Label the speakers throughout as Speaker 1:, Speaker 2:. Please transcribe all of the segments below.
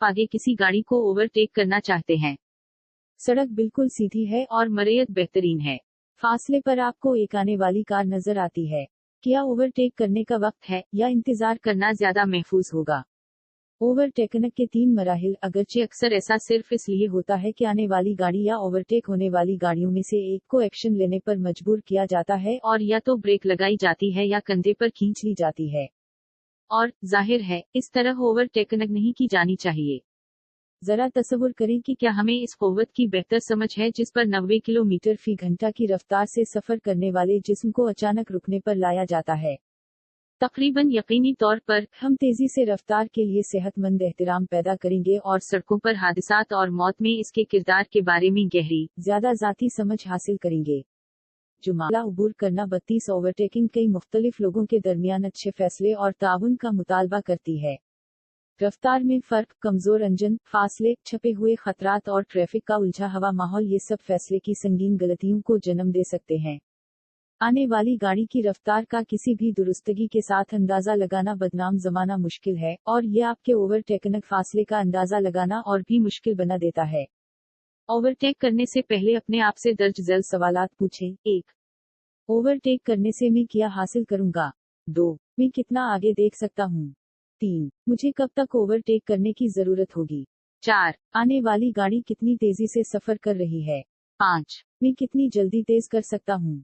Speaker 1: आगे किसी गाड़ी को ओवरटेक करना चाहते हैं।
Speaker 2: सड़क बिल्कुल सीधी है
Speaker 1: और मरैयत बेहतरीन है।
Speaker 2: फासले पर आपको एक आने वाली कार नजर आती है। क्या ओवरटेक करने का वक्त है या इंतजार
Speaker 1: करना ज्यादा महफूज होगा?
Speaker 2: ओवरटेकन के 3 मराहिल।
Speaker 1: अगरचे अक्सर ऐसा सिर्फ इसलिए
Speaker 2: होता है कि आने वाली गाड़ी या ओवरटेक होने वाली गाड़ियों में से एक को एक्शन लेने पर मजबूर किया जाता है,
Speaker 1: और या तो ब्रेक लगाई जाती है या कंधे पर खींच ली जाती है। और जाहिर है इस तरह ओवरटेकन नहीं की जानी चाहिए।
Speaker 2: जरा तस्वुर करें कि
Speaker 1: क्या हमें इस कुव्वत की बेहतर समझ है जिस पर 90
Speaker 2: किलोमीटर फी घंटा की रफ्तार से सफर करने वाले जिस्म को अचानक रुकने पर लाया जाता है।
Speaker 1: तकरीबन यकीनी तौर पर
Speaker 2: हम तेजी से रफ्तार के लिए सेहतमंद एहतराम पैदा करेंगे और
Speaker 1: सड़कों पर हादसात और मौत में इसके किरदार के बारे में गहरी
Speaker 2: ज्यादा जाती समझ हासिल करेंगे। जुमाला उबूर करना 32 ओवरटेकिंग कई मुख्तलिफ लोगों के दरमियान अच्छे फैसले और ताउन का मुतालबा करती है। रफ्तार में फर्क, कमजोर इंजन, फासले, छपे हुए खतरात और ट्रैफिक का उलझा हवा माहौल ये सब फैसले की संगीन गलतियों को जन्म दे सकते हैं। आने वाली गाड़ी की रफ्तार का किसी भी दुरुस्तगी के साथ अंदाजा लगाना बदनाम जमाना मुश्किल है, और ये आपके ओवरटेकन फासले का अंदाजा लगाना और भी मुश्किल बना देता है।
Speaker 1: ओवरटेक करने से पहले अपने आप से दर्ज झेल सवालात पूछें। 1.
Speaker 2: ओवरटेक करने से मैं क्या हासिल करूंगा? 2. मैं कितना आगे देख सकता हूँ? 3. मुझे कब तक ओवरटेक करने की जरूरत होगी?
Speaker 1: 4.
Speaker 2: आने वाली गाड़ी कितनी तेजी से सफर कर रही है?
Speaker 1: 5.
Speaker 2: मैं कितनी जल्दी तेज कर सकता हूँ?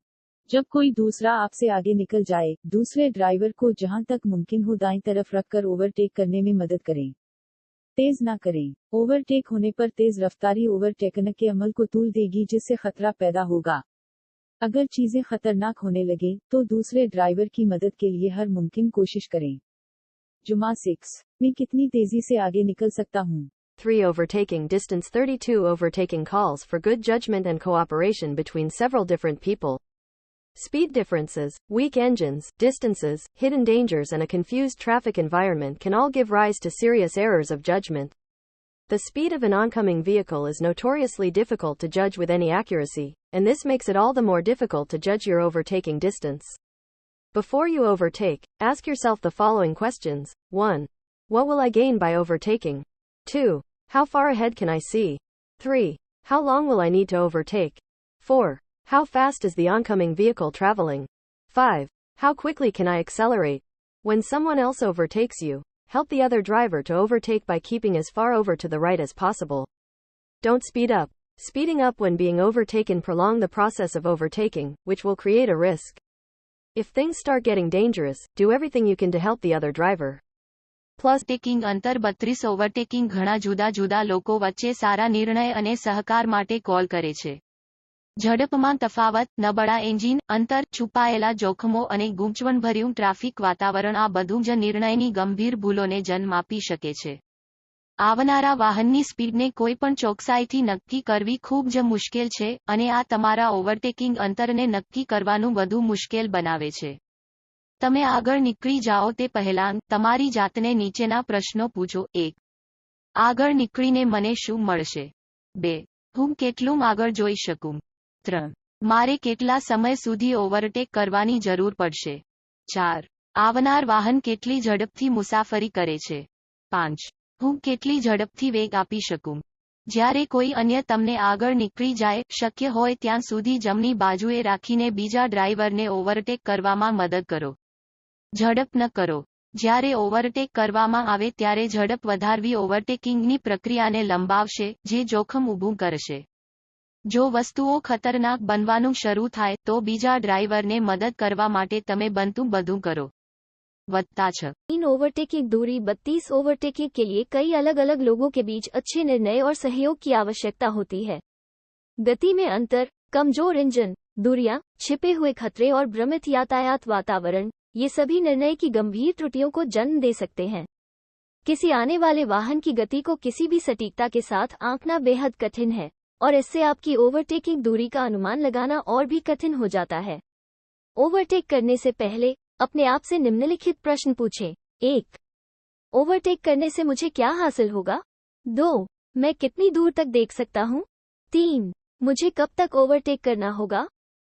Speaker 1: जब कोई दूसरा आपसे आगे निकल जाए,
Speaker 2: दूसरे ड्राइवर को जहां तक मुमकिन हो दाईं तरफ रखकर ओवरटेक करने में मदद करें। तेज ना करें। ओवरटेक होने पर तेज रफ्तारी ओवरटेकन के अमल को तूल देगी जिससे खतरा पैदा होगा। अगर चीजें खतरनाक होने लगे तो दूसरे ड्राइवर की मदद के लिए हर मुमकिन कोशिश करें। जुमा 6. मैं कितनी तेजी से आगे निकल सकता हूँ?
Speaker 3: 3. Overtaking distance 32 Overtaking calls for good judgment and cooperation between several different people. Speed differences, weak engines, distances, hidden dangers and a confused traffic environment can all give rise to serious errors of judgment. The speed of an oncoming vehicle is notoriously difficult to judge with any accuracy, and this makes it all the more difficult to judge your overtaking distance. Before you overtake, ask yourself the following questions. 1. What will I gain by overtaking? 2. How far ahead can I see? 3. How long will I need to overtake? 4. How fast is the oncoming vehicle traveling? 5. How quickly can I accelerate? When someone else overtakes you, help the other driver to overtake by keeping as far over to the right as possible. Don't speed up. Speeding up when being overtaken prolong the process of overtaking, which will create a risk. If things start getting dangerous, do everything you can to help the other driver.
Speaker 4: Plus taking અંતર 32 overtaking ઘણા જુદા જુદા લોકો વચ્ચે સારા નિર્ણય અને સહકાર માટે કોલ કરે છે. ઝડપમાં તફાવત, નબળા એન્જિન, અંતર, છુપાયેલા જોખમો અને ગૂંચવણભર્યું ટ્રાફિક વાતાવરણ આ બધું જ નિર્ણયની ગંભીર ભૂલોને જન્મ આપી શકે છે. આવનારા વાહનની સ્પીડને કોઈપણ ચોકસાઈથી નક્કી કરવી ખૂબ જ મુશ્કેલ છે અને આ તમારા ઓવરટેકિંગ અંતરને નક્કી કરવાનું વધુ મુશ્કેલ બનાવે છે. તમે આગળ નીકળી જાઓ તે પહેલાં તમારી જાતને નીચેના પ્રશ્નો પૂછો. 1. આગળ નીકળીને મને શું મળશે? 2. હું કેટલું આગળ જોઈ શકું? 3. મારે કેટલા સમય સુધી ઓવરટેક કરવાની જરૂર પડશે? 4. આવનાર વાહન કેટલી ઝડપથી મુસાફરી કરે છે? 5. હું કેટલી ઝડપથી વેગ આપી શકું? જ્યારે કોઈ અન્ય તમને આગળ નીકળી જાય, શક્ય હોય ત્યાં સુધી જમણી બાજુએ રાખીને બીજા ડ્રાઈવરને ઓવરટેક કરવામાં મદદ કરો. ઝડપ ન કરો. જ્યારે ઓવરટેક કરવામાં આવે ત્યારે ઝડપ વધારવી ઓવરટેકિંગની પ્રક્રિયાને લંબાવશે, જે જોખમ ઊભું કરશે. જો વસ્તુઓ ખતરનાક બનવાનું શરૂ થાય તો બીજા ડ્રાઈવરને મદદ કરવા માટે તમે બનતું બધું કરો. वत्ता 6.
Speaker 5: इन ओवरटेकिंग दूरी 32 ओवरटेकिंग के लिए कई अलग अलग लोगों के बीच अच्छे निर्णय और सहयोग की आवश्यकता होती है. गति में अंतर, कमजोर इंजन, दूरियां, छिपे हुए खतरे और भ्रमित यातायात वातावरण, ये सभी निर्णय की गंभीर त्रुटियों को जन्म दे सकते हैं. किसी आने वाले वाहन की गति को किसी भी सटीकता के साथ आंकना बेहद कठिन है, और इससे आपकी ओवरटेकिंग दूरी का अनुमान लगाना और भी कठिन हो जाता है. ओवरटेक करने से पहले अपने आप से निम्नलिखित प्रश्न पूछें. 1. ओवरटेक करने से मुझे क्या हासिल होगा? 2. मैं कितनी दूर तक देख सकता हूँ? 3. मुझे कब तक ओवरटेक करना होगा?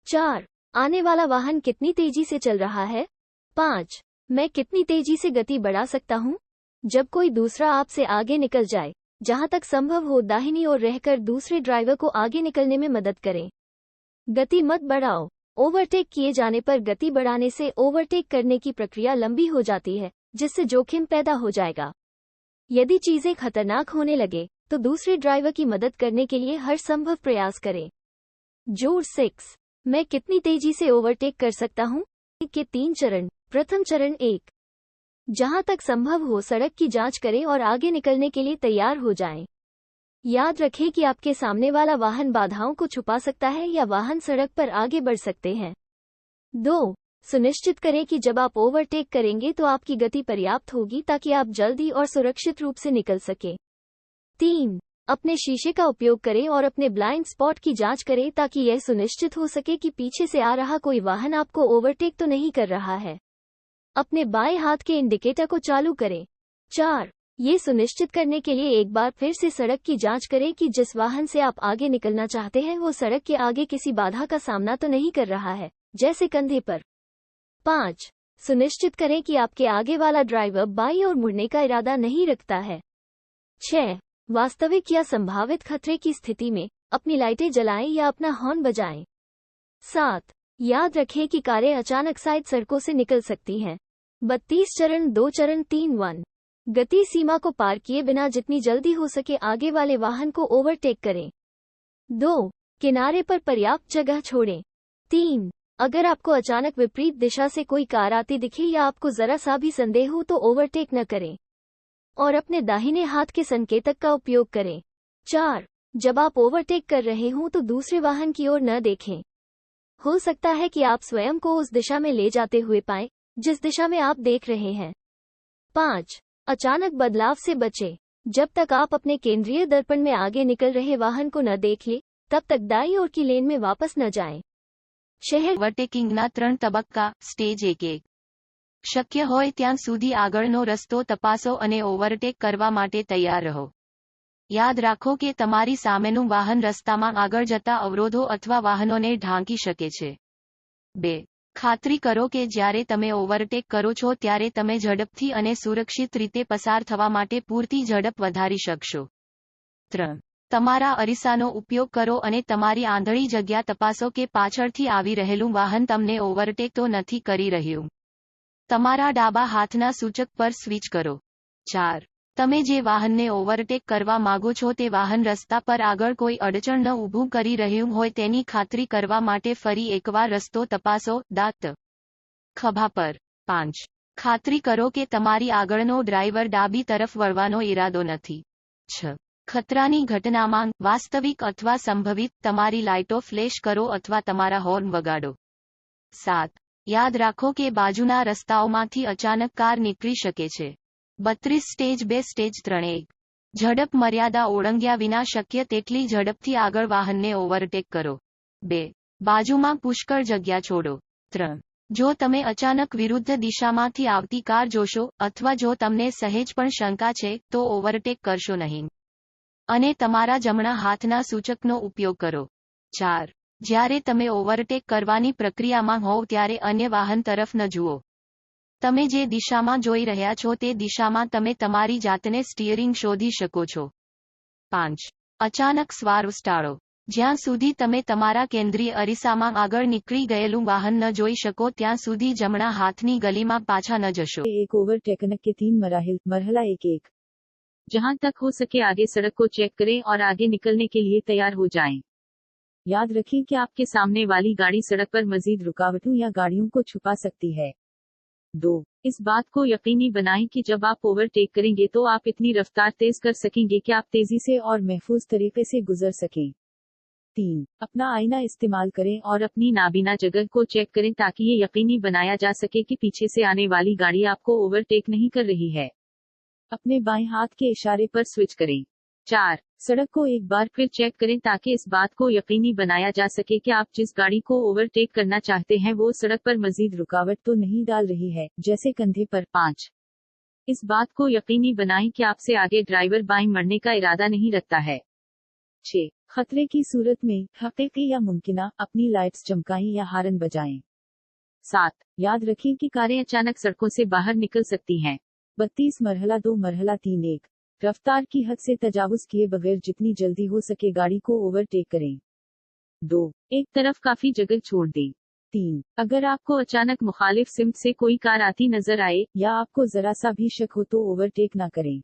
Speaker 5: 4. आने वाला वाहन कितनी तेजी से चल रहा है? 5. मैं कितनी तेजी से गति बढ़ा सकता हूँ? जब कोई दूसरा आपसे आगे निकल जाए, जहां तक संभव हो दाहिनी ओर रहकर दूसरे ड्राइवर को आगे निकलने में मदद करें। गति मत बढ़ाओ। ओवरटेक किए जाने पर गति बढ़ाने से ओवरटेक करने की प्रक्रिया लंबी हो जाती है, जिससे जोखिम पैदा हो जाएगा। यदि चीजें खतरनाक होने लगे, तो दूसरे ड्राइवर की मदद करने के लिए हर संभव प्रयास करें। जोड़ 6। मैं कितनी तेजी से ओवरटेक कर सकता हूं? के 3 चरण। प्रथम चरण 1। जहां तक संभव हो सड़क की जांच करें और आगे निकलने के लिए तैयार हो जाएं। याद रखें कि आपके सामने वाला वाहन बाधाओं को छुपा सकता है या वाहन सड़क पर आगे बढ़ सकते हैं। 2. सुनिश्चित करें कि जब आप ओवरटेक करेंगे तो आपकी गति पर्याप्त होगी ताकि आप जल्दी और सुरक्षित रूप से निकल सकें। 3. अपने शीशे का उपयोग करें और अपने ब्लाइंड स्पॉट की जांच करें ताकि यह सुनिश्चित हो सके कि पीछे से आ रहा कोई वाहन आपको ओवरटेक तो नहीं कर रहा है। अपने बाएं हाथ के इंडिकेटर को चालू करें। 4. ये सुनिश्चित करने के लिए एक बार फिर से सड़क की जांच करें कि जिस वाहन से आप आगे निकलना चाहते हैं वो सड़क के आगे किसी बाधा का सामना तो नहीं कर रहा है, जैसे कंधे पर। 5. सुनिश्चित करें कि आपके आगे वाला ड्राइवर बाईं ओर मुड़ने का इरादा नहीं रखता है। 6. वास्तविक या संभावित खतरे की स्थिति में अपनी लाइटें जलाएं या अपना हॉर्न बजाएं। 7. याद रखें कि कारें अचानक साइड सड़कों से निकल सकती हैं। 32 चरण 2 चरण 3 1। गति सीमा को पार किए बिना जितनी जल्दी हो सके आगे वाले वाहन को ओवरटेक करें। 2. किनारे पर पर्याप्त जगह छोड़ें। 3. अगर आपको अचानक विपरीत दिशा से कोई कार आती दिखे या आपको जरा सा भी संदेह हो तो ओवरटेक न करें और अपने दाहिने हाथ के संकेतक का उपयोग करें। 4. जब आप ओवरटेक कर रहे हों तो दूसरे वाहन की ओर न देखें। हो सकता है कि आप स्वयं को उस दिशा में ले जाते हुए पाएं जिस दिशा में आप देख रहे हैं। 5. अचानक बदलाव से बचें। जब तक आप अपने केंद्रीय दर्पण में आगे निकल रहे वाहन को न देख ले, तब तक दाईं ओर की लेन में वापस न जाएं। शहर
Speaker 4: ઓવરટેકિંગના 3 તબક્કા સ્ટેજ 1. શક્ય હોય ત્યાં સુધી આગળનો રસ્તો તપાસો અને ઓવરટેક કરવા માટે તૈયાર રહો. યાદ રાખો કે તમારી સામેનું વાહન રસ્તામાં આગળ જતા અવરોધો અથવા વાહનોને ઢાંકી શકે છે. 2. ખાતરી કરો કે જ્યારે તમે ઓવરટેક કરો છો ત્યારે તમે ઝડપથી અને સુરક્ષિત રીતે પસાર થવા માટે પૂરતી ઝડપ વધારી શકશો. 3. તમારા અરીસાનો ઉપયોગ કરો અને તમારી આંધળી જગ્યા તપાસો કે પાછળથી આવી રહેલું વાહન તમને ઓવરટેક તો નથી કરી રહ્યું. તમારા ડાબા હાથના સૂચક પર સ્વિચ કરો. 4. તમે જે વાહનને ઓવરટેક કરવા માંગો છો તે વાહન રસ્તા પર આગળ કોઈ અડચણ ન ઊભું કરી રહ્યું હોય તેની ખાતરી કરવા માટે ફરી એકવાર રસ્તો તપાસો. દાંત ખભા પર. 5. ખાતરી કરો કે તમારી આગળનો ડ્રાઈવર ડાબી તરફ વળવાનો ઈરાદો નથી. 6. ખતરાની ઘટનામાં વાસ્તવિક અથવા સંભવિત તમારી લાઇટો ફ્લેશ કરો અથવા તમારા હોર્ન વગાડો. 7. યાદ રાખો કે બાજુના રસ્તાઓમાંથી અચાનક કાર નીકળી શકે છે. 32 સ્ટેજ 2 સ્ટેજ 3 1. ઝડપ મર્યાદા ઓળંગ્યા વિના શક્ય તેટલી ઝડપથી આગળ વાહનને ઓવરટેક કરો. 2. બાજુમાં પુષ્કળ જગ્યા છોડો. 3. જો તમે અચાનક વિરુદ્ધ દિશામાંથી આવતી કાર જોશો અથવા જો તમને સહેજ પણ શંકા છે તો ઓવરટેક કરશો નહીં અને તમારા જમણા હાથના સૂચકનો ઉપયોગ કરો. 4. જ્યારે તમે ઓવરટેક કરવાની પ્રક્રિયામાં હોવ ત્યારે અન્ય વાહન તરફ ન જુઓ. તમે જે દિશામાં જોઈ રહ્યા છો તે દિશામાં તમે તમારી જાતને સ્ટીયરિંગ શોધી શકો છો. 5. અચાનક સ્વાર્વ ટાળો. જ્યાં સુધી તમે તમારા કેન્દ્રીય અરીસામાં આગળ નીકળી ગયેલું વાહન ન જોઈ શકો ત્યાં સુધી જમણા હાથની ગલીમાં પાછા ન જશો.
Speaker 2: एक ओवरटेकन के 3 मराहिल। मरहला 1-1।
Speaker 1: जहां तक हो सके आगे सड़क को चेक करें और आगे निकलने के लिए तैयार हो जाएं।
Speaker 2: याद रखें कि
Speaker 1: आपके सामने वाली गाड़ी सड़क पर मजीद रुकावटों या गाड़ियों को छुपा सकती है। 2. इस बात को यकीनी बनाएं कि जब आप ओवरटेक करेंगे तो आप इतनी रफ्तार तेज कर सकेंगे कि आप तेजी से और महफूज तरीके से गुजर सकें। 3. अपना आईना इस्तेमाल करें और अपनी नाबीना जगह को चेक करें ताकि ये यकीनी बनाया जा सके कि पीछे से आने वाली गाड़ी आपको ओवरटेक नहीं कर रही है। अपने बाएं हाथ के इशारे पर स्विच करें। 4. सड़क को एक बार फिर चेक करें ताकि इस बात को यकीनी बनाया जा सके कि आप जिस गाड़ी को ओवरटेक करना चाहते हैं वो सड़क पर मजीद रुकावट तो नहीं डाल रही है, जैसे कंधे पर। 5. इस बात को यकीनी बनाएं कि आपसे आगे ड्राइवर बाएं मुड़ने का इरादा नहीं रखता है। 6. खतरे की सूरत में हकीकी या मुमकिना अपनी लाइट्स चमकाएं या हारन बजाएं। 7. याद रखें कि कारें अचानक सड़कों से बाहर निकल सकती हैं।
Speaker 2: 32 मरहला 2 मरहला 3 1 रफ्तार की हद से तजावुज किए बगैर जितनी जल्दी हो सके गाड़ी को ओवरटेक करें। 2
Speaker 1: एक तरफ काफी जगह छोड़ दें।
Speaker 2: 3
Speaker 1: अगर आपको अचानक मुखालिफ सिमत से कोई कार आती नजर आए
Speaker 2: या आपको जरा सा भी शक हो तो ओवरटेक ना करें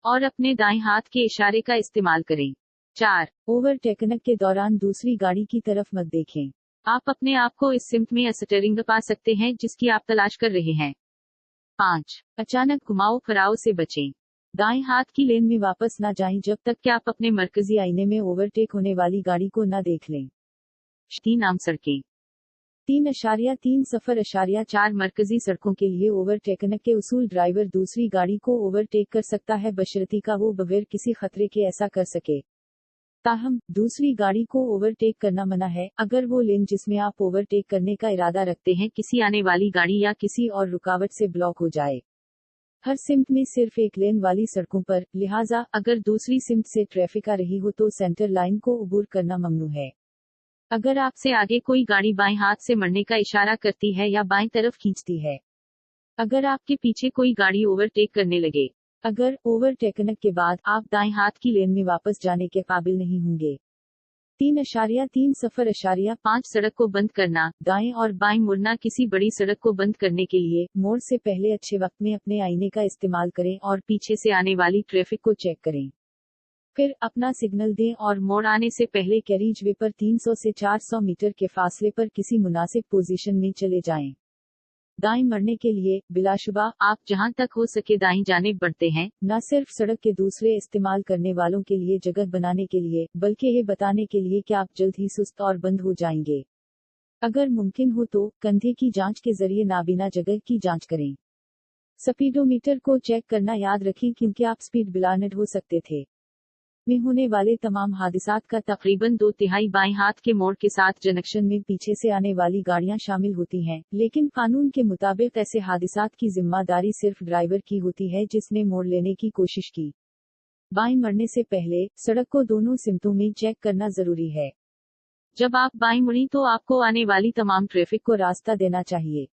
Speaker 1: और अपने दाएं हाथ के इशारे का इस्तेमाल करें। 4
Speaker 2: ओवरटेकन के दौरान दूसरी गाड़ी की तरफ मत देखें।
Speaker 1: आप अपने आप को इस सिमत में स्टीयरिंग पा सकते हैं जिसकी आप तलाश कर रहे हैं। 5 अचानक घुमाव फिराव से बचें। दाएं हाथ की लेन में वापस ना जाएं जब तक कि आप अपने मरकजी आईने में ओवरटेक होने वाली गाड़ी को ना देख लें। 3 आम सड़कें।
Speaker 2: 3.3 0.4 मरकजी सड़कों के लिए ओवरटेकन के उसूल ड्राइवर दूसरी गाड़ी को ओवरटेक कर सकता है बशर्ते का वो बगैर किसी खतरे के ऐसा कर सके। ताहम दूसरी गाड़ी को ओवरटेक करना मना है अगर वो लेन जिसमें आप ओवरटेक करने का इरादा रखते हैं किसी आने वाली गाड़ी या किसी और रुकावट से ब्लॉक हो जाए। हर सिमत में सिर्फ एक लेन वाली सड़कों पर, लिहाजा अगर दूसरी सिमत से ट्रैफिक आ रही हो तो सेंटर लाइन को अबूर करना ममनू है।
Speaker 1: अगर आपसे आगे कोई गाड़ी बाएं हाथ से मड़ने का इशारा करती है या बाएं तरफ खींचती है। अगर आपके पीछे कोई गाड़ी ओवरटेक करने लगे।
Speaker 2: अगर ओवरटेकन के बाद आप दाएं हाथ की लेन में वापस जाने के काबिल नहीं होंगे। 3.3 0.5 सड़क को बंद करना। दाएं और बाएं मुड़ना। किसी बड़ी सड़क को बंद करने के लिए मोड़ से पहले अच्छे वक्त में अपने आईने का इस्तेमाल करें और पीछे से आने वाली ट्रैफिक को चेक करें। फिर अपना सिग्नल दें और मोड़ आने से पहले कैरिज वे पर 300 से 400 मीटर के फासले पर किसी मुनासिब पोजीशन में चले जाएं। दाएं मड़ने के लिए बिलाशुबा आप जहां तक हो सके दाईं जानिब बढ़ते हैं, न सिर्फ सड़क के दूसरे इस्तेमाल करने वालों के लिए जगह बनाने के लिए बल्कि ये बताने के लिए कि आप जल्द ही सुस्त और बंद हो जाएंगे। अगर मुमकिन हो तो कंधे की जांच के जरिए नाबीना जगह की जांच करें। स्पीडोमीटर को चेक करना याद रखें क्योंकि आप स्पीड ब्लाइंड हो सकते थे। में होने वाले तमाम हादिसात का तकरीबन 2/3 बाएं हाथ के मोड़ के साथ जंक्शन में पीछे से आने वाली गाड़ियां शामिल होती हैं, लेकिन कानून के मुताबिक ऐसे हादिसात की जिम्मेदारी सिर्फ ड्राइवर की होती है जिसने मोड़ लेने की कोशिश की। बाएं मड़ने से पहले सड़क को दोनों सिमतों में चेक करना जरूरी है। जब आप बाएं मुड़ी तो आपको आने वाली तमाम ट्रैफिक को रास्ता देना चाहिए।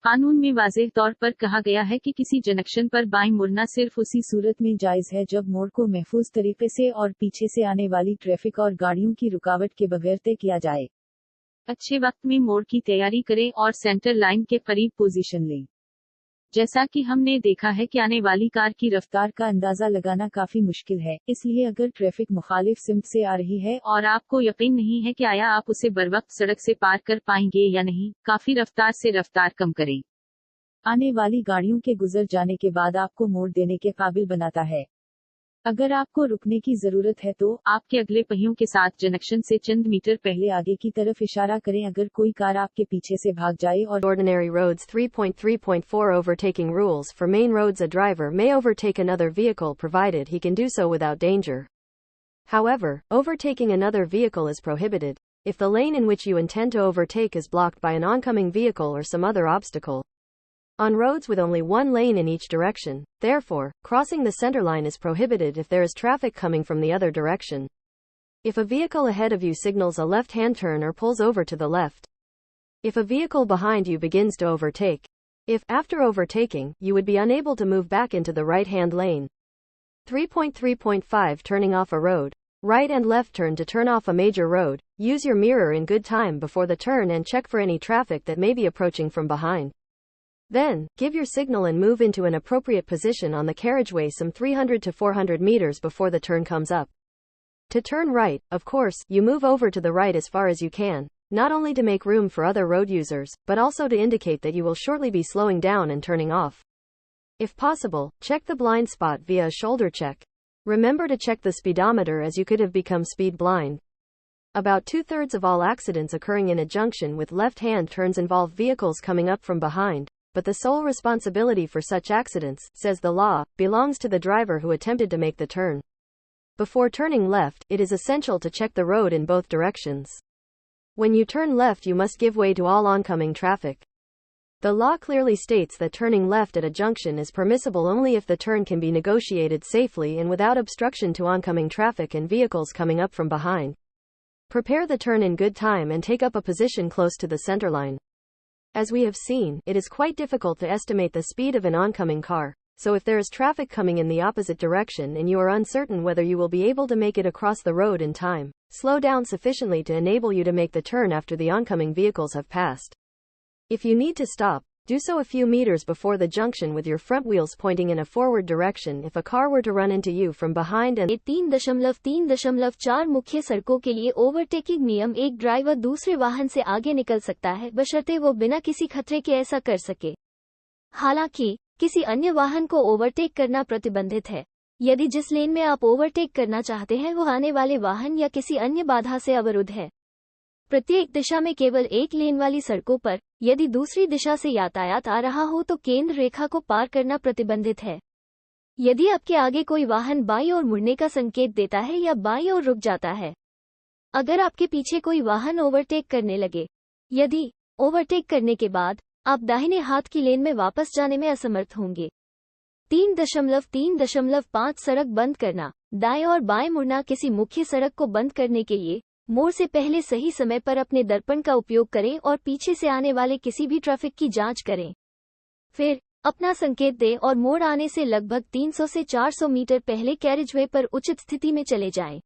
Speaker 2: कानून में वाज़ेह तौर पर कहा गया है कि किसी जंक्शन पर बाएं मुड़ना सिर्फ उसी सूरत में जायज है जब मोड़ को महफूज तरीके से और पीछे से आने वाली ट्रैफिक और गाड़ियों की रुकावट के बगैर तय किया जाए। अच्छे वक्त में मोड़ की तैयारी करें और सेंटर लाइन के करीब पोजीशन लें। जैसा कि हमने देखा है कि आने वाली कार की रफ्तार का अंदाजा लगाना काफी मुश्किल है, इसलिए अगर ट्रैफिक मुखालिफ सिमत से आ रही है और आपको यकीन नहीं है कि आया आप उसे बरवक्त सड़क से पार कर पाएंगे या नहीं, काफी रफ्तार से रफ्तार कम करें। आने वाली गाड़ियों के गुजर जाने के बाद आपको मोड़ देने के काबिल बनाता है। अगर आपको रुकने की जरूरत है तो आपके अगले पहियों के साथ जंक्शन से चंद मीटर पहले आगे की तरफ इशारा करें अगर कोई कार आपके पीछे से भाग जाए और
Speaker 3: Ordinary roads 3.3.4 Overtaking rules. For main roads, a driver may overtake another vehicle provided he can do so without danger. However, overtaking another vehicle is prohibited if the lane in which you intend to overtake is blocked by an oncoming vehicle or some other obstacle. On roads with only one lane in each direction, therefore, crossing the center line is prohibited if there is traffic coming from the other direction. If a vehicle ahead of you signals a left-hand turn or pulls over to the left. If a vehicle behind you begins to overtake. If, after overtaking, you would be unable to move back into the right-hand lane. 3.3.5 Turning off a road. Right and left turn to turn off a major road. Use your mirror in good time before the turn and check for any traffic that may be approaching from behind. Then, give your signal and move into an appropriate position on the carriageway some 300 to 400 meters before the turn comes up. To turn right, of course, you move over to the right as far as you can, not only to make room for other road users, but also to indicate that you will shortly be slowing down and turning off. If possible, check the blind spot via a shoulder check. Remember to check the speedometer as you could have become speed blind. About 2/3 of all accidents occurring in a junction with left-hand turns involve vehicles coming up from behind. But the sole responsibility for such accidents, says the law, belongs to the driver who attempted to make the turn. Before turning left, it is essential to check the road in both directions. When you turn left, you must give way to all oncoming traffic. The law clearly states that turning left at a junction is permissible only if the turn can be negotiated safely and without obstruction to oncoming traffic and vehicles coming up from behind. Prepare the turn in good time and take up a position close to the center line. As we have seen, it is quite difficult to estimate the speed of an oncoming car. So if there is traffic coming in the opposite direction and you are uncertain whether you will be able to make it across the road in time, slow down sufficiently to enable you to make the turn after the oncoming vehicles have passed. If you need to stop, do so a few meters before the junction with your front wheels pointing in a forward direction if a car were to run into you from behind and
Speaker 5: 3.3.4 मुख्य सड़कों के लिए overtaking नियम। एक driver दूसरे वाहन से आगे निकल सकता है बशर्ते वो बिना किसी खतरे के ऐसा कर सके। हालांकि किसी अन्य वाहन को ओवरटेक करना प्रतिबंधित है यदि जिस लेन में आप ओवरटेक करना चाहते हैं वो आने वाले वाहन या किसी अन्य बाधा से अवरुद्ध है। प्रत्येक दिशा में केवल एक लेन वाली सड़कों पर यदि दूसरी दिशा से यातायात आ रहा हो तो केंद्र रेखा को पार करना प्रतिबंधित है। यदि आपके आगे कोई वाहन बाईं ओर मुड़ने का संकेत देता है या बाईं ओर रुक जाता है, अगर आपके पीछे कोई वाहन ओवरटेक करने लगे, यदि ओवरटेक करने के बाद आप दाहिने हाथ की लेन में वापस जाने में असमर्थ होंगे। 3.3.5 सड़क बंद करना। दाएं और बाएं मुड़ना। किसी मुख्य सड़क को बंद करने के लिए मोड़ से पहले सही समय पर अपने दर्पण का उपयोग करें और पीछे से आने वाले किसी भी ट्रैफिक की जांच करें। फिर अपना संकेत दें और मोड़ आने से लगभग 300 से 400 मीटर पहले कैरिजवे पर उचित स्थिति में चले जाएं।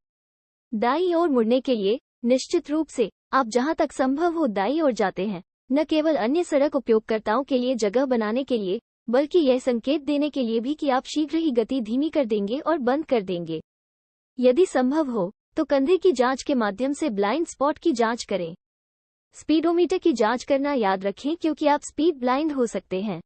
Speaker 5: दाईं ओर मुड़ने के लिए निश्चित रूप से आप जहां तक संभव हो दाईं ओर जाते हैं, न केवल अन्य सड़क उपयोगकर्ताओं के लिए जगह बनाने के लिए, बल्कि यह संकेत देने के लिए भी कि आप शीघ्र ही गति धीमी कर देंगे और बंद कर देंगे। यदि संभव हो तो कंधे की जांच के माध्यम से ब्लाइंड स्पॉट की जांच करें। स्पीडोमीटर की जांच करना याद रखें क्योंकि आप स्पीड ब्लाइंड हो सकते हैं।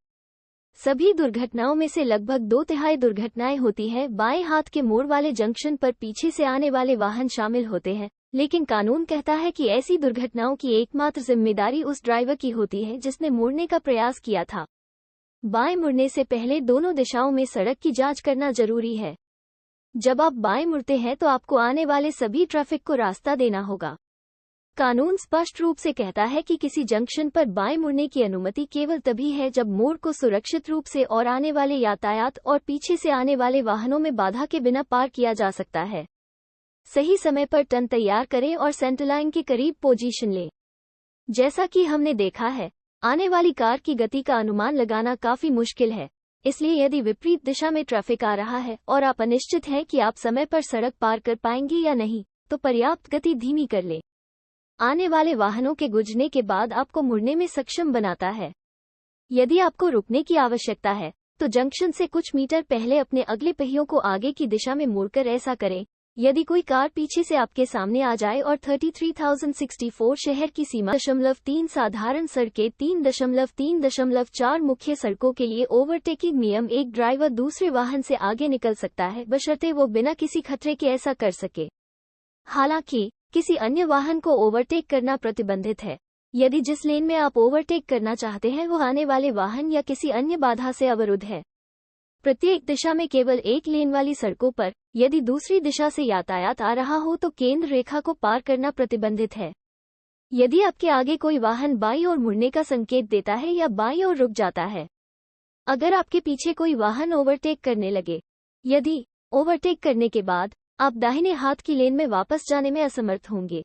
Speaker 5: सभी दुर्घटनाओं में से लगभग 2/3 दुर्घटनाएं होती हैं बाएं हाथ के मोड़ वाले जंक्शन पर पीछे से आने वाले वाहन शामिल होते हैं, लेकिन कानून कहता है कि ऐसी दुर्घटनाओं की एकमात्र जिम्मेदारी उस ड्राइवर की होती है जिसने मोड़ने का प्रयास किया था। बाएं मुड़ने से पहले दोनों दिशाओं में सड़क की जांच करना जरूरी है। जब आप बाएं मुड़ते हैं तो आपको आने वाले सभी ट्रैफिक को रास्ता देना होगा। कानून स्पष्ट रूप से कहता है कि किसी जंक्शन पर बाएं मुड़ने की अनुमति केवल तभी है जब मोड़ को सुरक्षित रूप से और आने वाले यातायात और पीछे से आने वाले वाहनों में बाधा के बिना पार किया जा सकता है। सही समय पर टर्न तैयार करें और सेंटरलाइन के करीब पोजीशन लें। जैसा कि हमने देखा है, आने वाली कार की गति का अनुमान लगाना काफी मुश्किल है, इसलिए यदि विपरीत दिशा में ट्रैफिक आ रहा है और आप अनिश्चित हैं कि आप समय पर सड़क पार कर पाएंगे या नहीं, तो पर्याप्त गति धीमी कर लें। आने वाले वाहनों के गुजरने के बाद आपको मुड़ने में सक्षम बनाता है। यदि आपको रुकने की आवश्यकता है तो जंक्शन से कुछ मीटर पहले अपने अगले पहियों को आगे की दिशा में मोड़कर ऐसा करें। यदि कोई कार पीछे से आपके सामने आ जाए और 33,064 शहर की सीमा 3 साधारण सड़कें 3.3.4 मुख्य सड़कों के लिए ओवरटेकिंग नियम। एक ड्राइवर दूसरे वाहन से आगे निकल सकता है बशर्ते वो बिना किसी खतरे के ऐसा कर सके। हालांकि किसी अन्य वाहन को ओवरटेक करना प्रतिबंधित है यदि जिस लेन में आप ओवरटेक करना चाहते हैं वो आने वाले वाहन या किसी अन्य बाधा से अवरुद्ध है। प्रत्येक दिशा में केवल एक लेन वाली सड़कों पर यदि दूसरी दिशा से यातायात आ रहा हो तो केंद्र रेखा को पार करना प्रतिबंधित है। यदि आपके आगे कोई वाहन बाईं ओर मुड़ने का संकेत देता है या बाईं ओर रुक जाता है, अगर आपके पीछे कोई वाहन ओवरटेक करने लगे, यदि ओवरटेक करने के बाद आप दाहिने हाथ की लेन में वापस जाने में असमर्थ होंगे।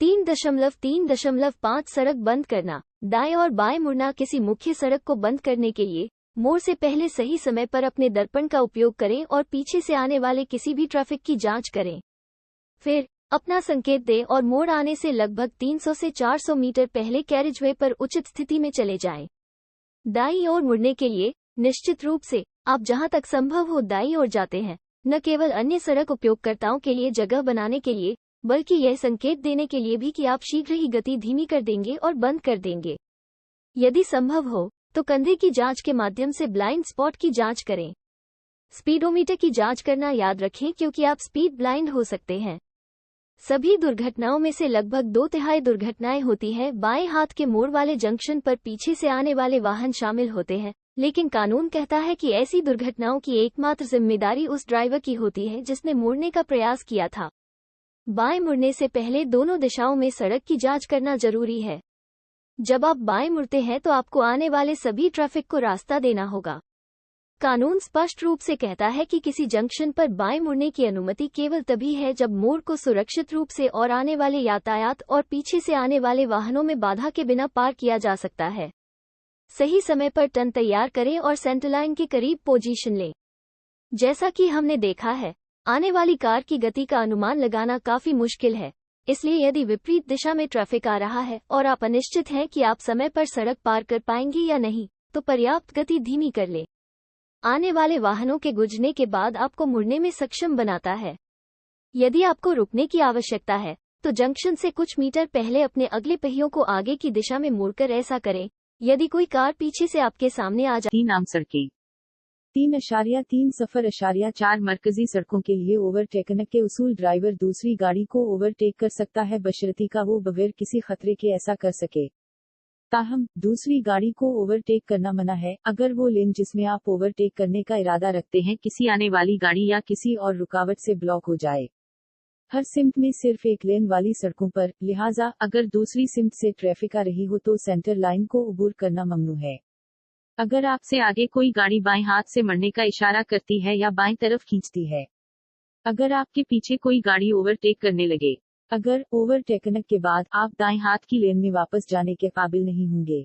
Speaker 5: 3.3.5 सड़क बंद करना। दाएं और बाएं मुड़ना। किसी मुख्य सड़क को बंद करने के लिए मोड़ से पहले सही समय पर अपने दर्पण का उपयोग करें और पीछे से आने वाले किसी भी ट्रैफिक की जांच करें। फिर अपना संकेत दें और मोड़ आने से लगभग 300 से 400 मीटर पहले कैरिजवे पर उचित स्थिति में चले जाएं। दाईं ओर मुड़ने के लिए निश्चित रूप से आप जहां तक संभव हो दाईं ओर जाते हैं, न केवल अन्य सड़क उपयोगकर्ताओं के लिए जगह बनाने के लिए, बल्कि यह संकेत देने के लिए भी कि आप शीघ्र ही गति धीमी कर देंगे और बंद कर देंगे। यदि संभव हो तो कंधे की जांच के माध्यम से ब्लाइंड स्पॉट की जांच करें। स्पीडोमीटर की जांच करना याद रखें क्योंकि आप स्पीड ब्लाइंड हो सकते हैं। सभी दुर्घटनाओं में से लगभग 2/3 दुर्घटनाएं होती हैं बाएं हाथ के मोड़ वाले जंक्शन पर पीछे से आने वाले वाहन शामिल होते हैं, लेकिन कानून कहता है कि ऐसी दुर्घटनाओं की एकमात्र जिम्मेदारी उस ड्राइवर की होती है जिसने मोड़ने का प्रयास किया था। बाएं मुड़ने से पहले दोनों दिशाओं में सड़क की जांच करना जरूरी है। जब आप बाएं मुड़ते हैं तो आपको आने वाले सभी ट्रैफिक को रास्ता देना होगा। कानून स्पष्ट रूप से कहता है कि किसी जंक्शन पर बाएं मुड़ने की अनुमति केवल तभी है जब मोड़ को सुरक्षित रूप से और आने वाले यातायात और पीछे से आने वाले वाहनों में बाधा के बिना पार किया जा सकता है। सही समय पर टर्न तैयार करें और सेंटरलाइन के करीब पोजीशन लें। जैसा कि हमने देखा है, आने वाली कार की गति का अनुमान लगाना काफी मुश्किल है, इसलिए यदि विपरीत दिशा में ट्रैफिक आ रहा है और आप अनिश्चित हैं कि आप समय पर सड़क पार कर पाएंगे या नहीं, तो पर्याप्त गति धीमी कर लें। आने वाले वाहनों के गुजरने के बाद आपको मुड़ने में सक्षम बनाता है। यदि आपको रुकने की आवश्यकता है, तो जंक्शन से कुछ मीटर पहले अपने अगले पहियों को आगे की दिशा में मोड़कर ऐसा करें। यदि कोई कार पीछे से आपके सामने आ जाए।
Speaker 1: 3 आम सड़कें।
Speaker 2: 3.3 0.4 मरकजी सड़कों के लिए ओवरटेकन के उसूल। ड्राइवर दूसरी गाड़ी को ओवरटेक कर सकता है बशर्ते का वो बगैर किसी खतरे के ऐसा कर सके। ताहम दूसरी गाड़ी को ओवरटेक करना मना है अगर वो लेन जिसमें आप ओवरटेक करने का इरादा रखते हैं किसी आने वाली गाड़ी या किसी और रुकावट से ब्लॉक हो जाए। हर सिम्त में सिर्फ एक लेन वाली सड़कों पर, लिहाजा अगर दूसरी सिम्त से ट्रैफिक आ रही हो तो सेंटर लाइन को अबूर करना ममनू है।
Speaker 1: अगर आपसे आगे कोई गाड़ी बाएं हाथ से मड़ने का इशारा करती है या बाएं तरफ खींचती है। अगर आपके पीछे कोई गाड़ी ओवरटेक करने लगे।
Speaker 2: अगर ओवरटेकन के बाद आप दाएं हाथ की लेन में वापस जाने के काबिल नहीं होंगे।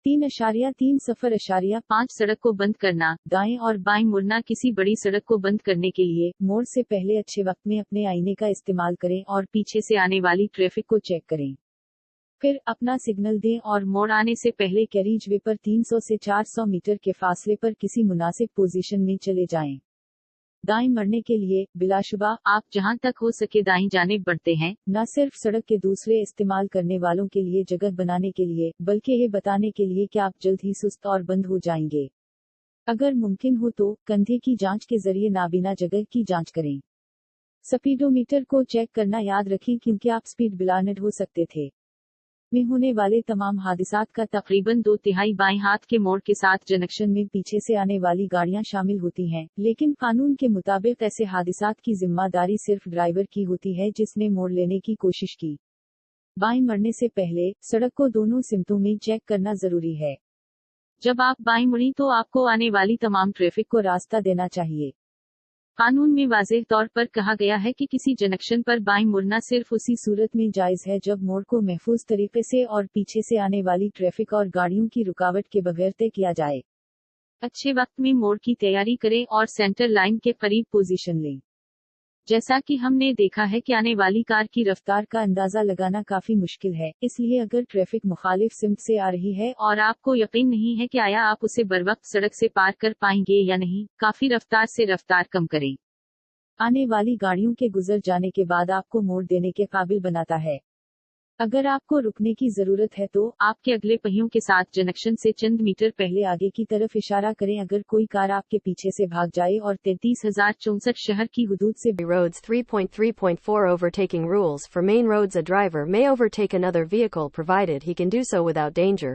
Speaker 2: 3.3 0.5 सड़क को बंद करना। दाएं और बाएं मुड़ना। किसी बड़ी सड़क को बंद करने के लिए मोड़ से पहले अच्छे वक्त में अपने आईने का इस्तेमाल करें और पीछे से आने वाली ट्रैफिक को चेक करें। फिर अपना सिग्नल दें और मोड़ आने से पहले कैरिज वे पर 300 से 400 मीटर के फासले पर किसी मुनासिब पोजीशन में चले जाएं। दाएं मड़ने के लिए बिलाशुबा आप जहां तक हो सके दाएं जानिब बढ़ते हैं, न सिर्फ सड़क के दूसरे इस्तेमाल करने वालों के लिए जगह बनाने के लिए, बल्कि ये बताने के लिए कि आप जल्द ही सुस्त और बंद हो जाएंगे। अगर मुमकिन हो तो कंधे की जांच के जरिए नाबीना जगह की जांच करें। स्पीडोमीटर को चेक करना याद रखें क्योंकि आप स्पीड ब्लाइंड हो सकते थे। में होने वाले तमाम हादिसात का तकरीबन 2/3 बाएं हाथ के मोड़ के साथ जंक्शन में पीछे से आने वाली गाड़ियां शामिल होती हैं, लेकिन कानून के मुताबिक ऐसे हादिसात की जिम्मेदारी सिर्फ ड्राइवर की होती है जिसने मोड़ लेने की कोशिश की। बाएं मड़ने से पहले सड़क को दोनों सिमतों में चेक करना जरूरी है।
Speaker 1: जब आप बाएं मुड़ी तो आपको आने वाली तमाम ट्रैफिक
Speaker 2: को रास्ता देना चाहिए।
Speaker 1: कानून में वाज़ेह तौर पर कहा गया है कि किसी जंक्शन पर बाएं मुड़ना सिर्फ
Speaker 2: उसी सूरत में जायज है जब मोड़ को महफूज तरीके से और पीछे से आने वाली ट्रैफिक और गाड़ियों की रुकावट के बगैर तय किया जाए।
Speaker 1: अच्छे वक्त में मोड़ की तैयारी करें और सेंटर लाइन के करीब पोजीशन लें। जैसा कि हमने देखा है कि आने वाली कार की रफ्तार का अंदाजा लगाना काफी मुश्किल है, इसलिए अगर ट्रैफिक मुखालिफ सिम्त से आ रही है और आपको यकीन नहीं है कि आया आप उसे बरवक्त सड़क से पार कर पाएंगे या नहीं, काफी रफ्तार से रफ्तार कम करें।
Speaker 2: आने वाली गाड़ियों के गुजर जाने के बाद आपको मोड़ देने के काबिल बनाता है। अगर आपको रुकने की जरूरत है तो
Speaker 1: आपके अगले पहियों के साथ जंक्शन से चंद मीटर पहले आगे की तरफ इशारा करें। अगर कोई कार आपके पीछे से भाग जाए और 33,064 शहर की हुदूद से
Speaker 3: Roads 3.3.4 Overtaking rules. For main roads, a driver may overtake another vehicle provided he can do so without danger.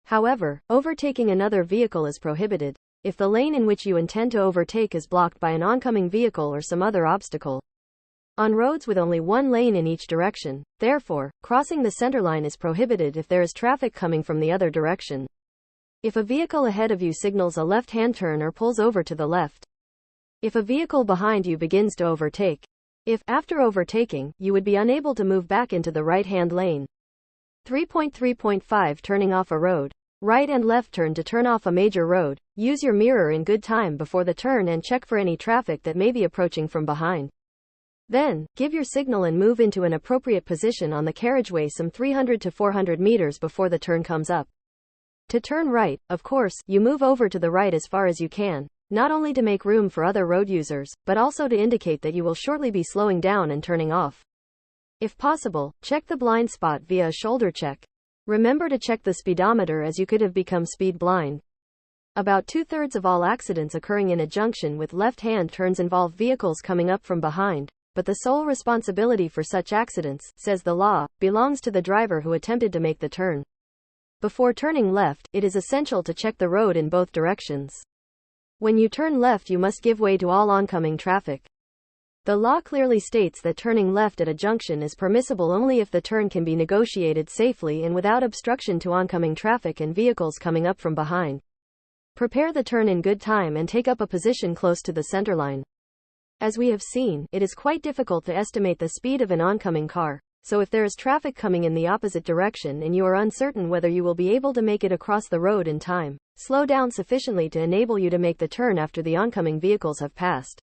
Speaker 3: However, overtaking another vehicle is prohibited if the lane in which you intend to overtake is blocked by an oncoming vehicle or some other obstacle. On roads with only one lane in each direction, therefore, crossing the center line is prohibited if there is traffic coming from the other direction. If a vehicle ahead of you signals a left-hand turn or pulls over to the left. If a vehicle behind you begins to overtake. If, after overtaking, you would be unable to move back into the right-hand lane. 3.3.5 Turning off a road. Right and left turn to turn off a major road. Use your mirror in good time before the turn and check for any traffic that may be approaching from behind. Then, give your signal and move into an appropriate position on the carriageway some 300 to 400 meters before the turn comes up. To turn right, of course, you move over to the right as far as you can, not only to make room for other road users, but also to indicate that you will shortly be slowing down and turning off. If possible, check the blind spot via a shoulder check. Remember to check the speedometer as you could have become speed blind. About 2/3 of all accidents occurring in a junction with left-hand turns involve vehicles coming up from behind. But the sole responsibility for such accidents, says the law, belongs to the driver who attempted to make the turn. Before turning left, it is essential to check the road in both directions. When you turn left, you must give way to all oncoming traffic. The law clearly states that turning left at a junction is permissible only if the turn can be negotiated safely and without obstruction to oncoming traffic and vehicles coming up from behind. Prepare the turn in good time and take up a position close to the centerline. As we have seen, it is quite difficult to estimate the speed of an oncoming car. So if there is traffic coming in the opposite direction and you are uncertain whether you will be able to make it across the road in time, slow down sufficiently to enable you to make the turn after the oncoming vehicles have passed.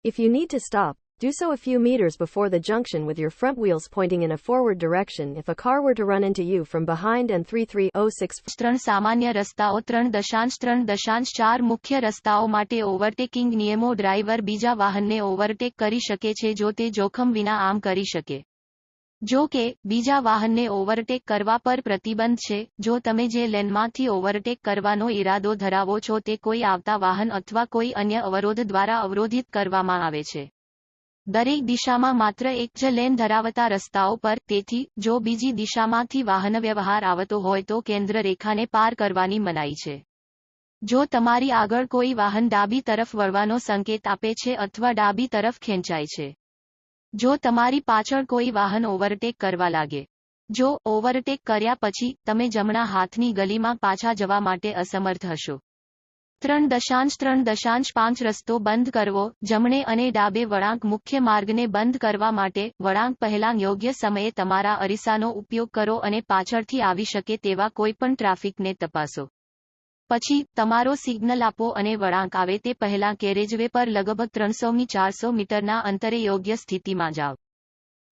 Speaker 3: If you need to stop, do so a few meters before the junction with your front wheels pointing in a forward direction if a car were to run into you from behind and 3306
Speaker 4: 3 સામાન્ય રસ્તાઓ 3.3.4 મુખ્ય રસ્તાઓ માટે overtaking નિયમો driver બીજા વાહનને overtake કરી શકે છે જો તે જોખમ વિના આમ કરી શકે. જો કે બીજા વાહનને ઓવરટેક કરવા પર પ્રતિબંધ છે. જો તમે જે લેનમાંથી ઓવરટેક કરવાનો ઇરાદો ધરાવો છો તે કોઈ આવતા વાહન અથવા કોઈ અન્ય અવરોધ દ્વારા અવરોધિત કરવામાં આવે છે. દરેક દિશામાં માત્ર એક જ લેન ધરાવતા રસ્તાઓ પર, તેથી જો બીજી દિશામાંથી વાહનવ્યવહાર આવતો હોય તો કેન્દ્ર રેખાને પાર કરવાની મનાઈ છે. જો તમારી આગળ કોઈ વાહન ડાબી તરફ વળવાનો સંકેત આપે છે અથવા ડાબી તરફ ખેંચાય છે. જો તમારી પાછળ કોઈ વાહન ઓવરટેક કરવા લાગે. જો ઓવરટેક કર્યા પછી તમે જમણા હાથની ગલીમાં પાછા જવા માટે અસમર્થ હશો. 3.3.5 રસ્તો બંધ કરવો. જમણે અને ડાબે વળાંક મુખ્ય માર્ગને બંધ કરવા માટે વળાંક પહેલાં યોગ્ય સમયે તમારા અરીસાનો ઉપયોગ કરો અને પાછળથી આવી શકે તેવા કોઈપણ ટ્રાફિકને તપાસો. પછી તમારો સિગ્નલ આપો અને વળાંક આવે તે પહેલાં કેરેજવે પર લગભગ 300-400 મીટરના અંતરે યોગ્ય સ્થિતિમાં જાઓ.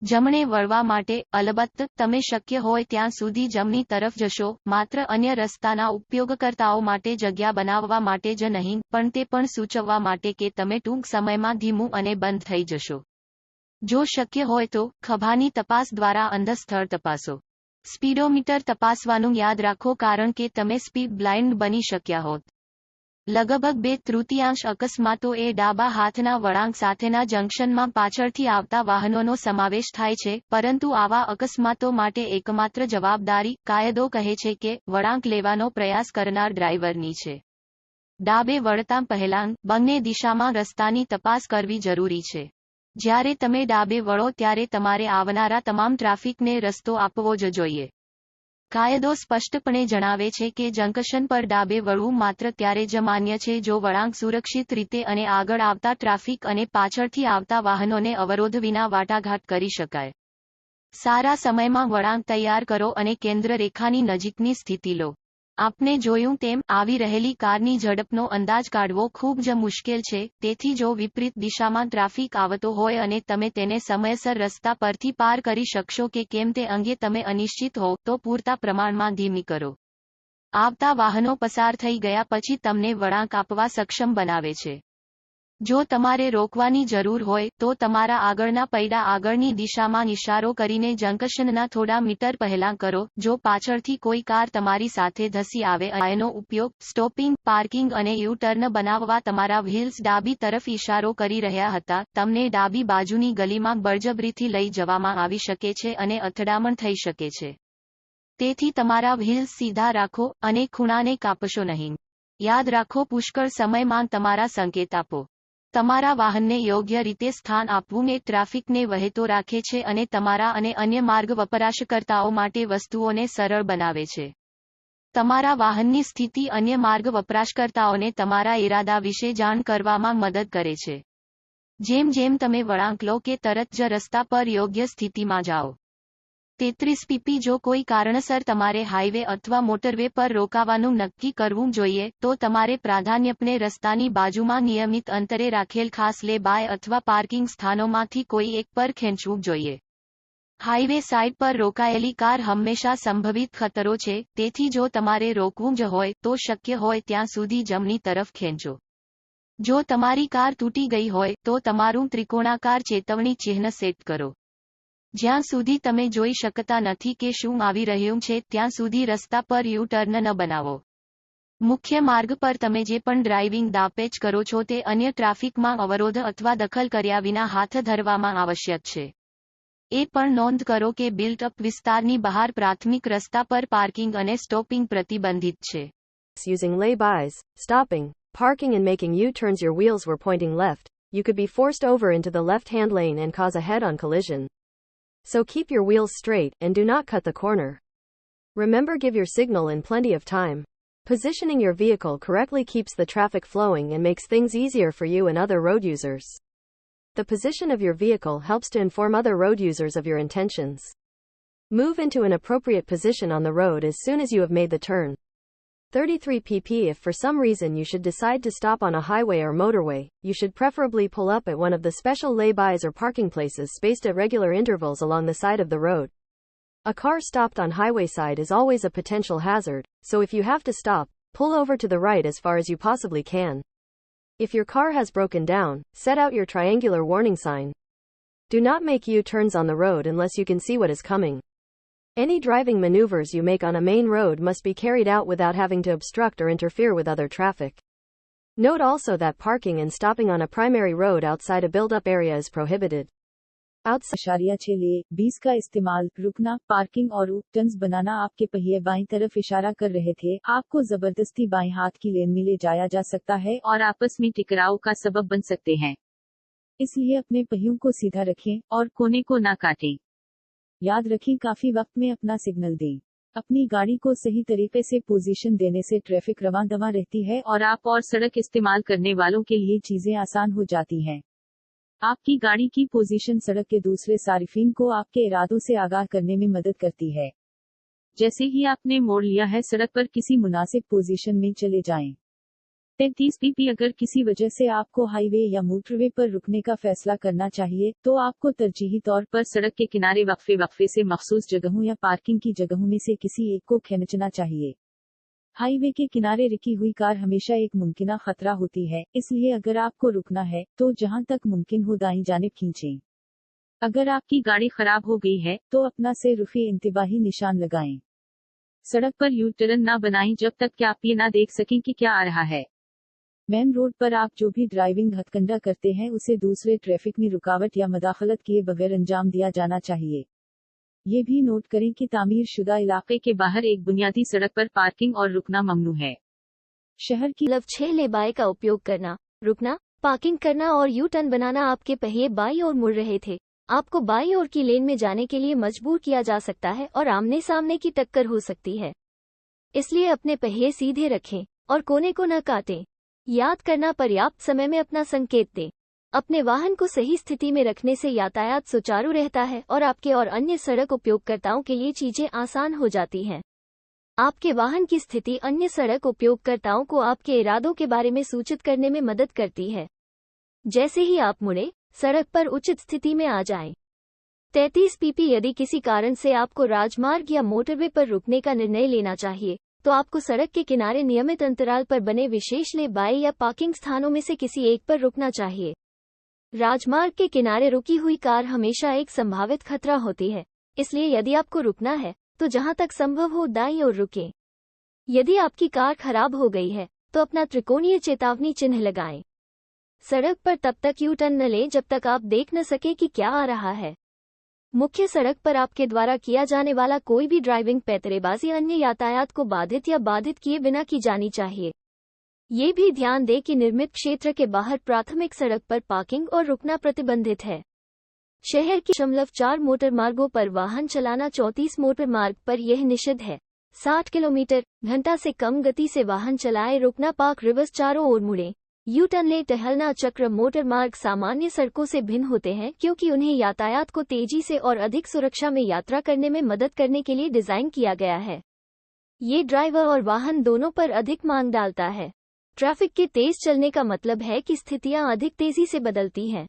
Speaker 4: જમણે વળવા માટે અલબત્ત તમે શક્ય હોય ત્યાં સુધી જમણી તરફ જશો, માત્ર અન્ય રસ્તાના ઉપયોગકર્તાઓ માટે જગ્યા બનાવવા માટે જ નહીં, પણ તે પણ સૂચવવા માટે કે તમે ટૂંક સમયમાં ધીમું અને બંધ થઈ જશો. જો શક્ય હોય તો ખભાની તપાસ દ્વારા અંધસ્થળ તપાસો. સ્પીડોમીટર તપાસવાનું યાદ રાખો કારણ કે તમે સ્પીડ બ્લાઇન્ડ બની શક્યા હોત. લગભગ 2/3 અકસ્માતો એ ડાબા હાથના વળાંક સાથેના જંકશનમાં પાછળથી આવતા વાહનોનો સમાવેશ થાય છે, પરંતુ આવા અકસ્માતો માટે એકમાત્ર જવાબદારી, કાયદો કહે છે કે, વળાંક લેવાનો પ્રયાસ કરનાર ડ્રાઈવરની છે. ડાબે વળતા પહેલાં બંને દિશામાં રસ્તાની તપાસ કરવી જરૂરી છે. જ્યારે તમે ડાબે વળો ત્યારે તમારે આવનારા તમામ ટ્રાફિકને રસ્તો આપવો જ જોઈએ. કાયદો સ્પષ્ટપણે જણાવે છે કે જંકશન પર ડાબે વળવું માત્ર ત્યારે જ માન્ય છે જો વળાંક સુરક્ષિત રીતે અને આગળ આવતા ટ્રાફિક અને પાછળથી આવતા વાહનોને અવરોધ વિના વાટાઘાટ કરી શકાય. સારા સમયમાં વળાંક તૈયાર કરો અને કેન્દ્ર રેખાની નજીકની સ્થિતિ લો. આપને જોયું તેમ આવી રહેલી કારની ઝડપનો અંદાજ કાઢવો ખૂબ જ મુશ્કેલ છે, તેથી જો વિપરીત દિશામાં ટ્રાફિક આવતો હોય અને તમે તેને સમયસર રસ્તા પરથી પાર કરી શકશો કે કેમ તે અંગે તમે અનિશ્ચિત હો, તો પૂરતા પ્રમાણમાં ધીમી કરો. આવતા વાહનો પસાર થઈ ગયા પછી તમને વળાંક આપવા સક્ષમ બનાવે છે. જો તમારે રોકવાની જરૂર હોય તો તમારા આગળના પૈડા આગળની દિશામાં ઇશારો કરીને જંકશનના થોડા મીટર પહેલાં કરો. જો પાછળથી કોઈ કાર તમારી સાથે ધસી આવે એનો ઉપયોગ સ્ટોપિંગ, પાર્કિંગ અને યુ ટર્ન બનાવવા તમારા વ્હીલ્સ ડાબી તરફ ઇશારો કરી રહ્યા હતા, તમને ડાબી બાજુની ગલીમાં બળજબરીથી લઈ જવામાં આવી શકે છે અને અથડામણ થઈ શકે છે. તેથી તમારા વ્હીલ્સ સીધા રાખો અને ખૂણાને કાપશો નહીં. યાદ રાખો, પુષ્કળ સમયમાં તમારા સંકેત આપો. તમારા વાહનને યોગ્ય રીતે સ્થાન આપવું એ ટ્રાફિકને વહેતો રાખે છે અને તમારા અને અન્ય માર્ગ વપરાશકર્તાઓ માટે વસ્તુઓને સરળ બનાવે છે. તમારા વાહનની સ્થિતિ અન્ય માર્ગ વપરાશકર્તાઓને તમારા ઇરાદા વિશે જાણ કરવામાં મદદ કરે છે. જેમ જેમ તમે વળાંક લો કે તરત જ રસ્તા પર યોગ્ય સ્થિતિમાં જાઓ. 33 pp જો કોઈ કારણસર તમારે હાઈવે અથવા મોટરવે પર રોકાવાનું નક્કી કરવું જોઈએ તો તમારે પ્રાધાન્યપને રસ્તાની બાજુમાં નિયમિત અંતરે રાખેલ ખાસ લે બાય અથવા પાર્કિંગ સ્થાનોમાંથી કોઈ એક પર ખેંચવું જોઈએ. હાઈવે સાઇડ પર રોકાયેલી કાર હંમેશા સંભવિત ખતરો છે, તેથી જો તમારે રોકવું જ હોય તો શક્ય હોય ત્યાં સુધી જમણી તરફ ખેંચો. જો તમારી કાર તૂટી ગઈ હોય તો તમારું ત્રિકોણાકાર ચેતવણી ચિહ્ન સેટ કરો. જ્યાં સુધી તમે જોઈ શકતા નથી કે શું આવી રહ્યું છે ત્યાં સુધી રસ્તા પર યુ ટર્ન ન બનાવો. મુખ્ય માર્ગ પર તમે જે પણ ડ્રાઇવિંગ દાપેચ કરો છો તે અન્ય ટ્રાફિકમાં અવરોધ અથવા દખલ કર્યા વિના હાથ ધરવામાં આવશ્યક છે. એ પણ નોંધ કરો કે બિલ્ટ અપ વિસ્તારની બહાર પ્રાથમિક રસ્તા પર પાર્કિંગ અને સ્ટોપિંગ પ્રતિબંધિત છે.
Speaker 3: Using lay-bys, stopping, parking and making U-turns your wheels were pointing left, you could be forced over into the left-hand lane and cause a head-on collision. So keep your wheels straight, and do not cut the corner. Remember, give your signal in plenty of time. Positioning your vehicle correctly keeps the traffic flowing and makes things easier for you and other road users. The position of your vehicle helps to inform other road users of your intentions. Move into an appropriate position on the road as soon as you have made the turn. 33 pp. If for some reason you should decide to stop on a highway or motorway, you should preferably pull up at one of the special lay-bys or parking places spaced at regular intervals along the side of the road. A car stopped on highway side is always a potential hazard, so if you have to stop, pull over to the right as far as you possibly can. If your car has broken down, set out your triangular warning sign. Do not make U-turns on the road unless you can see what is coming. Any driving maneuvers you make on a main road must be carried out without having to obstruct or interfere with other traffic. Note also that parking and stopping on a primary road outside a build-up area is prohibited.
Speaker 2: Outside 20 का इस्तेमाल, रुकना, parking और U-टर्न्स बनाना। आपके पहिए बाईं तरफ इशारा कर रहे थे, आपको जबरदस्ती बाएं हाथ की लेन में ले जाया जा सकता है
Speaker 1: और आपस में टकराव का सबब बन सकते हैं।
Speaker 2: इसलिए अपने पहियों को सीधा रखें
Speaker 1: और कोने को ना काटें।
Speaker 2: याद रखें, काफी वक्त में अपना सिग्नल दें। अपनी गाड़ी को सही तरीके से पोजीशन देने से ट्रैफिक रवां-दवां रहती है
Speaker 1: और आप और सड़क इस्तेमाल करने वालों के लिए
Speaker 2: चीजें आसान हो जाती हैं।
Speaker 1: आपकी गाड़ी की पोजीशन
Speaker 2: सड़क के दूसरे सारिफीन को आपके इरादों से आगाह करने में मदद करती है।
Speaker 1: जैसे ही आपने मोड़ लिया है, सड़क पर किसी मुनासिब पोजीशन में चले जाएं। 33 pp। अगर किसी वजह से आपको हाईवे या मोटरवे पर रुकने का फैसला करना चाहिए, तो आपको तरजीही तौर पर सड़क के किनारे वक्फे से मखसूस जगहों या
Speaker 2: पार्किंग की जगहों में से किसी एक को खींचना चाहिए। हाईवे के किनारे रुकी हुई कार हमेशा एक मुमकिना खतरा होती है, इसलिए अगर आपको रुकना है, तो जहां तक मुमकिन हो दाईं जानिब खींचें।
Speaker 1: अगर आपकी गाड़ी खराब हो गई है,
Speaker 2: तो अपना से रुफी इंतबाही निशान लगाएं।
Speaker 1: सड़क पर यू टर्न ना बनाएं जब तक कि आप ये ना देख सकें कि क्या आ रहा है।
Speaker 2: मेन रोड पर आप जो भी ड्राइविंग हथकंडा करते हैं, उसे दूसरे ट्रैफिक में रुकावट या मदाखलत किए बगैर अंजाम दिया जाना चाहिए। ये भी नोट करें कि तामीर शुदा इलाके
Speaker 1: के बाहर एक बुनियादी सड़क पर पार्किंग और रुकना ममनू है।
Speaker 2: शहर की
Speaker 5: 6 ले-बाय का उपयोग करना, रुकना, पार्किंग करना और यू टर्न बनाना। आपके पहिए बाईं ओर मुड़ रहे थे, आपको बाईं ओर की लेन में जाने के लिए मजबूर किया जा सकता है और आमने सामने की टक्कर हो सकती है। इसलिए अपने पहिए सीधे रखें और कोने को न काटें। याद करना, पर्याप्त समय में अपना संकेत दें। अपने वाहन को सही स्थिति में रखने से यातायात सुचारू रहता है और आपके और अन्य सड़क उपयोगकर्ताओं के लिए चीजें आसान हो जाती हैं। आपके वाहन की स्थिति अन्य सड़क उपयोगकर्ताओं को आपके इरादों के बारे में सूचित करने में मदद करती है। जैसे ही आप मुड़े, सड़क पर उचित स्थिति में आ जाएं। 33 pp। यदि किसी कारण से आपको राजमार्ग या मोटरवे पर रुकने का निर्णय लेना चाहिए, तो आपको सड़क के किनारे नियमित अंतराल पर बने विशेष ले-बाय या पार्किंग स्थानों में से किसी एक पर रुकना चाहिए। राजमार्ग के किनारे रुकी हुई कार हमेशा एक संभावित खतरा होती है, इसलिए यदि आपको रुकना है, तो जहां तक संभव हो दाईं ओर रुकें। यदि आपकी कार खराब हो गई है, तो अपना त्रिकोणीय चेतावनी चिन्ह लगाएं। सड़क पर तब तक यू टर्न न लें जब तक आप देख न सके कि क्या आ रहा है। मुख्य सड़क पर आपके द्वारा किया जाने वाला कोई भी ड्राइविंग पैंतरेबाजी अन्य यातायात को बाधित किए बिना की जानी चाहिए। ये भी ध्यान दें कि निर्मित क्षेत्र के बाहर प्राथमिक सड़क पर पार्किंग और रुकना प्रतिबंधित है। शहर की 4 मोटर मार्गों पर वाहन चलाना, 34 मोटर मार्ग पर यह निषिद्ध है। 60 किलोमीटर घंटा से कम गति से वाहन चलाएं। रुकना, पार्क, रिवर्स, चारों ओर मुड़ें, यू टर्न लें, टहलना। चक्र मोटर मार्ग सामान्य सड़कों से भिन्न होते हैं क्योंकि उन्हें यातायात को तेजी से और अधिक सुरक्षा में यात्रा करने में मदद करने के लिए डिजाइन किया गया है। ये ड्राइवर और वाहन दोनों पर अधिक मांग डालता है। ट्रैफिक के तेज चलने का मतलब है कि स्थितियां अधिक तेजी से बदलती हैं।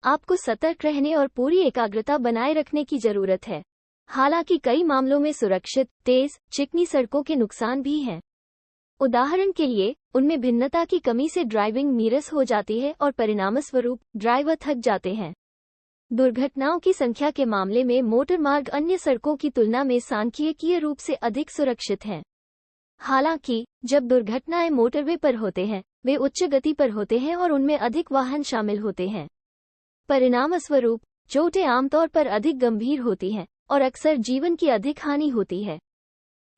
Speaker 5: आपको सतर्क रहने और पूरी एकाग्रता बनाए रखने की जरूरत है। हालांकि कई मामलों में सुरक्षित, तेज, चिकनी सड़कों के नुकसान भी हैं। उदाहरण के लिए, उनमें भिन्नता की कमी से ड्राइविंग नीरस हो जाती है और परिणामस्वरूप ड्राइवर थक जाते हैं। दुर्घटनाओं की संख्या के मामले में मोटर मार्ग अन्य सड़कों की तुलना में सांख्यिकीय रूप से अधिक सुरक्षित हैं। हालांकि जब दुर्घटनाएं मोटरवे पर होते हैं, वे उच्च गति पर होते हैं और उनमें अधिक वाहन शामिल होते हैं। परिणामस्वरूप चोटें आमतौर पर अधिक गंभीर होती हैं और अक्सर जीवन की अधिक हानि होती है।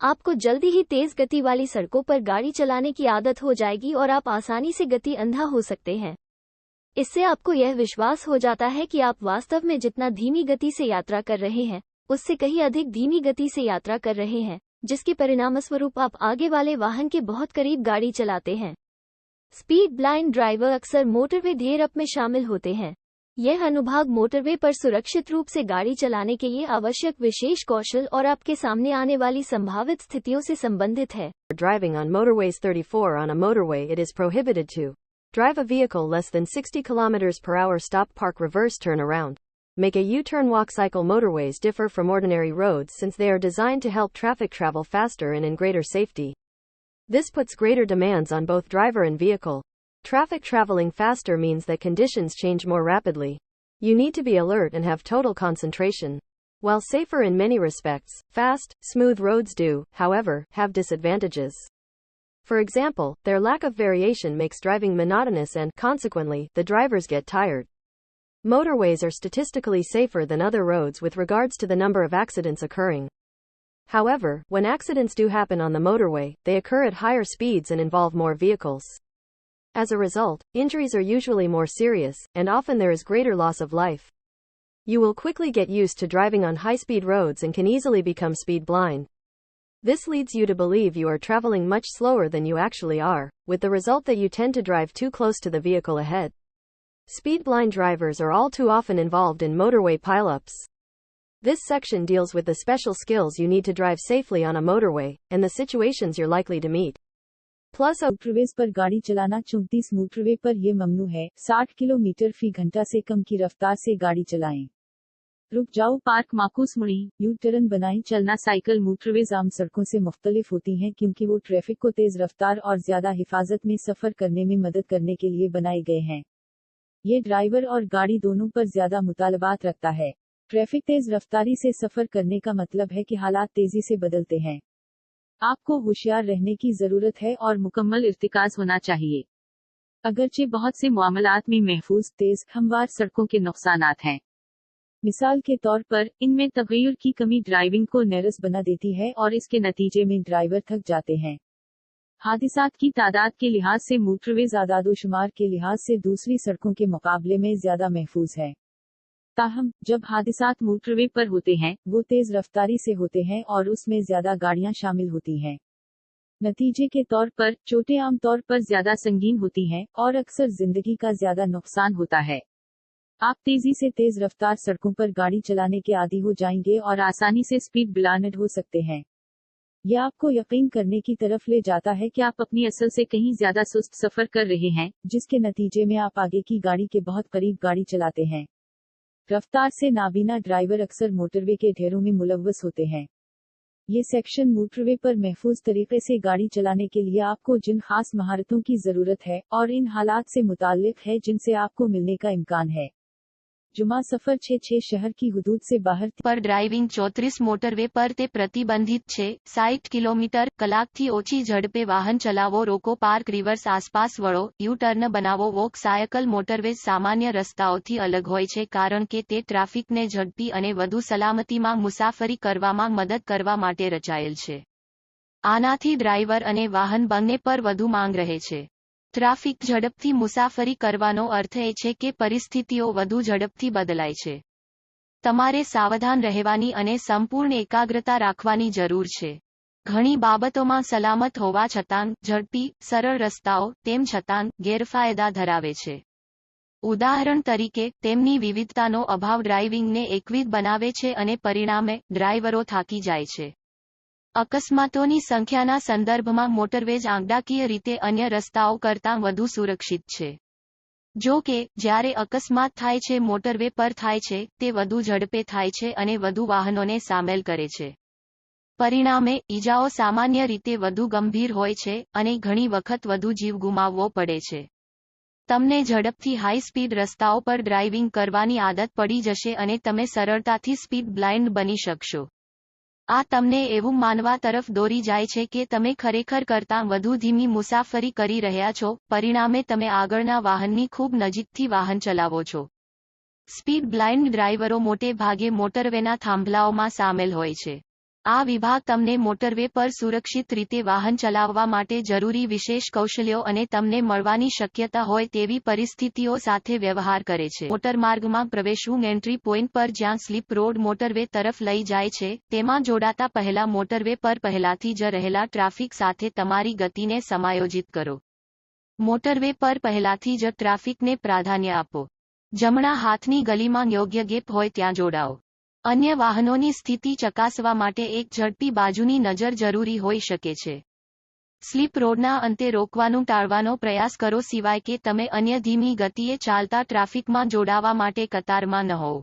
Speaker 5: आपको जल्दी ही तेज गति वाली सड़कों पर गाड़ी चलाने की आदत हो जाएगी और आप आसानी से गति अंधा हो सकते हैं। इससे आपको यह विश्वास हो जाता है कि आप वास्तव में जितना धीमी गति से यात्रा कर रहे हैं, उससे कहीं अधिक धीमी गति से यात्रा कर रहे हैं, जिसके परिणामस्वरूप आप आगे वाले वाहन के बहुत करीब गाड़ी चलाते हैं। स्पीड ब्लाइंड ड्राइवर अक्सर मोटरवे घेर अप में शामिल होते हैं। यह अनुभाग मोटरवे पर सुरक्षित रूप से गाड़ी चलाने के लिए आवश्यक विशेष कौशल और आपके सामने आने वाली संभावित स्थितियों से संबंधित है।
Speaker 3: Driving on motorways. 34 On a motorway, it is prohibited to drive a vehicle less than 60 km per hour. Stop, park, reverse, turn around, make a U-turn, walk. Cycle. Motorways differ from ordinary roads since they are designed to help traffic travel faster and in greater safety. This puts greater demands on both driver and vehicle. Traffic traveling faster means that conditions change more rapidly. You need to be alert and have total concentration. While safer in many respects, fast, smooth roads do, however, have disadvantages. For example, their lack of variation makes driving monotonous and, consequently, the drivers get tired. Motorways are statistically safer than other roads with regards to the number of accidents occurring. However, when accidents do happen on the motorway, they occur at higher speeds and involve more vehicles. As a result, injuries are usually more serious, and often there is greater loss of life. You will quickly get used to driving on high-speed roads and can easily become speed blind. This leads you to believe you are traveling much slower than you actually are, with the result that you tend to drive too close to the vehicle ahead. Speed-blind drivers are all too often involved in motorway pileups. This section deals with the special skills you need to drive safely on a motorway, and the situations you're likely to meet.
Speaker 2: Plus motorways पर गाड़ी चलाना 34 motorway पर यह ममनू है। 60 kilometre फी घंटा से कम की रफ्तार से गाड़ी चलाएं। रुक जाओ,
Speaker 1: पार्क, माकूस मुड़ी,
Speaker 2: यू टर्न बनाएं।
Speaker 1: चलना। साइकिल।
Speaker 2: मोटरवेज आम सड़कों से मुख्तलिफ होती हैं क्योंकि वो ट्रैफिक को तेज रफ्तार और ज्यादा हिफाजत में सफर करने में मदद करने के लिए बनाए गए हैं। ये ड्राइवर और गाड़ी दोनों पर ज्यादा मुतालबात रखता है। ट्रैफिक तेज रफ्तारी से सफर करने का मतलब है कि हालात तेजी से बदलते हैं।
Speaker 1: आपको होशियार रहने की जरूरत है और मुकम्मल इर्तिकाज होना चाहिए। अगरचे बहुत से मामलात में महफूज, तेज, हमवार सड़कों के नुकसानात हैं।
Speaker 2: मिसाल के तौर पर,
Speaker 1: इनमें तगय्युर की कमी ड्राइविंग को नेरस बना देती है और इसके नतीजे में ड्राइवर थक जाते हैं। हादिसात की तादाद के लिहाज से मोटरवेज आदादोशुमार के लिहाज से दूसरी सड़कों के मुकाबले में ज्यादा महफूज है। ताहम, जब हादिसात मोटरवे पर होते हैं, वो तेज रफ्तारी से होते हैं और उसमें ज्यादा गाड़ियां शामिल होती हैं। नतीजे के तौर पर, चोटें आमतौर पर ज्यादा संगीन होती हैं और अक्सर जिंदगी का ज्यादा नुकसान होता है। आप तेजी से तेज रफ्तार सड़कों पर गाड़ी चलाने के आदी हो जाएंगे और आसानी से स्पीड ब्लाइंड हो सकते हैं। यह आपको यकीन करने की तरफ ले जाता है कि आप अपनी असल से कहीं ज्यादा सुस्त सफर कर रहे हैं, जिसके नतीजे में आप आगे की गाड़ी के बहुत करीब गाड़ी चलाते हैं। रफ्तार से नाबीना ड्राइवर अक्सर मोटरवे के ढेरों में मुलव्वस होते हैं। ये सेक्शन मोटरवे पर महफूज तरीके से गाड़ी चलाने के लिए आपको जिन खास महारतों की जरूरत है और इन हालात से मुताल्लिक है जिनसे आपको मिलने का इम्कान है। जुमा सफर 6 शहर की हुदूद से बाहर
Speaker 4: पर ड्राइविंग 34 મોટરવે પર તે પ્રતિબંધિત છે। 60 કિલોમીટર કલાકથી ઓછી ઝડપે વાહન ચલાવો, રોકો, પાર્ક, રિવર્સ, આસપાસ વળો, યુ ટર્ન બનાવો, વોક। સાયકલ મોટરવેઝ સામાન્ય રસ્તાઓથી અલગ હોય છે કારણ કે તે ટ્રાફિકને ઝડપી અને વધુ સલામતીમાં મુસાફરી કરવામાં મદદ કરવા માટે રચાયેલ છે। આનાથી ડ્રાઈવર અને વાહન બંને પર વધુ માંગ રહે છે। ટ્રાફિક ઝડપથી મુસાફરી કરવાનો અર્થ એ છે કે પરિસ્થિતિઓ વધુ ઝડપથી બદલાય છે। તમારે સાવધાન રહેવાની અને સંપૂર્ણ એકાગ્રતા રાખવાની જરૂર છે। ઘણી બાબતોમાં સલામત હોવા છતાં ઝડપી, સરળ રસ્તાઓ તેમ છતાં ગેરફાયદા ધરાવે છે। ઉદાહરણ તરીકે, તેમની વિવિધતાનો અભાવ ડ્રાઇવિંગને એકવિધ બનાવે છે અને પરિણામે ડ્રાઈવરો થાકી જાય છે। અકસ્માતોની સંખ્યાના સંદર્ભમાં મોટરવેજ આંકડાકીય રીતે અન્ય રસ્તાઓ કરતાં વધુ સુરક્ષિત છે। જો કે, જ્યારે અકસ્માત થાય છે મોટરવે પર થાય છે, તે વધુ ઝડપે થાય છે અને વધુ વાહનોને સામેલ કરે છે। પરિણામે, ઈજાઓ સામાન્ય રીતે વધુ ગંભીર હોય છે અને ઘણી વખત વધુ જીવ ગુમાવવો પડે છે। તમને ઝડપથી હાઈ સ્પીડ રસ્તાઓ પર ડ્રાઇવિંગ કરવાની આદત પડી જશે અને તમે સરળતાથી સ્પીડ બ્લાઇન્ડ બની શકશો। આ તમને એવું માનવા તરફ દોરી જાય છે કે તમે ખરેખર કરતાં વધુ ધીમી મુસાફરી કરી રહ્યા છો, પરિણામે તમે આગળના વાહનની ખૂબ નજીકથી વાહન ચલાવો છો। સ્પીડ બ્લાઇન્ડ ડ્રાઈવરો મોટે ભાગે મોટરવેના થાંભલાઓમાં સામેલ હોય છે। આ વિભાગ તમને મોટરવે પર સુરક્ષિત રીતે વાહન ચલાવવા માટે જરૂરી વિશેષ કૌશલ્યો અને તમને મળવાની શક્યતા હોય તેવી પરિસ્થિતિઓ સાથે વ્યવહાર કરે છે। મોટરમાર્ગમાં પ્રવેશવું એન્ટ્રી પોઈન્ટ પર જ્યાં સ્લીપ રોડ મોટરવે તરફ લઈ જાય છે, તેમાં જોડાતા પહેલા મોટરવે પર પહેલાથી જ રહેલા ટ્રાફિક સાથે તમારી ગતિને સમાયોજિત કરો। મોટરવે પર પહેલાથી જ ટ્રાફિકને પ્રાધાન્ય આપો। જમણા હાથની ગલીમાં યોગ્ય ગેપ હોય ત્યાં જોડાઓ. અન્ય વાહનોની સ્થિતિ ચકાસવા માટે એક ઝડપી બાજુની નજર જરૂરી હોઈ શકે છે. સ્લીપ રોડના અંતે રોકવાનું ટાળવાનો પ્રયાસ કરો સિવાય કે તમે અન્ય ધીમી ગતિએ ચાલતા ટ્રાફિકમાં જોડાવા માટે કતારમાં ન હોવ.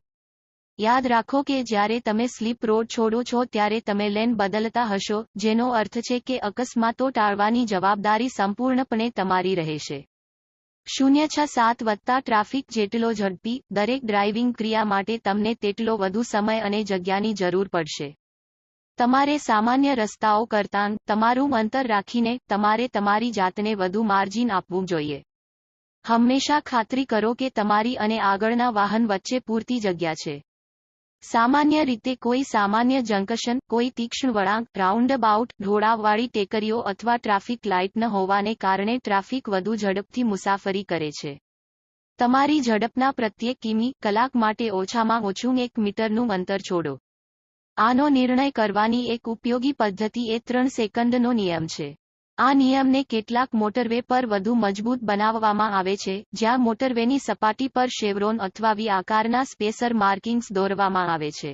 Speaker 4: યાદ રાખો કે જ્યારે તમે સ્લીપ રોડ છોડો છો ત્યારે તમે લેન બદલતા હશો, જેનો અર્થ છે કે અકસ્માતો ટાળવાની જવાબદારી સંપૂર્ણપણે તમારી રહેશે. 067 વત્તા ટ્રાફિક જેટલો ઝડપી, દરેક ડ્રાઇવિંગ ક્રિયા માટે તમને તેટલો વધુ સમય અને જગ્યાની જરૂર પડશે. તમારે સામાન્ય રસ્તાઓ કરતાં તમારું અંતર રાખીને તમારે તમારી જાતને વધુ માર્જિન આપવું જોઈએ. હંમેશા ખાતરી કરો કે તમારી અને આગળના વાહન વચ્ચે પૂરતી જગ્યા છે. સામાન્ય રીતે કોઈ સામાન્ય જંકશન, કોઈ તીક્ષ્ણ વળાંક, રાઉન્ડઅબાઉટ, ઢોળાવવાળી ટેકરીઓ અથવા ટ્રાફિક લાઇટ ન હોવાને કારણે ટ્રાફિક વધુ ઝડપથી મુસાફરી કરે છે. તમારી ઝડપના પ્રત્યેક કિમી, કલાક માટે ઓછામાં ઓછું 1 મીટરનું અંતર છોડો. આનો નિર્ણય કરવાની એક ઉપયોગી પદ્ધતિ એ 3 સેકન્ડનો નિયમ છે. આ નિયમને કેટલાક મોટરવે પર વધુ મજબૂત બનાવવામાં આવે છે, જ્યાં મોટરવેની સપાટી પર શેવરોન અથવા વી આકારના સ્પેસર માર્કિંગ્સ દોરવામાં આવે છે.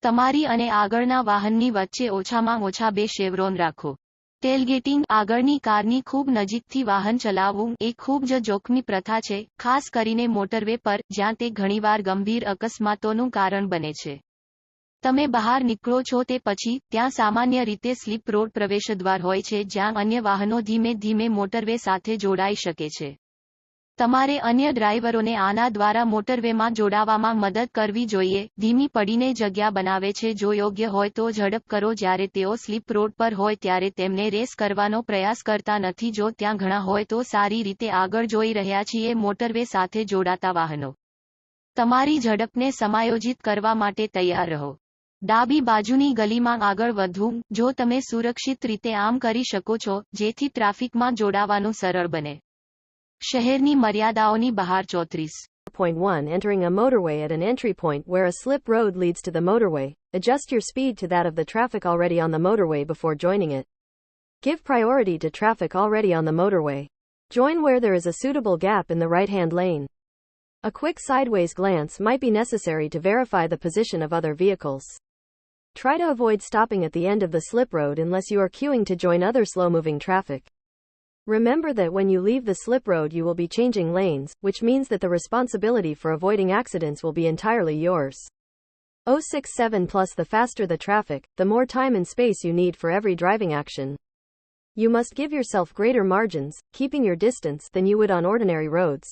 Speaker 4: તમારી અને આગળના વાહનની વચ્ચે ઓછામાં ઓછા 2 શેવરોન રાખો. ટેલગેટિંગ, આગળની કારની ખૂબ નજીકથી વાહન ચલાવવું એ ખૂબ જ જોખમી પ્રથા છે, ખાસ કરીને મોટરવે પર, જ્યાં તે ઘણીવાર ગંભીર અકસ્માતોનું કારણ બને છે. તમે બહાર નીકળો છો તે પછી, ત્યાં સામાન્ય રીતે સ્લીપ રોડ પ્રવેશદ્વાર હોય છે જ્યાં અન્ય વાહનો ધીમે ધીમે મોટરવે સાથે જોડાઈ શકે છે. તમારે અન્ય ડ્રાઈવરોને આના દ્વારા મોટરવેમાં જોડાવામાં મદદ કરવી જોઈએ. ધીમી પડીને જગ્યા બનાવે છે. જો યોગ્ય હોય તો ઝડપ કરો. જ્યારે તેઓ સ્લીપ રોડ પર હોય ત્યારે તેમને રેસ કરવાનો પ્રયાસ કરતા નથી. જો ત્યાં ઘણા હોય તો સારી રીતે આગળ જોઈ રહ્યા છીએ મોટરવે સાથે જોડાતા વાહનો. તમારી ઝડપને સમાયોજિત કરવા માટે તૈયાર રહો. ડાબી બાજુની ગલીમાં આગળ વધવું. જો તમે સુરક્ષિત રીતે આમ કરી શકો છો, જેથી ટ્રાફિકમાં જોડાવાનું સરળ બને. શહેરની મર્યાદાઓની બહાર
Speaker 3: 34.1 Entering a motorway at an entry point where a slip road leads to the motorway, adjust your speed to that of the traffic already on the motorway before joining it. Give priority to traffic already on the motorway. Join where there is a suitable gap in the right-hand lane. A quick sideways glance might be necessary to verify the position of other vehicles. Try to avoid stopping at the end of the slip road unless you are queuing to join other slow-moving traffic. Remember that when you leave the slip road you will be changing lanes, which means that the responsibility for avoiding accidents will be entirely yours. 067 Plus, the faster the traffic, the more time and space you need for every driving action. You must give yourself greater margins, keeping your distance, than you would on ordinary roads.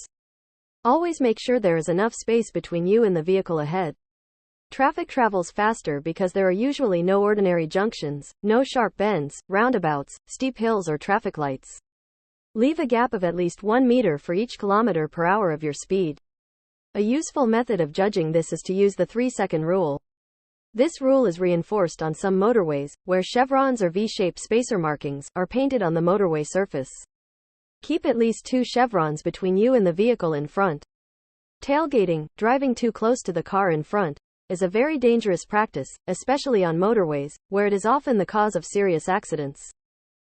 Speaker 3: Always make sure there is enough space between you and the vehicle ahead. Traffic travels faster because there are usually no ordinary junctions, no sharp bends, roundabouts, steep hills or traffic lights. Leave a gap of at least 1 meter for each kilometer per hour of your speed. A useful method of judging this is to use the 3-second rule. This rule is reinforced on some motorways, where chevrons or V-shaped spacer markings are painted on the motorway surface. Keep at least 2 chevrons between you and the vehicle in front. Tailgating, driving too close to the car in front, is a very dangerous practice, especially on motorways, where it is often the cause of serious accidents.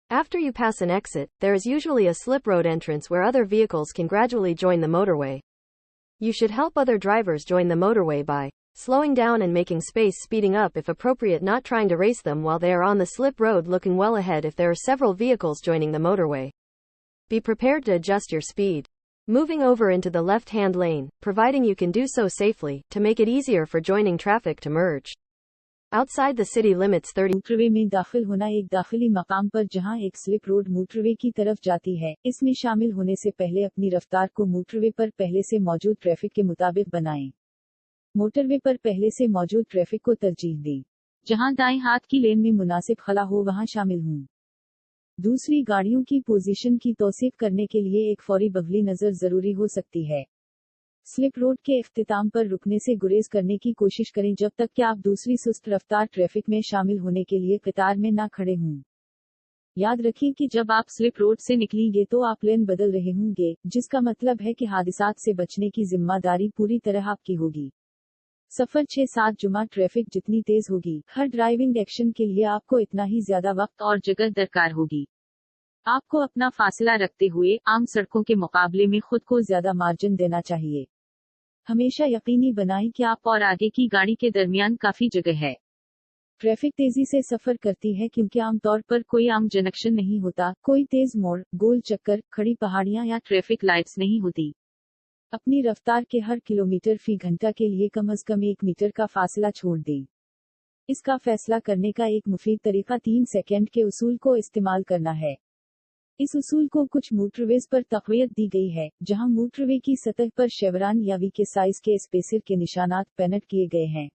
Speaker 3: After you pass an exit, there is usually a slip road entrance where other vehicles can gradually join the motorway. You should help other drivers join the motorway by slowing down and making space, speeding up if appropriate, not trying to race them while they are on the slip road, looking well ahead if there are several vehicles joining the motorway. Be prepared to adjust your speed. Moving over into the left-hand lane, providing you can do so safely, to make it easier for joining traffic to merge. Outside the city limits 30
Speaker 2: motorway में दाखिल होना एक दाखिली मकाम पर जहां एक slip road motorway की तरफ जाती है, इसमें शामिल होने से पहले अपनी रफ्तार को मोटरवे पर पहले से मौजूद ट्रैफिक के मुताबिक बनाएं। मोटरवे पर पहले से मौजूद ट्रैफिक को तरजीह दें। जहां दाएं हाथ की लेन में मुनासिब खला हो वहां शामिल हों। दूसरी गाड़ियों की पोजीशन की तौसीफ करने के लिए एक फौरी बगली नजर जरूरी हो सकती है। स्लिप रोड के इख्तिताम पर रुकने से गुरेज करने की कोशिश करें जब तक कि आप दूसरी सुस्त रफ्तार ट्रैफिक में शामिल होने के लिए कतार में ना खड़े हों। याद रखें कि जब आप स्लिप रोड से निकलेंगे तो आप लेन बदल रहे होंगे, जिसका मतलब है कि हादसात से बचने की जिम्मेदारी पूरी तरह आपकी होगी। सफर 6-7 जुमा ट्रैफिक जितनी तेज होगी, हर ड्राइविंग एक्शन के लिए आपको इतना ही ज्यादा वक्त और जगह दरकार होगी। आपको अपना फासला रखते हुए आम सड़कों के मुकाबले में खुद को ज्यादा मार्जिन देना चाहिए। हमेशा यकीनी बनाएं कि
Speaker 1: आप और आगे की गाड़ी के दरमियान काफी जगह है।
Speaker 2: ट्रैफिक तेजी से सफर करती है क्योंकि आमतौर पर कोई आम जंक्शन नहीं होता, कोई तेज मोड़, गोल चक्कर, खड़ी पहाड़ियां या
Speaker 1: ट्रैफिक लाइट्स नहीं होती।
Speaker 2: अपनी रफ्तार के हर किलोमीटर फी घंटा के लिए कम से कम 1 मीटर का फासला छोड़ दें। इसका फैसला करने का एक मुफीद तरीका 3 सेकंड के उसूल को इस्तेमाल करना है। इस उसूल को कुछ मोटरवेज पर तक़वियत दी गई है, जहां मोटरवे की सतह पर शेवरान या वी के साइज के स्पेसर के निशानात पेंट किए गए हैं।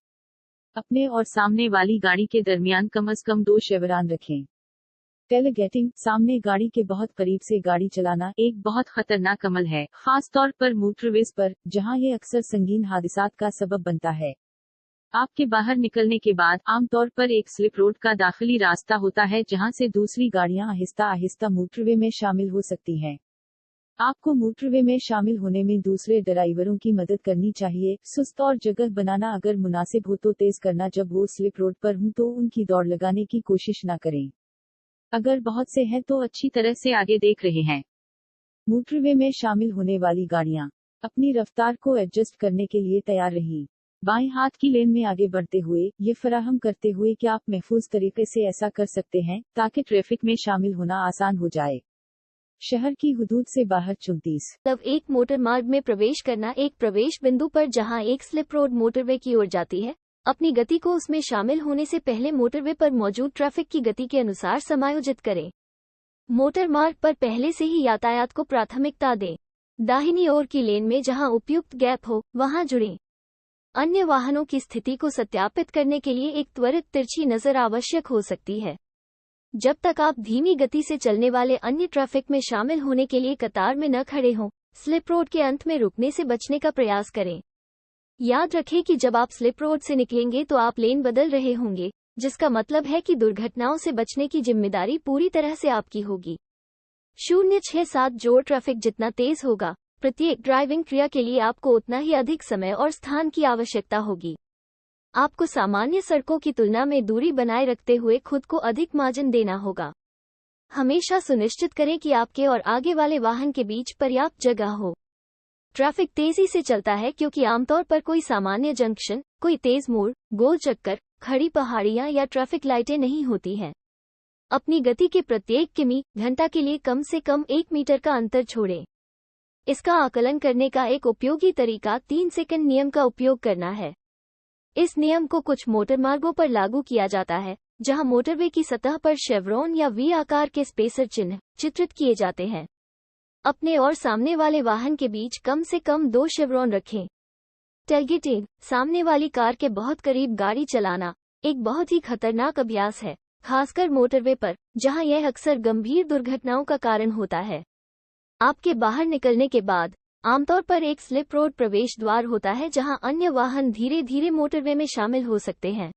Speaker 1: अपने और सामने वाली गाड़ी के दरमियान कम से कम 2 शेवरान रखें।
Speaker 2: टेलगेटिंग, सामने गाड़ी के बहुत करीब से गाड़ी चलाना,
Speaker 1: एक बहुत खतरनाक अमल है, खास तौर पर मोटरवेज पर, जहां ये अक्सर संगीन हादसात का सबब बनता है। आपके बाहर निकलने के बाद आमतौर पर एक स्लिप रोड का दाखिली रास्ता होता है जहां से दूसरी गाड़ियां आहिस्ता आहिस्ता मोटरवे में शामिल हो सकती हैं। आपको मोटरवे में शामिल होने में दूसरे ड्राइवरों की मदद करनी चाहिए। सुस्त और जगह बनाना अगर मुनासिब हो तो तेज करना जब वो स्लिप रोड पर हों तो उनकी दौड़ लगाने की कोशिश न करें। अगर बहुत से हैं तो अच्छी तरह से आगे देख रहे हैं।
Speaker 2: मोटरवे में शामिल होने वाली गाड़ियां अपनी रफ्तार को एडजस्ट करने के लिए तैयार रहीं। बाएं हाथ की लेन में आगे बढ़ते हुए, ये फराहम करते हुए कि आप महफूज तरीके से ऐसा कर सकते हैं ताकि ट्रैफिक में शामिल होना आसान हो जाए। शहर की हुदूद से बाहर 34
Speaker 5: एक मोटर मार्ग में प्रवेश करना, एक प्रवेश बिंदु पर जहां एक स्लिप रोड मोटरवे की ओर जाती है, अपनी गति को उसमें शामिल होने से पहले मोटरवे पर मौजूद ट्रैफिक की गति के अनुसार समायोजित करें। मोटर मार्ग पर पहले से ही यातायात को प्राथमिकता दें। दाहिनी ओर की लेन में जहां उपयुक्त गैप हो, वहां जुड़ें। अन्य वाहनों की स्थिति को सत्यापित करने के लिए एक त्वरित तिरछी नजर आवश्यक हो सकती है। जब तक आप धीमी गति से चलने वाले अन्य ट्रैफिक में शामिल होने के लिए कतार में न खड़े हों, स्लिप रोड के अंत में रुकने से बचने का प्रयास करें। याद रखें कि जब आप स्लिप रोड से निकलेंगे तो आप लेन बदल रहे होंगे, जिसका मतलब है कि दुर्घटनाओं से बचने की जिम्मेदारी पूरी तरह से आपकी होगी। 067 जोड़ ट्रैफिक जितना तेज होगा, प्रत्येक ड्राइविंग क्रिया के लिए आपको उतना ही अधिक समय और स्थान की आवश्यकता होगी। आपको सामान्य सड़कों की तुलना में दूरी बनाए रखते हुए खुद को अधिक मार्जिन देना होगा। हमेशा सुनिश्चित करें कि आपके और आगे वाले वाहन के बीच पर्याप्त जगह हो। ट्रैफिक तेजी से चलता है क्योंकि आमतौर पर कोई सामान्य जंक्शन, कोई तेज मोड़, गोल चक्कर, खड़ी पहाड़ियां या ट्रैफिक लाइटें नहीं होती हैं। अपनी गति के प्रत्येक किमी घंटा के लिए कम से कम 1 मीटर का अंतर छोड़ें। इसका आकलन करने का एक उपयोगी तरीका 3 सेकंड नियम का उपयोग करना है। इस नियम को कुछ मोटरमार्गों पर लागू किया जाता है, जहां मोटरवे की सतह पर शेवरॉन या वी आकार के स्पेसर चिन्ह चित्रित किए जाते हैं। अपने और सामने वाले वाहन के बीच कम से कम 2 शेवरॉन रखें। टेलगेटिंग, सामने वाली कार के बहुत करीब गाड़ी चलाना, एक बहुत ही खतरनाक अभ्यास है, खासकर मोटरवे पर, जहां यह अक्सर गंभीर दुर्घटनाओं का कारण होता है। आपके बाहर निकलने के बाद आमतौर पर एक स्लिप रोड प्रवेश द्वार होता है जहां अन्य वाहन धीरे धीरे मोटरवे में शामिल हो सकते हैं।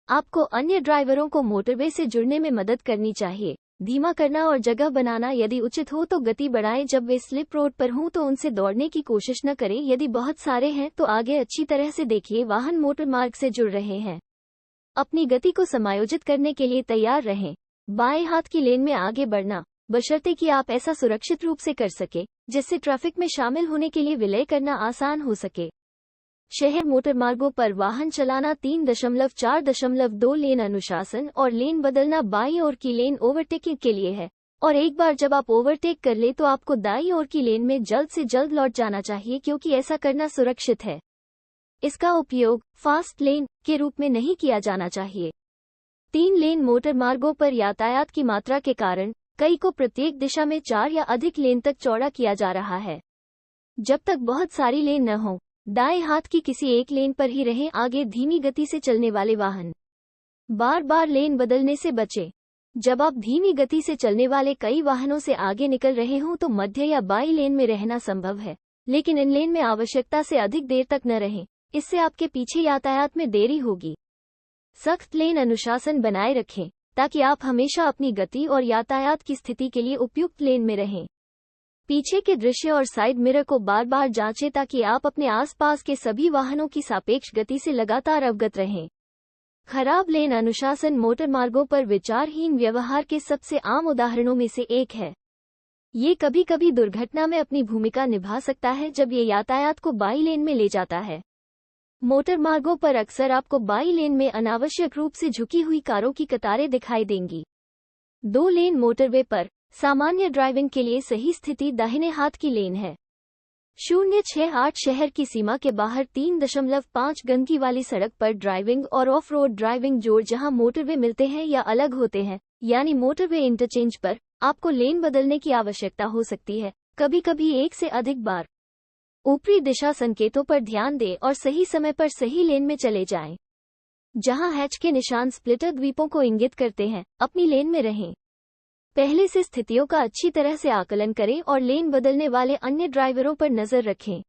Speaker 5: आपको अन्य ड्राइवरों को मोटरवे से जुड़ने में मदद करनी चाहिए। धीमा करना और जगह बनाना, यदि उचित हो तो गति बढ़ाएं। जब वे स्लिप रोड पर हों तो उनसे दौड़ने की कोशिश न करें। यदि बहुत सारे हैं तो आगे अच्छी तरह से देखिए वाहन मोटर मार्ग से जुड़ रहे हैं। अपनी गति को समायोजित करने के लिए तैयार रहें। बाएं हाथ की लेन में आगे बढ़ना, बशर्ते कि आप ऐसा सुरक्षित रूप से कर सके जिससे ट्रैफिक में शामिल होने के लिए विलय करना आसान हो सके। शहर मोटरमार्गों पर वाहन चलाना 3.4.2 लेन अनुशासन और लेन बदलना बाईं ओर की लेन ओवरटेकिंग के लिए है, और एक बार जब आप ओवरटेक कर ले तो आपको दाईं ओर की लेन में जल्द से जल्द लौट जाना चाहिए क्योंकि ऐसा करना सुरक्षित है। इसका उपयोग फास्ट लेन के रूप में नहीं किया जाना चाहिए। 3 लेन मोटरमार्गों पर यातायात की मात्रा के कारण कई को प्रत्येक दिशा में 4 या अधिक लेन तक चौड़ा किया जा रहा है। जब तक बहुत सारी लेन न हो, दाएं हाथ की किसी एक लेन पर ही रहें। आगे धीमी गति से चलने वाले वाहन बार बार लेन बदलने से बचें। जब आप धीमी गति से चलने वाले कई वाहनों से आगे निकल रहे हों तो मध्य या बाईं लेन में रहना संभव है, लेकिन इन लेन में आवश्यकता से अधिक देर तक न रहें, इससे आपके पीछे यातायात में देरी होगी। सख्त लेन अनुशासन बनाए रखें ताकि आप हमेशा अपनी गति और यातायात की स्थिति के लिए उपयुक्त लेन में रहें। पीछे के दृश्य और साइड मिरर को बार बार जांचें ताकि आप अपने आसपास के सभी वाहनों की सापेक्ष गति से लगातार अवगत रहें। खराब लेन अनुशासन मोटरमार्गों पर विचारहीन व्यवहार के सबसे आम उदाहरणों में से एक है। ये कभी कभी दुर्घटना में अपनी भूमिका निभा सकता है जब ये यातायात को बाई लेन में ले जाता है। मोटर मार्गों पर अक्सर आपको बाई लेन में अनावश्यक रूप से झुकी हुई कारों की कतारें दिखाई देंगी। 2 लेन मोटरवे पर सामान्य ड्राइविंग के लिए सही स्थिति दाहिने हाथ की लेन है। 068 शहर की सीमा के बाहर 3.5 गंदगी वाली सड़क पर ड्राइविंग और ऑफ रोड ड्राइविंग जोड़ जहां मोटरवे मिलते हैं या अलग होते हैं, यानी मोटरवे इंटरचेंज पर आपको लेन बदलने की आवश्यकता हो सकती है, कभी कभी एक से अधिक बार। ऊपरी दिशा संकेतों पर ध्यान दें और सही समय पर सही लेन में चले जाएं। जहां हैच के निशान स्प्लिटर द्वीपों को इंगित करते हैं, अपनी लेन में रहें। पहले से स्थितियों का अच्छी तरह से आकलन करें और लेन बदलने वाले अन्य ड्राइवरों पर नजर रखें।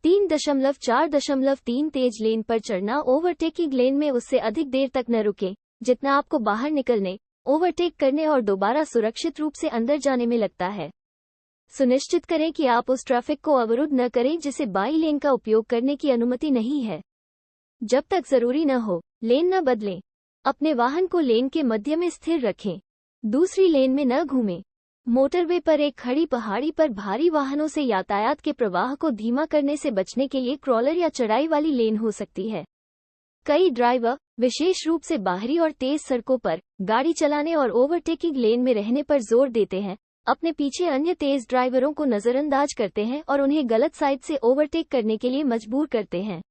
Speaker 5: 3.4.3 तेज लेन पर चढ़ना। ओवरटेकिंग लेन में उससे अधिक देर तक न रुकें जितना आपको बाहर निकलने, ओवरटेक करने और दोबारा सुरक्षित रूप से अंदर जाने में लगता है। सुनिश्चित करें कि आप उस ट्रैफिक को अवरुद्ध न करें जिसे बाई लेन का उपयोग करने की अनुमति नहीं है। जब तक जरूरी न हो, लेन न बदलें। अपने वाहन को लेन के मध्य में स्थिर रखें। दूसरी लेन में न घूमें। मोटरवे पर एक खड़ी पहाड़ी पर भारी वाहनों से यातायात के प्रवाह को धीमा करने से बचने के लिए क्रॉलर या चढ़ाई वाली लेन हो सकती है। कई ड्राइवर, विशेष रूप से बाहरी और तेज सड़कों पर, गाड़ी चलाने और ओवरटेकिंग लेन में रहने पर जोर देते हैं, अपने पीछे अन्य तेज ड्राइवरों को नजरअंदाज करते हैं और उन्हें गलत साइड से ओवरटेक करने के लिए मजबूर करते हैं।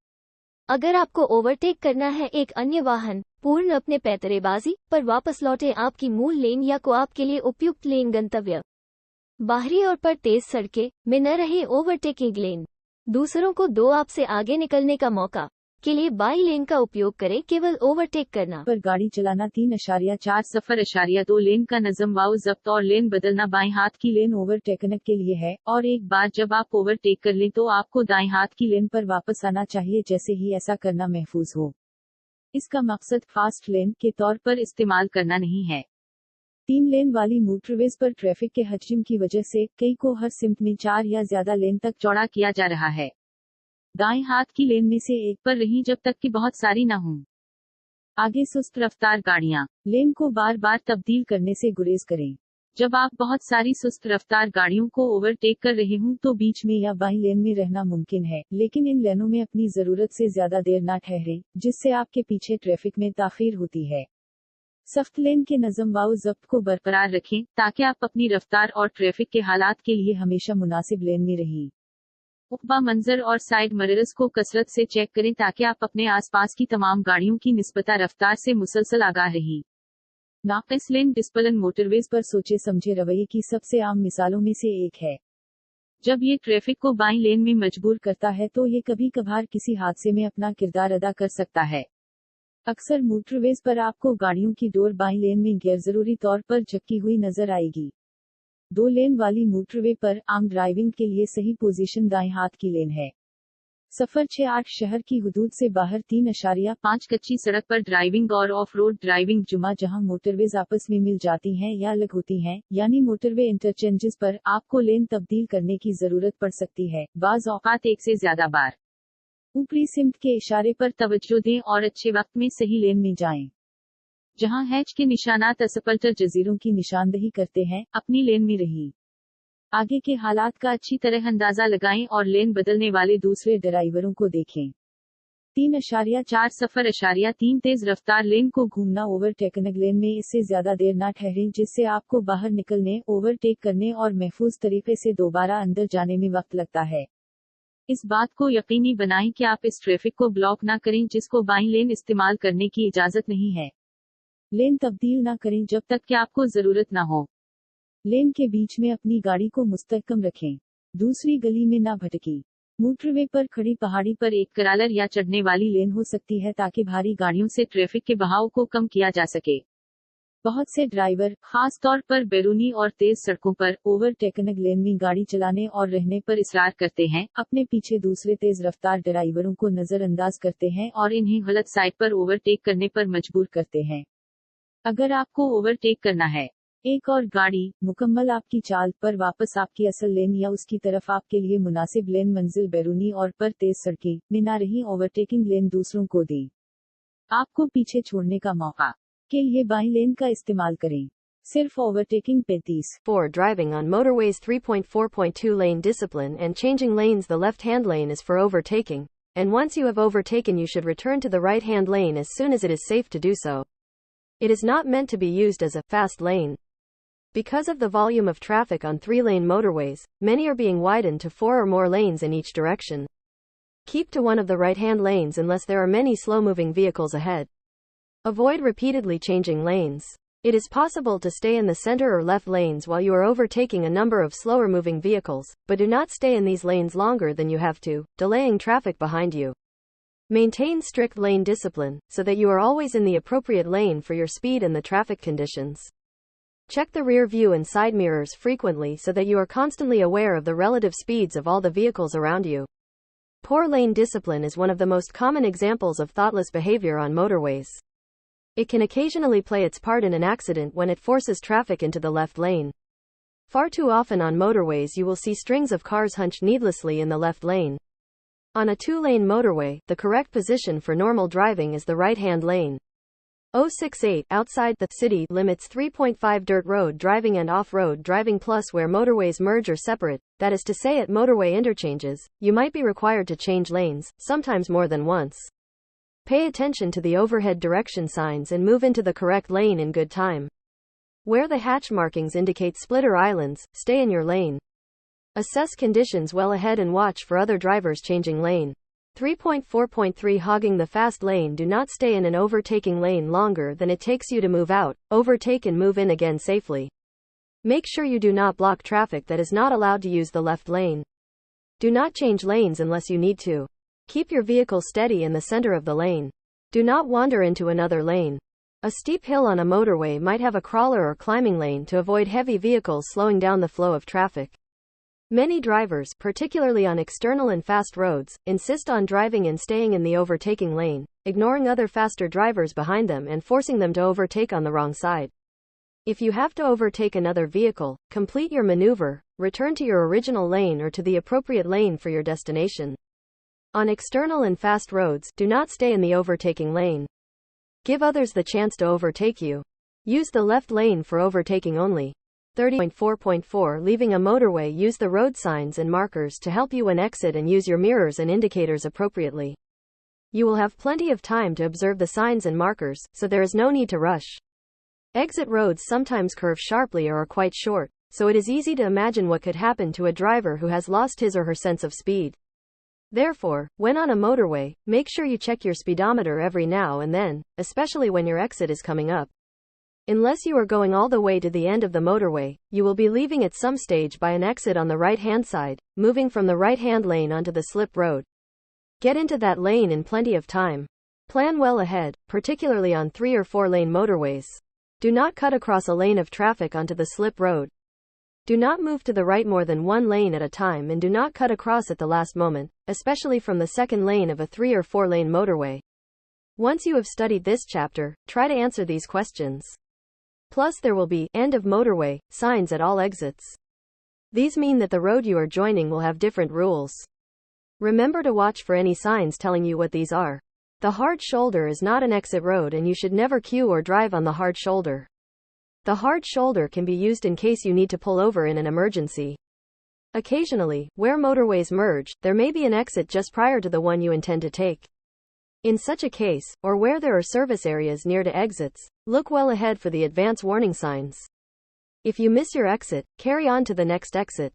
Speaker 5: अगर आपको ओवरटेक करना है एक अन्य वाहन, पूर्ण अपने पैतरेबाजी पर वापस लौटे आपकी मूल लेन या को आपके लिए उपयुक्त लेन गंतव्य। बाहरी और पर तेज सड़कें में न रहे ओवरटेकिंग लेन। दूसरों को दो आपसे आगे निकलने का मौका के लिए बाई लेन का उपयोग करें, केवल ओवरटेक करना
Speaker 2: पर गाड़ी चलाना। 3.4
Speaker 1: 0.2 लेन का नज़म वाव जब्त और लेन बदलना। बाएं हाथ
Speaker 2: की लेन ओवरटेकन के लिए है और
Speaker 1: एक बार जब आप ओवरटेक कर लें तो आपको दाएं हाथ
Speaker 2: की लेन पर वापस आना चाहिए, जैसे ही ऐसा करना महफूज हो। इसका मकसद फास्ट लेन
Speaker 1: के तौर पर इस्तेमाल करना नहीं है।
Speaker 2: 3 लेन वाली मोटरवेज पर ट्रैफिक के हजम की वजह से कई को हर सिमत में 4 या ज्यादा लेन तक
Speaker 1: चौड़ा किया जा रहा है। दाएं हाथ की लेन में से एक पर रहें जब तक कि बहुत सारी ना हों।
Speaker 2: आगे सुस्त रफ्तार गाड़ियां। लेन को बार बार तब्दील करने से गुरेज करें।
Speaker 1: जब आप बहुत सारी सुस्त रफ्तार गाड़ियों को ओवरटेक कर रहे हों
Speaker 2: तो बीच में या बाईं लेन में रहना मुमकिन है, लेकिन इन लेनों में अपनी जरूरत से ज्यादा देर ना ठहरें, जिससे आपके पीछे ट्रैफिक में ताखीर होती है। सख्त लेन के नज़म वाव जब्त को
Speaker 1: बरकरार रखें ताकि आप अपनी रफ्तार और ट्रैफिक के हालात के लिए
Speaker 2: हमेशा मुनासिब लेन में रहें।
Speaker 1: उकबा मंजर और साइड मिरर्स को कसरत से चेक करें ताकि आप अपने आसपास की तमाम गाड़ियों की निस्बता रफ्तार से मुसलसल आगाह रहें।
Speaker 2: नाक़िस लेन डिस्पलन मोटरवेज पर सोचे समझे रवैये की सबसे आम मिसालों में से एक है।
Speaker 1: जब ये ट्रैफिक को बाईं लेन में मजबूर
Speaker 2: करता है तो ये कभी कभार किसी हादसे में अपना किरदार अदा कर सकता है। अक्सर मोटरवेज पर आपको गाड़ियों की डोर बाईं लेन में गैर जरूरी तौर पर झुकी हुई नजर आएगी। 2 लेन वाली मोटरवे पर आम ड्राइविंग के लिए सही पोजीशन दाएं हाथ की लेन है। सफर 6-8 शहर की हुदूद से बाहर 3.5
Speaker 1: कच्ची सड़क पर ड्राइविंग और ऑफ रोड ड्राइविंग
Speaker 2: जुमा जहां मोटरवेज आपस में मिल जाती हैं या अलग होती हैं, यानी मोटरवे इंटरचेंजेस पर आपको लेन तब्दील करने की जरूरत पड़ सकती है, बाज़ औकात
Speaker 1: एक से ज्यादा बार।
Speaker 2: ऊपरी सिमत के इशारे पर तवज्जो दें और अच्छे वक्त में सही लेन में जाएं।
Speaker 1: जहां हैच के निशानात असफल्टर
Speaker 2: जजीरों की निशानदही करते हैं, अपनी लेन में रही। आगे के हालात का अच्छी तरह अंदाजा लगाएं और लेन बदलने वाले दूसरे ड्राइवरों को देखें। 3.4 0.3 तेज रफ्तार लेन को घूमना। ओवरटेकन लेन में इससे ज्यादा देर ना ठहरें, जिससे आपको बाहर निकलने, ओवरटेक करने और महफूज तरीके से दोबारा अंदर जाने में वक्त लगता है।
Speaker 1: इस बात को यकीनी बनाएं कि आप इस ट्रैफिक को ब्लॉक ना करें जिसको बाईं लेन इस्तेमाल करने की इजाजत नहीं है।
Speaker 2: लेन तब्दील ना करें जब तक कि
Speaker 1: आपको जरूरत ना हो।
Speaker 2: लेन के बीच में अपनी गाड़ी को मुस्तहकम रखें। दूसरी गली में ना भटकी। मोटरवे पर खड़ी पहाड़ी
Speaker 1: पर एक करालर या चढ़ने वाली
Speaker 2: लेन हो सकती है ताकि भारी गाड़ियों से ट्रैफिक के बहाव को कम किया जा सके। बहुत से ड्राइवर, खास तौर पर बैरूनी और तेज सड़कों पर, ओवरटेकन लेन में गाड़ी चलाने और रहने पर इसरार करते हैं, अपने पीछे दूसरे तेज रफ्तार ड्राइवरों को नजरअंदाज करते हैं और
Speaker 1: इन्हें गलत साइड पर ओवरटेक करने पर मजबूर
Speaker 2: करते हैं।
Speaker 1: अगर आपको ओवरटेक करना है
Speaker 2: एक और गाड़ी मुकम्मल आपकी चाल पर वापस आपकी असल लेन या उसकी तरफ आपके लिए मुनासिब लेन मंजिल बैरूनी और पर तेज सड़कें में ना रही ओवरटेकिंग लेन दूसरों को दें। आपको पीछे छोड़ने का मौका के लिए बाईं लेन का इस्तेमाल करें। सिर्फ overtaking 35।
Speaker 3: 4. Driving on motorways. 3.4.2 Lane discipline and changing lanes. The left-hand lane is for overtaking, and once you have overtaken you should return to the right-hand lane as soon as it is safe to do so. It is not meant to be used as a fast lane. Because of the volume of traffic on 3-lane motorways, many are being widened to 4 or more lanes in each direction. Keep to one of the right-hand lanes unless there are many slow-moving vehicles ahead. Avoid repeatedly changing lanes. It is possible to stay in the center or left lanes while you are overtaking a number of slower-moving vehicles, but do not stay in these lanes longer than you have to, delaying traffic behind you. Maintain strict lane discipline, so that you are always in the appropriate lane for your speed and the traffic conditions. Check the rear view and side mirrors frequently so that you are constantly aware of the relative speeds of all the vehicles around you. Poor lane discipline is one of the most common examples of thoughtless behavior on motorways. It can occasionally play its part in an accident when it forces traffic into the left lane. Far too often on motorways you will see strings of cars hunched needlessly in the left lane. On a 2-lane motorway, the correct position for normal driving is the right-hand lane. 068 outside the city limits 3.5 dirt road driving and off-road driving plus where motorways merge or separate, that is to say at motorway interchanges, you might be required to change lanes, sometimes more than once. Pay attention to the overhead direction signs and move into the correct lane in good time. Where the hatch markings indicate splitter islands, stay in your lane. Assess conditions well ahead and watch for other drivers changing lane. 3.4.3 Hogging the fast lane. Do not stay in an overtaking lane longer than it takes you to move out, overtake and move in again safely. Make sure you do not block traffic that is not allowed to use the left lane. Do not change lanes unless you need to. Keep your vehicle steady in the center of the lane. Do not wander into another lane. A steep hill on a motorway might have a crawler or climbing lane to avoid heavy vehicles slowing down the flow of traffic. Many drivers, particularly on external and fast roads, insist on driving and staying in the overtaking lane, ignoring other faster drivers behind them and forcing them to overtake on the wrong side. If you have to overtake another vehicle, complete your maneuver, return to your original lane or to the appropriate lane for your destination. On external and fast roads, do not stay in the overtaking lane. Give others the chance to overtake you. Use the left lane for overtaking only. 30.4.4 Leaving a motorway. Use the road signs and markers to help you when exit and use your mirrors and indicators appropriately. You will have plenty of time to observe the signs and markers, so there is no need to rush. Exit roads sometimes curve sharply or are quite short, so it is easy to imagine what could happen to a driver who has lost his or her sense of speed. Therefore, when on a motorway, make sure you check your speedometer every now and then, especially when your exit is coming up. Unless you are going all the way to the end of the motorway, you will be leaving at some stage by an exit on the right-hand side, moving from the right-hand lane onto the slip road. Get into that lane in plenty of time. Plan well ahead, particularly on 3 or 4 lane motorways. Do not cut across a lane of traffic onto the slip road. Do not move to the right more than 1 lane at a time and do not cut across at the last moment, especially from the second lane of a 3 or 4 lane motorway. Once you have studied this chapter, try to answer these questions. Plus there will be end of motorway signs at all exits. These mean that the road you are joining will have different rules. Remember to watch for any signs telling you what these are. The hard shoulder is not an exit road and you should never queue or drive on the hard shoulder. The hard shoulder can be used in case you need to pull over in an emergency. Occasionally, where motorways merge, there may be an exit just prior to the one you intend to take. In such a case, or where there are service areas near to exits, look well ahead for the advance warning signs. If you miss your exit, carry on to the next exit.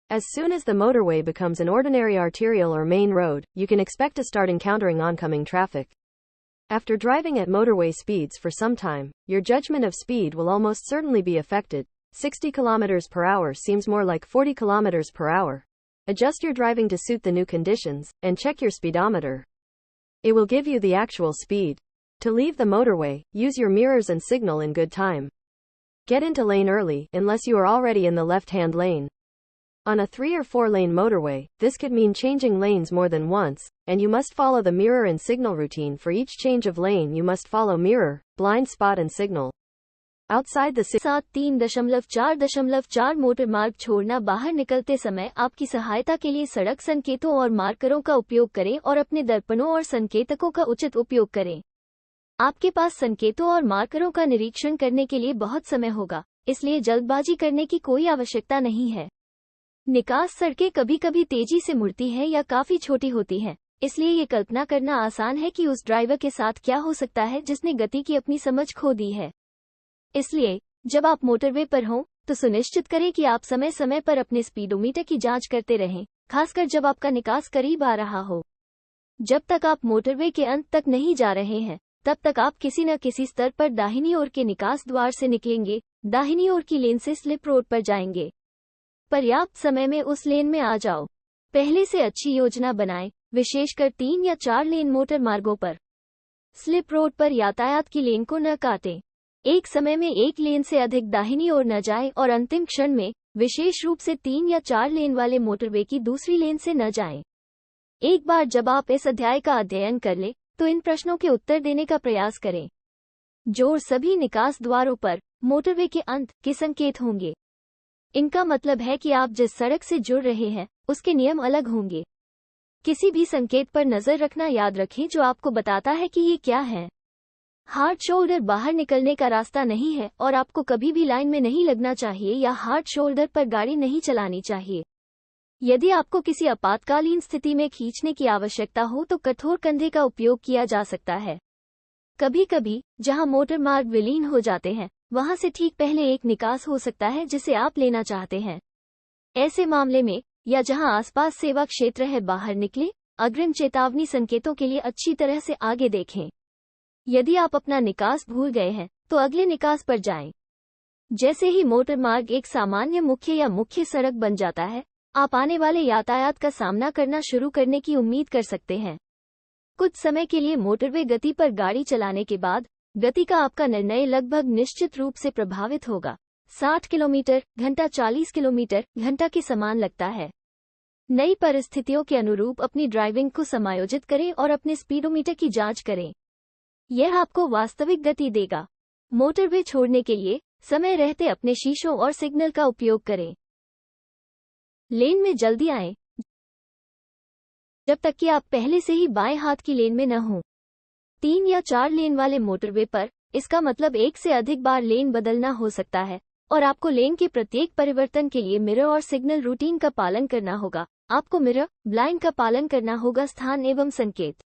Speaker 3: As soon as the motorway becomes an ordinary arterial or main road, you can expect to start encountering oncoming traffic. After driving at motorway speeds for some time, your judgment of speed will almost certainly be affected. 60 km per hour seems more like 40 km per hour. Adjust your driving to suit the new conditions, and check your speedometer. It will give you the actual speed. To leave the motorway, use your mirrors and signal in good time. Get into lane early, unless you are already in the left-hand lane. On a 3 or 4 lane motorway, this could mean changing lanes more than once, and you must follow the mirror and signal routine for each change of lane. You must follow mirror, blind spot and signal. Outside the
Speaker 5: 7.3.4 motor मार्ग छोड़ना। बाहर निकलते समय आपकी सहायता के लिए सड़क संकेतों और मार्करों का उपयोग करें और अपने दर्पणों और संकेतकों का उचित उपयोग करें। आपके पास संकेतों और मार्करों का निरीक्षण करने के लिए बहुत समय होगा, इसलिए जल्दबाजी करने की कोई आवश्यकता नहीं है। निकास सड़कें कभी कभी तेजी से मुड़ती हैं या काफी छोटी होती हैं, इसलिए ये कल्पना करना आसान है कि उस ड्राइवर के साथ क्या हो सकता है जिसने गति की अपनी समझ खो दी है। इसलिए जब आप मोटरवे पर हों तो सुनिश्चित करें कि आप समय समय पर अपने स्पीडोमीटर की जांच करते रहें, खासकर जब आपका निकास करीब आ रहा हो। जब तक आप मोटरवे के अंत तक नहीं जा रहे हैं, तब तक आप किसी न किसी स्तर पर दाहिनी ओर के निकास द्वार से निकलेंगे, दाहिनी ओर की लेन से स्लिप रोड पर जाएंगे। पर्याप्त समय में उस लेन में आ जाओ। पहले से अच्छी योजना बनाएं, विशेषकर 3 या 4 लेन मोटर मार्गों पर। स्लिप रोड पर यातायात की लेन को न काटें। एक समय में एक लेन से अधिक दाहिनी ओर न जाएं और अंतिम क्षण में, विशेष रूप से 3 या 4 लेन वाले मोटरवे की दूसरी लेन से न जाएं। एक बार जब आप इस अध्याय का अध्ययन कर लें, तो इन प्रश्नों के उत्तर देने का प्रयास करें। जोड़ सभी निकास द्वारों पर मोटरवे के अंत के संकेत होंगे। इनका मतलब है कि आप जिस सड़क से जुड़ रहे हैं, उसके नियम अलग होंगे। किसी भी संकेत पर नजर रखना याद रखें जो आपको बताता है कि ये क्या है। हार्ड शोल्डर बाहर निकलने का रास्ता नहीं है और आपको कभी भी लाइन में नहीं लगना चाहिए या हार्ड शोल्डर पर गाड़ी नहीं चलानी चाहिए। यदि आपको किसी आपातकालीन स्थिति में खींचने की आवश्यकता हो तो कठोर कंधे का उपयोग किया जा सकता है। कभी कभी जहां मोटर मार्ग विलीन हो जाते हैं, वहां से ठीक पहले एक निकास हो सकता है जिसे आप लेना चाहते हैं। ऐसे मामले में, या जहां आसपास सेवा क्षेत्र है, बाहर निकले, अग्रिम चेतावनी संकेतों के लिए अच्छी तरह से आगे देखें। यदि आप अपना निकास भूल गए हैं, तो अगले निकास पर जाएं। जैसे ही मोटर मार्ग एक सामान्य मुख्य या मुख्य सड़क बन जाता है, आप आने वाले यातायात का सामना करना शुरू करने की उम्मीद कर सकते हैं। कुछ समय के लिए मोटरवे गति पर गाड़ी चलाने के बाद, गति का आपका निर्णय लगभग निश्चित रूप से प्रभावित होगा। 60 किलोमीटर घंटा 40 किलोमीटर घंटा के समान लगता है। नई परिस्थितियों के अनुरूप अपनी ड्राइविंग को समायोजित करें और अपने स्पीडोमीटर की जांच करें। यह आपको वास्तविक गति देगा। मोटरवे छोड़ने के लिए समय रहते अपने शीशों और सिग्नल का उपयोग करें। लेन में जल्दी आएं, जब तक कि आप पहले से ही बाएं हाथ की लेन में न हों। 3 या 4 लेन वाले मोटरवे पर, इसका मतलब एक से अधिक बार लेन बदलना हो सकता है, और आपको लेन के प्रत्येक परिवर्तन के लिए मिरर और सिग्नल रूटीन का पालन करना होगा। आपको मिरर, ब्लाइंड का पालन करना होगा। स्थान एवं संकेत।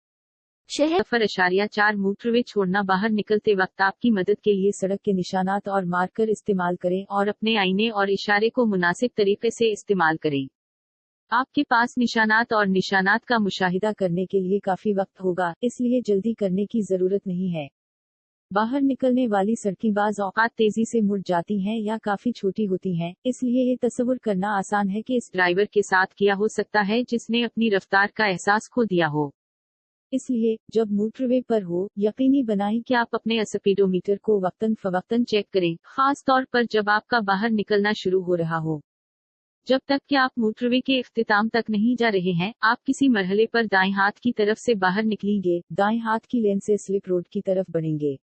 Speaker 5: शहर
Speaker 1: 0.4 मोटरवे छोड़ना। बाहर निकलते वक्त आपकी मदद के लिए सड़क के निशानात और मार्कर इस्तेमाल करें और अपने आईने और इशारे को मुनासिब तरीके से इस्तेमाल करें। आपके पास निशानात और निशानात का मुशाहिदा करने के लिए काफी वक्त होगा, इसलिए जल्दी करने की जरूरत नहीं है। बाहर निकलने वाली सड़कें बाज़ औक़ात तेजी से मुड़ जाती हैं या काफी छोटी होती हैं, इसलिए ये तस्वुर करना आसान है कि इस ड्राइवर के साथ किया हो सकता है जिसने अपनी रफ्तार का एहसास खो दिया हो। इसलिए जब मोटरवे पर हो, यकीनी बनाएं कि आप अपने स्पीडोमीटर को वक्तन फवक्तन चेक करें, खास तौर पर जब आपका बाहर निकलना शुरू हो रहा हो। जब तक कि आप मोटरवे के इख्तिताम तक नहीं जा रहे हैं, आप किसी मरहले पर दाएं हाथ की तरफ से बाहर निकलेंगे, दाएं हाथ की लेन से स्लिप रोड की तरफ बढ़ेंगे।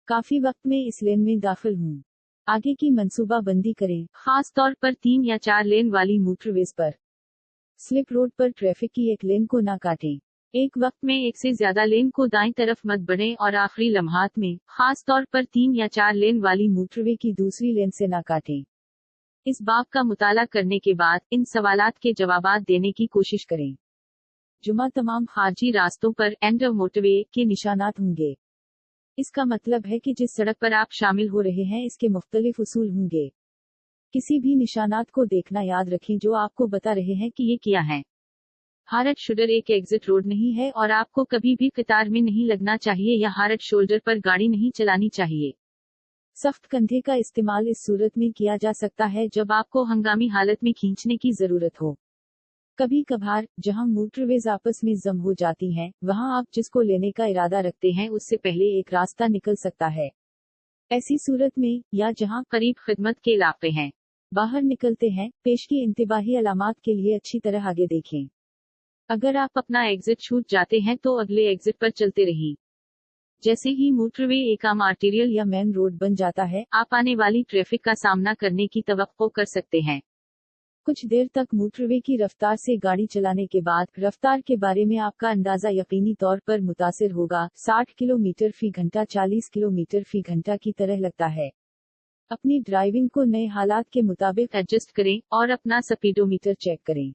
Speaker 1: काफी वक्त में इस लेन में दाखिल हूँ। आगे की मंसूबा बंदी करें, खास तौर पर 3 या 4 लेन वाली मोटरवेज पर। स्लिप रोड पर ट्रैफिक की एक लेन को ना काटें। एक वक्त में एक से ज्यादा लेन को दाएं तरफ मत बढ़ें और आखिरी लम्हात में, खास तौर पर 3 या 4 लेन वाली मोटरवे की दूसरी लेन से ना काटें। इस बाब का मुताला करने के बाद इन सवालात के जवाबात देने की कोशिश करें। जुमा तमाम खारजी रास्तों पर एंड ऑफ मोटरवे के निशानात होंगे। इसका मतलब है कि जिस सड़क पर आप शामिल हो रहे हैं इसके मुख्तलिफ उसूल होंगे। किसी भी निशानात को देखना याद रखें जो आपको बता रहे हैं कि ये क्या है। हार्ड शोल्डर एक एग्जिट रोड नहीं है और आपको कभी भी कतार में नहीं लगना चाहिए या हार्ड शोल्डर पर गाड़ी नहीं चलानी चाहिए। सख्त कंधे का इस्तेमाल इस सूरत में किया जा सकता है जब आपको हंगामी हालत में खींचने की जरूरत हो। कभी कभार जहां मोटरवेज आपस में जम हो जाती हैं, वहां आप जिसको लेने का इरादा रखते हैं उससे पहले एक रास्ता निकल सकता है। ऐसी सूरत में, या जहां करीब खिदमत के इलाके हैं, बाहर निकलते हैं, पेश की इंतबाही अलामात के लिए अच्छी तरह आगे देखें। अगर आप अपना एग्जिट छूट जाते हैं तो अगले एग्जिट पर चलते रहें। जैसे ही मोटरवे एक आम आर्टेरियल या मेन रोड बन जाता है, आप आने वाली ट्रैफिक का सामना करने की तवक्को कर सकते हैं।
Speaker 2: कुछ देर तक मोटरवे की रफ्तार से गाड़ी चलाने के बाद रफ्तार के बारे में आपका अंदाजा यकीनी तौर पर मुतासिर होगा। 60 किलोमीटर फी घंटा 40 किलोमीटर फी घंटा की तरह लगता है। अपनी ड्राइविंग को नए हालात के मुताबिक
Speaker 1: एडजस्ट करें और अपना स्पीडोमीटर चेक करें।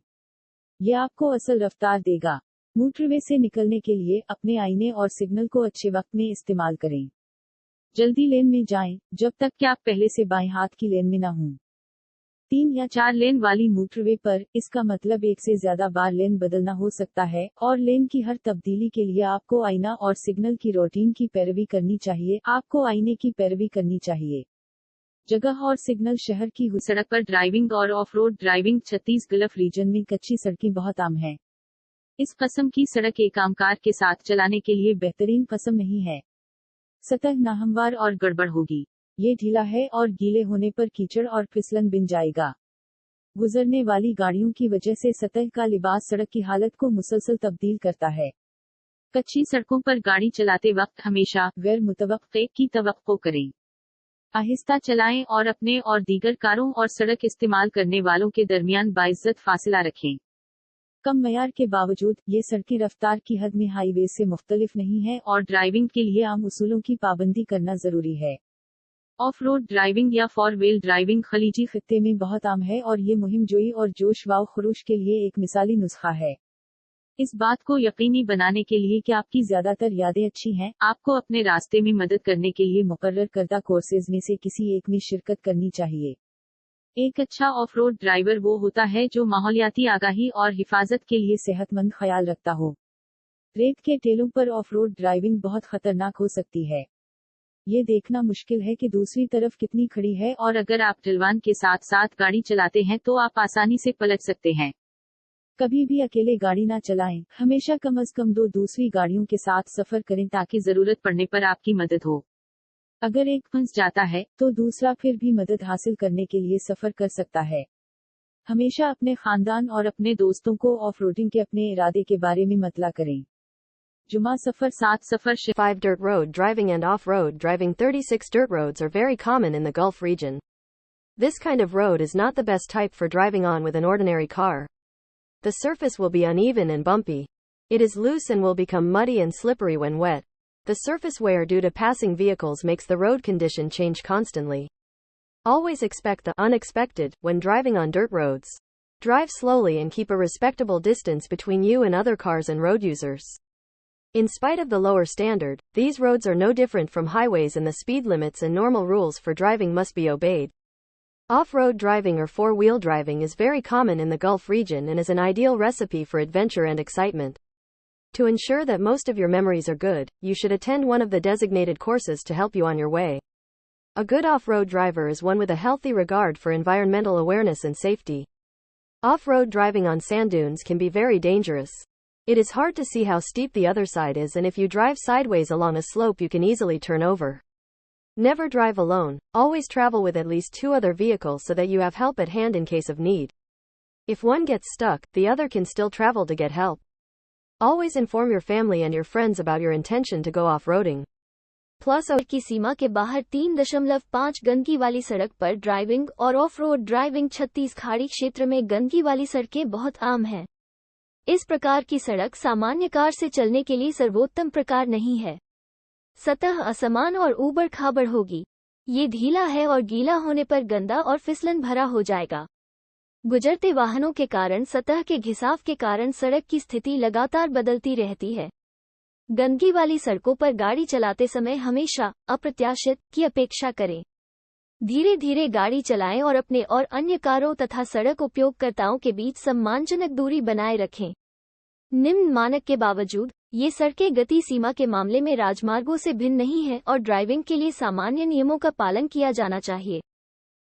Speaker 2: यह आपको असल रफ्तार देगा। मोटरवे से निकलने के लिए अपने आईने और सिग्नल को अच्छे वक्त में इस्तेमाल करें। जल्दी लेन में जाएं, जब तक कि आप पहले से बाएं हाथ की लेन में न हों। 3 या 4 लेन वाली मोटरवे पर इसका मतलब एक से ज्यादा बार लेन बदलना हो सकता है और लेन की हर तब्दीली के लिए आपको आईना और सिग्नल की रूटीन की पैरवी करनी चाहिए। आपको आईने की पैरवी करनी चाहिए। जगह और सिग्नल शहर की
Speaker 1: सड़क पर ड्राइविंग और off road driving. Chhattisgarh gulf region में कच्ची सड़कें बहुत आम हैं। इस किस्म की सड़क एक आम कार के साथ चलाने के लिए बेहतरीन किस्म नहीं है। सतह नाहमवार और गड़बड़ होगी। ये ढीला है और गीले होने पर कीचड़ और फिसलन बिन जाएगा। गुजरने वाली गाड़ियों की वजह से सतह का लिबास सड़क की हालत को मुसलसल तब्दील करता है। कच्ची सड़कों पर गाड़ी चलाते वक्त हमेशा
Speaker 2: गैर मुतवक्के
Speaker 1: की तवक्को करें। आहिस्ता चलाएं और अपने और दीगर कारों और सड़क इस्तेमाल करने वालों के दरमियान बाइज्जत फासला रखें।
Speaker 2: कम मयार के बावजूद ये सड़कें रफ्तार की हद में हाईवे से मुख्तलिफ नहीं है और ड्राइविंग के लिए आम उसूलों की पाबंदी करना जरूरी है।
Speaker 1: ऑफ रोड ड्राइविंग या 4 व्हील ड्राइविंग
Speaker 2: खलीजी खित्ते में बहुत आम है और ये मुहिम जोई और जोश व खरूश के लिए एक मिसाली नुस्खा है।
Speaker 1: इस बात को यकीनी बनाने के लिए कि आपकी ज्यादातर यादें अच्छी हैं, आपको अपने रास्ते में मदद करने के लिए मुकर्रर करदा कोर्सेज में से किसी एक में शिरकत करनी चाहिए। एक अच्छा ऑफ रोड ड्राइवर वो होता है जो माहौलियाती आगाही और हिफाजत के लिए
Speaker 2: सेहतमंद ख्याल रखता हो। रेत के टेलों पर ऑफ रोड ड्राइविंग बहुत खतरनाक हो सकती है। ये देखना मुश्किल है कि दूसरी तरफ कितनी खड़ी है और
Speaker 1: अगर आप ढलवान के साथ साथ गाड़ी चलाते हैं तो आप आसानी से पलट सकते हैं।
Speaker 2: कभी भी अकेले गाड़ी ना चलाएं। हमेशा कम से कम 2 दूसरी गाड़ियों के साथ सफर करें ताकि जरूरत पड़ने पर आपकी मदद हो। अगर एक फंस जाता है तो दूसरा फिर भी मदद हासिल करने के लिए सफर कर सकता है। हमेशा अपने खानदान और अपने दोस्तों को ऑफ रोडिंग के अपने इरादे के बारे में मतला करें। जुमा सफर 7 सफर
Speaker 3: 5 dirt road driving and off-road driving. 36 dirt roads are very common in the Gulf region. This kind of road is not the best type for driving on with an ordinary car. The surface will be uneven and bumpy. It is loose and will become muddy and slippery when wet. The surface wear due to passing vehicles makes the road condition change constantly. Always expect the unexpected when driving on dirt roads. Drive slowly and keep a respectable distance between you and other cars and road users. In spite of the lower standard, these roads are no different from highways and the speed limits and normal rules for driving must be obeyed. Off-road driving or four-wheel driving is very common in the Gulf region and is an ideal recipe for adventure and excitement. To ensure that most of your memories are good, you should attend one of the designated courses to help you on your way. A good off-road driver is one with a healthy regard for environmental awareness and safety. Off-road driving on sand dunes can be very dangerous. It is hard to see how steep the other side is, and if you drive sideways along a slope you can easily turn over. Never drive alone. Always travel with at least 2 other vehicles so that you have help at hand in case of need. If one gets stuck, the other can still travel to get help. Always inform your family and your friends about your intention to go off-roading.
Speaker 5: Plus की सीमा के बाहर 3.5 गंदगी वाली सड़क पर driving और off road driving. छत्तीस खाड़ी क्षेत्र में गंदगी वाली सड़कें बहुत आम हैं। इस प्रकार की सड़क सामान्य कार से चलने के लिए सर्वोत्तम प्रकार नहीं है। सतह असमान और ऊबड़ खाबड़ होगी। ये ढीला है और गीला होने पर गंदा और फिसलन भरा हो जाएगा। गुजरते वाहनों के कारण सतह के घिसाव के कारण सड़क की स्थिति लगातार बदलती रहती है। गंदगी वाली सड़कों पर गाड़ी चलाते समय हमेशा अप्रत्याशित की अपेक्षा करें। धीरे धीरे गाड़ी चलाएं और अपने और अन्य कारों तथा सड़क उपयोगकर्ताओं के बीच सम्मानजनक दूरी बनाए रखें। निम्न मानक के बावजूद ये सड़कें गति सीमा के मामले में राजमार्गों से भिन्न नहीं हैं और ड्राइविंग के लिए सामान्य नियमों का पालन किया जाना चाहिए।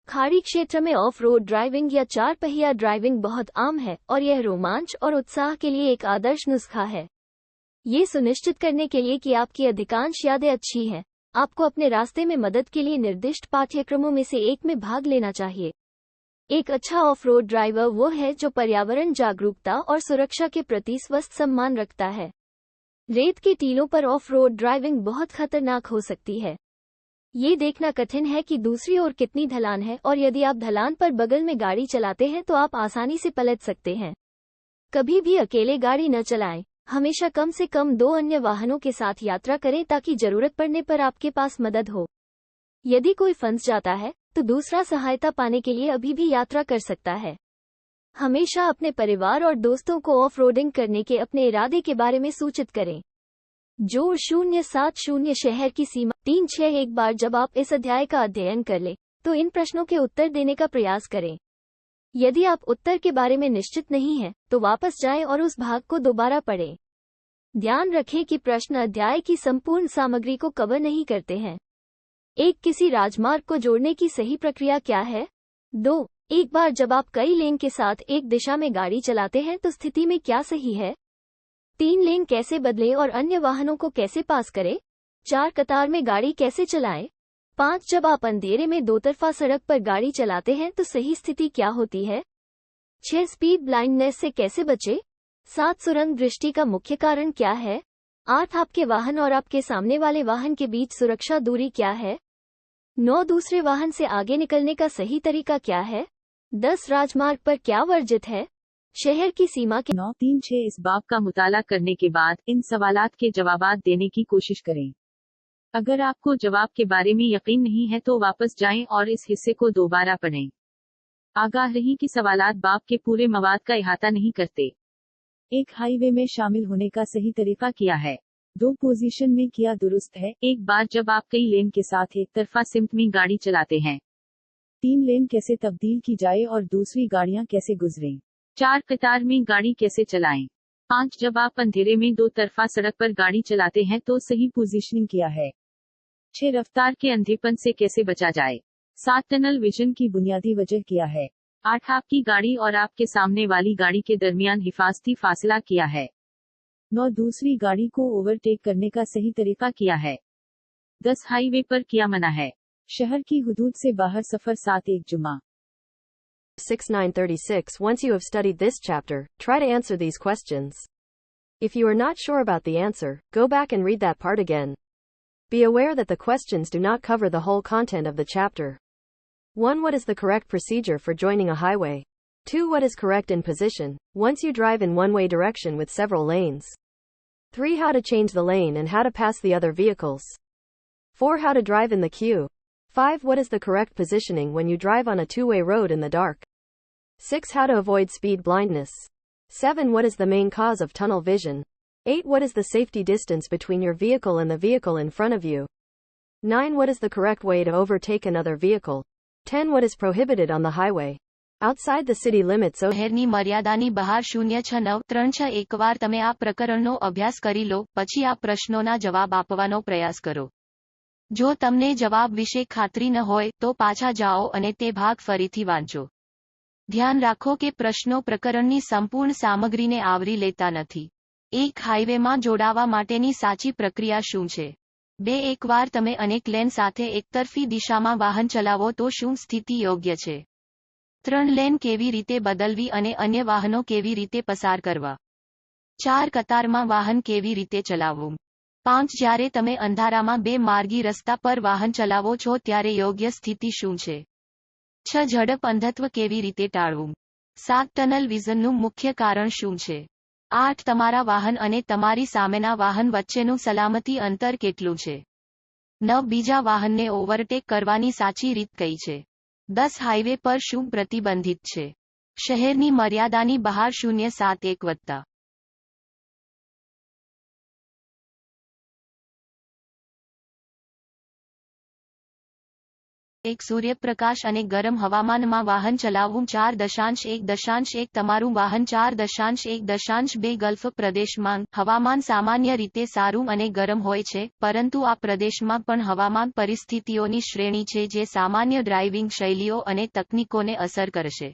Speaker 5: खाड़ी क्षेत्र में ऑफ रोड ड्राइविंग या 4 पहिया ड्राइविंग बहुत आम है और यह रोमांच और उत्साह के लिए एक आदर्श नुस्खा है। ये सुनिश्चित करने के लिए कि आपकी अधिकांश यादें अच्छी हैं, आपको अपने रास्ते में मदद के लिए निर्दिष्ट पाठ्यक्रमों में से एक में भाग लेना चाहिए। एक अच्छा ऑफ रोड ड्राइवर वो है जो पर्यावरण जागरूकता और सुरक्षा के प्रति स्वस्थ सम्मान रखता है। रेत के टीलों पर ऑफ रोड ड्राइविंग बहुत खतरनाक हो सकती है। ये देखना कठिन है कि दूसरी ओर कितनी ढलान है, और यदि आप ढलान पर बगल में गाड़ी चलाते हैं तो आप आसानी से पलट सकते हैं। कभी भी अकेले गाड़ी न चलाएं। हमेशा कम से कम 2 अन्य वाहनों के साथ यात्रा करें ताकि जरूरत पड़ने पर आपके पास मदद हो। यदि कोई फंस जाता है तो दूसरा सहायता पाने के लिए अभी भी यात्रा कर सकता है। हमेशा अपने परिवार और दोस्तों को ऑफ रोडिंग करने के अपने इरादे के बारे में सूचित करें। जोड़ 070 शहर की सीमा 361। एक बार जब आप इस अध्याय का अध्ययन कर लें तो इन प्रश्नों के उत्तर देने का प्रयास करें। यदि आप उत्तर के बारे में निश्चित नहीं हैं तो वापस जाएं और उस भाग को दोबारा पढ़ें। ध्यान रखें कि प्रश्न अध्याय की संपूर्ण सामग्री को कवर नहीं करते हैं। किसी राजमार्ग को जोड़ने की सही प्रक्रिया क्या है? 2. एक बार जब आप कई लेन के साथ एक दिशा में गाड़ी चलाते हैं तो स्थिति में क्या सही है? 3. लेन कैसे बदलें और अन्य वाहनों को कैसे पास करें? 4. कतार में गाड़ी कैसे चलाएं? 5. जब आप अंधेरे में दोतरफा सड़क पर गाड़ी चलाते हैं तो सही स्थिति क्या होती है? 6. स्पीड ब्लाइंडनेस से कैसे बचें? 7. सुरंग दृष्टि का मुख्य कारण क्या है? 8. आपके वाहन और आपके सामने वाले वाहन के बीच सुरक्षा दूरी क्या है? 9. दूसरे वाहन से आगे निकलने का सही तरीका क्या है? 10. राजमार्ग पर क्या वर्जित है? शहर की सीमा के
Speaker 2: 936। इस बाब का मुताला करने के बाद इन सवालात के जवाबात देने की कोशिश करें। अगर आपको जवाब के बारे में यकीन नहीं है तो वापस जाएं और इस हिस्से को दोबारा पढ़ें। आगाह रहें कि सवालात बाब के पूरे मवाद का इहाता नहीं करते। एक हाईवे में शामिल होने का सही तरीका क्या है? 2 पोजीशन में किया दुरुस्त है। एक बार जब आप कई लेन के साथ एक तरफा सिमत में गाड़ी चलाते हैं। 3 लेन कैसे तब्दील की जाए और दूसरी गाड़ियां कैसे गुजरें? 4 कतार में गाड़ी कैसे चलाएं? 5 जब आप अंधेरे में 2 तरफा सड़क पर गाड़ी चलाते हैं तो सही पोजीशनिंग क्या है? 6 रफ्तार के अंधेपन से कैसे बचा जाए? 7 टनल विजन की बुनियादी वजह क्या है? 8 आपकी गाड़ी और आपके सामने वाली गाड़ी के दरमियान हिफाजती फासला क्या है? 9 दूसरी गाड़ी को ओवरटेक करने का सही तरीका क्या है? 10 हाईवे पर क्या मना है? शहर की हुदूद से बाहर सफर 7 एक जुमा
Speaker 3: 6936. Once you have studied this chapter, try to answer these questions. If you are not sure about the answer, go back and read that part again. Be aware that the questions do not cover the whole content of the chapter. 1. What is the correct procedure for joining a highway? 2. What is correct in position once you drive in one-way direction with several lanes? 3. How to change the lane and how to pass the other vehicles. 4. How to drive in the queue. 5. What is the correct positioning when you drive on a two-way road in the dark? 6. How to avoid speed blindness. 7. What is the main cause of tunnel vision? 8. What is the safety distance between your vehicle and the vehicle in front of you? 9. What is the correct way to overtake another vehicle? 10. What is prohibited on the highway? Outside the city limits of
Speaker 4: શહેરની મર્યાદાની બહાર 06936 એકવાર તમે આ પ્રકરણનો અભ્યાસ કરી લો પછી આ પ્રશ્નોના જવાબ આપવાનો પ્રયાસ કરો. જો તમને જવાબ વિશે ખાતરી ન હોય તો પાછા જાઓ અને તે ભાગ ફરીથી વાંચો. ધ્યાન રાખો કે પ્રશ્નો પ્રકરણની સંપૂર્ણ સામગ્રીને આવરી લેતા નથી. એક હાઈવેમાં જોડાવા માટેની સાચી પ્રક્રિયા શું છે? 2. એકવાર તમે અનેક લેન સાથે એકતરફી દિશામાં વાહન ચલાવો તો શું સ્થિતિ યોગ્ય છે? 3. લેન કેવી રીતે બદલવી અને અન્ય વાહનો કેવી રીતે પસાર કરવા? 4. કતારમાં વાહન કેવી રીતે ચલાવવું? 5. જ્યારે તમે અંધારામાં બે માર્ગી રસ્તા પર વાહન ચલાવો છો ત્યારે યોગ્ય સ્થિતિ શું છે? 6. ઝડપ અંધત્વ કેવી રીતે ટાળવું? 7. ટનલ વિઝનનું મુખ્ય કારણ શું છે? 8. તમારા વાહન અને તમારી સામેના વાહન વચ્ચેનું સલામતી અંતર કેટલું છે? 9. બીજા વાહનને ઓવરટેક કરવાની સાચી રીત કઈ છે? 10. હાઈવે પર શું પ્રતિબંધિત છે? શહેરની મર્યાદાની બહાર 071 વત્તા એક સૂર્યપ્રકાશ અને ગરમ હવામાનમાં વાહન ચલાવવું 4.1.1 તમારું વાહન 4.1.2 ગલ્ફ પ્રદેશમાં હવામાન સામાન્ય રીતે સારું અને ગરમ હોય છે પરંતુ આ પ્રદેશમાં પણ હવામાન પરિસ્થિતિઓની શ્રેણી છે જે સામાન્ય ડ્રાઇવિંગ શૈલીઓ અને તકનીકોને અસર કરશે.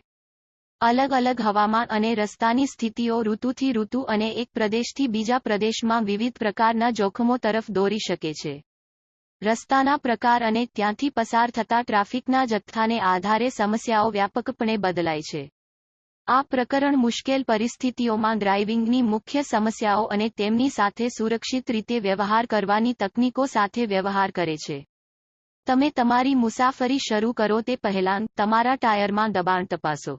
Speaker 4: અલગ અલગ હવામાન અને રસ્તાની સ્થિતિઓ ઋતુથી ઋતુ અને એક પ્રદેશથી બીજા પ્રદેશમાં વિવિધ પ્રકારના જોખમો તરફ દોરી શકે છે. રસ્તાના પ્રકાર અને ત્યાંથી પસાર થતા ટ્રાફિકના જથ્થાને આધારે સમસ્યાઓ વ્યાપકપણે બદલાય છે. આ પ્રકરણ મુશ્કેલ પરિસ્થિતિઓમાં ડ્રાઇવિંગની મુખ્ય સમસ્યાઓ અને તેમની સાથે સુરક્ષિત રીતે વ્યવહાર કરવાની તકનીકો સાથે વ્યવહાર કરે છે. તમે તમારી મુસાફરી શરૂ કરો તે પહેલાં તમારા ટાયરમાં દબાણ તપાસો.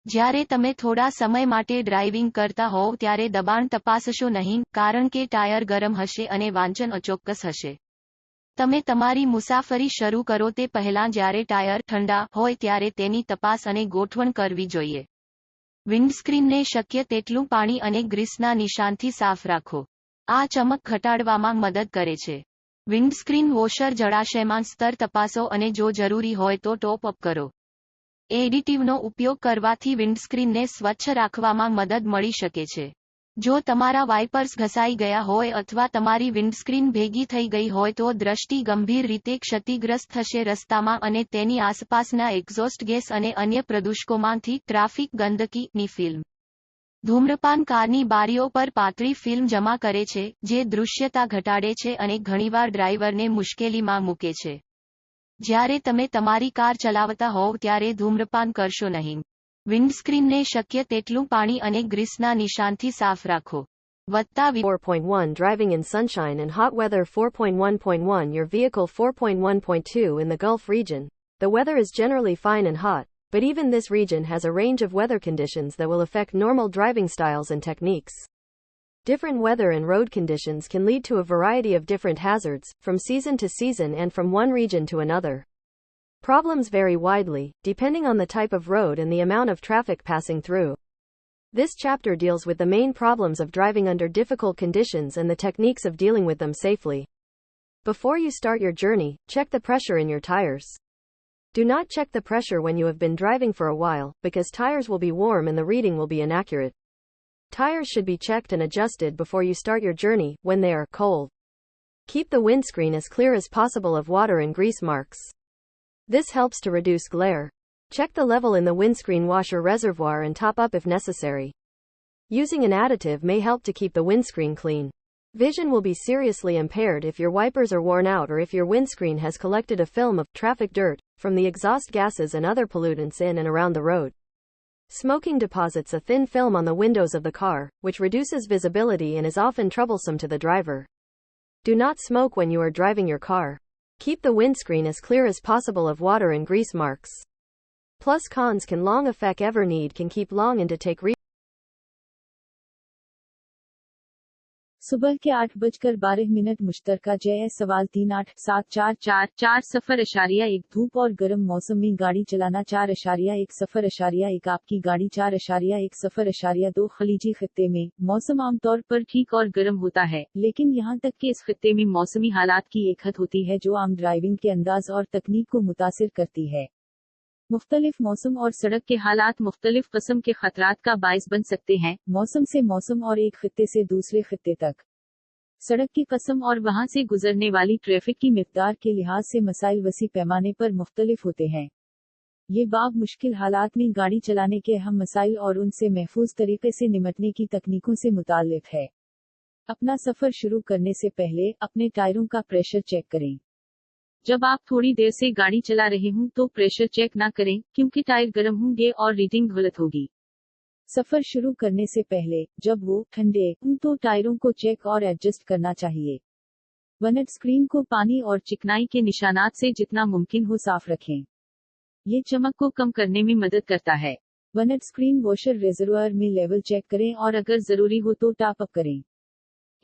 Speaker 4: જ્યારે તમે થોડા સમય માટે ડ્રાઇવિંગ કરતા હોવ ત્યારે દબાણ તપાસશો નહીં, કારણ કે ટાયર ગરમ હશે અને વાંચન અચોક્કસ હશે. તમે તમારી મુસાફરી શરૂ કરો તે પહેલાં જ્યારે ટાયર ઠંડા હોય ત્યારે તેની તપાસ અને ગોઠવણ કરવી જોઈએ. વિન્ડસ્ક્રીનને શક્ય તેટલું પાણી અને ગ્રીસના નિશાનથી સાફ રાખો. આ ચમક ઘટાડવામાં મદદ કરે છે. વિન્ડસ્ક્રીન વોશર જળાશયમાં સ્તર તપાસો અને જો જરૂરી હોય તો ટોપ અપ કરો. એડિટિવનો ઉપયોગ કરવાથી વિન્ડસ્ક્રીનને સ્વચ્છ રાખવામાં મદદ મળી શકે છે. જો તમારા વાઇપર્સ ઘસાઈ ગયા હોય અથવા તમારી વિન્ડસ્ક્રીન ભેગી થઈ ગઈ હોય તો દ્રષ્ટિ ગંભીર રીતે ક્ષતિગ્રસ્ત થશે. રસ્તામાં અને તેની આસપાસના એક્ઝોસ્ટ ગેસ અને અન્ય પ્રદૂષકોમાંથી ટ્રાફિક ગંદકીની ફિલ્મ. ધૂમ્રપાન કારની બારીઓ પર પાતળી ફિલ્મ જમા કરે છે, જે દૃશ્યતા ઘટાડે છે અને ઘણીવાર ડ્રાઈવરને મુશ્કેલીમાં મૂકે છે. જ્યારે તમે તમારી કાર ચલાવતા હોવ ત્યારે ધૂમ્રપાન કરશો નહીં. વિન્ડસ્ક્રીનને શક્ય તેટલું પાણી અને ગ્રીસના નિશાનથી સાફ રાખો.
Speaker 3: 4.1 Driving in sunshine and hot weather. 4.1.1 Your vehicle. 4.1.2 In the Gulf region, the weather is generally fine and hot, but even this region has a range of weather conditions that will affect normal driving styles and techniques. Different weather and road conditions can lead to a variety of different hazards, from season to season and from one region to another. Problems vary widely, depending on the type of road and the amount of traffic passing through. This chapter deals with the main problems of driving under difficult conditions and the techniques of dealing with them safely. Before you start your journey, check the pressure in your tires. Do not check the pressure when you have been driving for a while, because tires will be warm and the reading will be inaccurate. Tires should be checked and adjusted before you start your journey, when they are cold. Keep the windscreen as clear as possible of water and grease marks. This helps to reduce glare. Check the level in the windscreen washer reservoir and top up if necessary. Using an additive may help to keep the windscreen clean. Vision will be seriously impaired if your wipers are worn out or if your windscreen has collected a film of traffic dirt from the exhaust gases and other pollutants in and around the road. Smoking deposits a thin film on the windows of the car, which reduces visibility and is often troublesome to the driver. Do not smoke when you are driving your car. Keep the windscreen as clear as possible of water and grease marks. Plus cons can long affect ever need can keep long and to take
Speaker 2: सुबह के 8:12 मुश्तरका जय सवाल 387444 0.1 धूप और गर्म मौसम में गाड़ी चलाना 4.1 0.1 आपकी गाड़ी 4.1 0.2 खलीजी खित्ते में मौसम आमतौर पर ठीक और गर्म होता है, लेकिन यहाँ तक कि इस खित्ते में मौसमी हालात की एक हद होती है जो आम ड्राइविंग के अंदाज और तकनीक को मुतासिर करती है. मुख्तलिफ मौसम और सड़क के हालात मुख्तलिफ किस्म के खतरात का बायस बन सकते हैं, मौसम से मौसम और एक खित्ते से दूसरे खित्ते तक. सड़क की कसम और वहां से गुजरने वाली ट्रैफिक की मिक़दार के लिहाज से मसाइल वसी पैमाने पर मुख्तलिफ होते हैं. ये बाब मुश्किल हालात में गाड़ी चलाने के अहम मसाइल और उनसे महफूज तरीके से निमटने की तकनीकों से मुताल्लिक है. अपना सफर शुरू करने से पहले अपने टायरों का प्रेशर चेक करें. जब आप थोड़ी देर से गाड़ी चला रहे हों तो प्रेशर चेक ना करें, क्योंकि टायर गर्म होंगे और रीडिंग गलत होगी. सफर शुरू करने से पहले जब वो ठंडे हों तो टायरों को चेक और एडजस्ट करना चाहिए. विंड स्क्रीन को पानी और चिकनाई के निशानात से जितना मुमकिन हो साफ रखें. ये चमक को कम करने में मदद करता है. विंड स्क्रीन वॉशर रिजर्वायर में लेवल चेक करें और अगर जरूरी हो तो टॉप अप करें.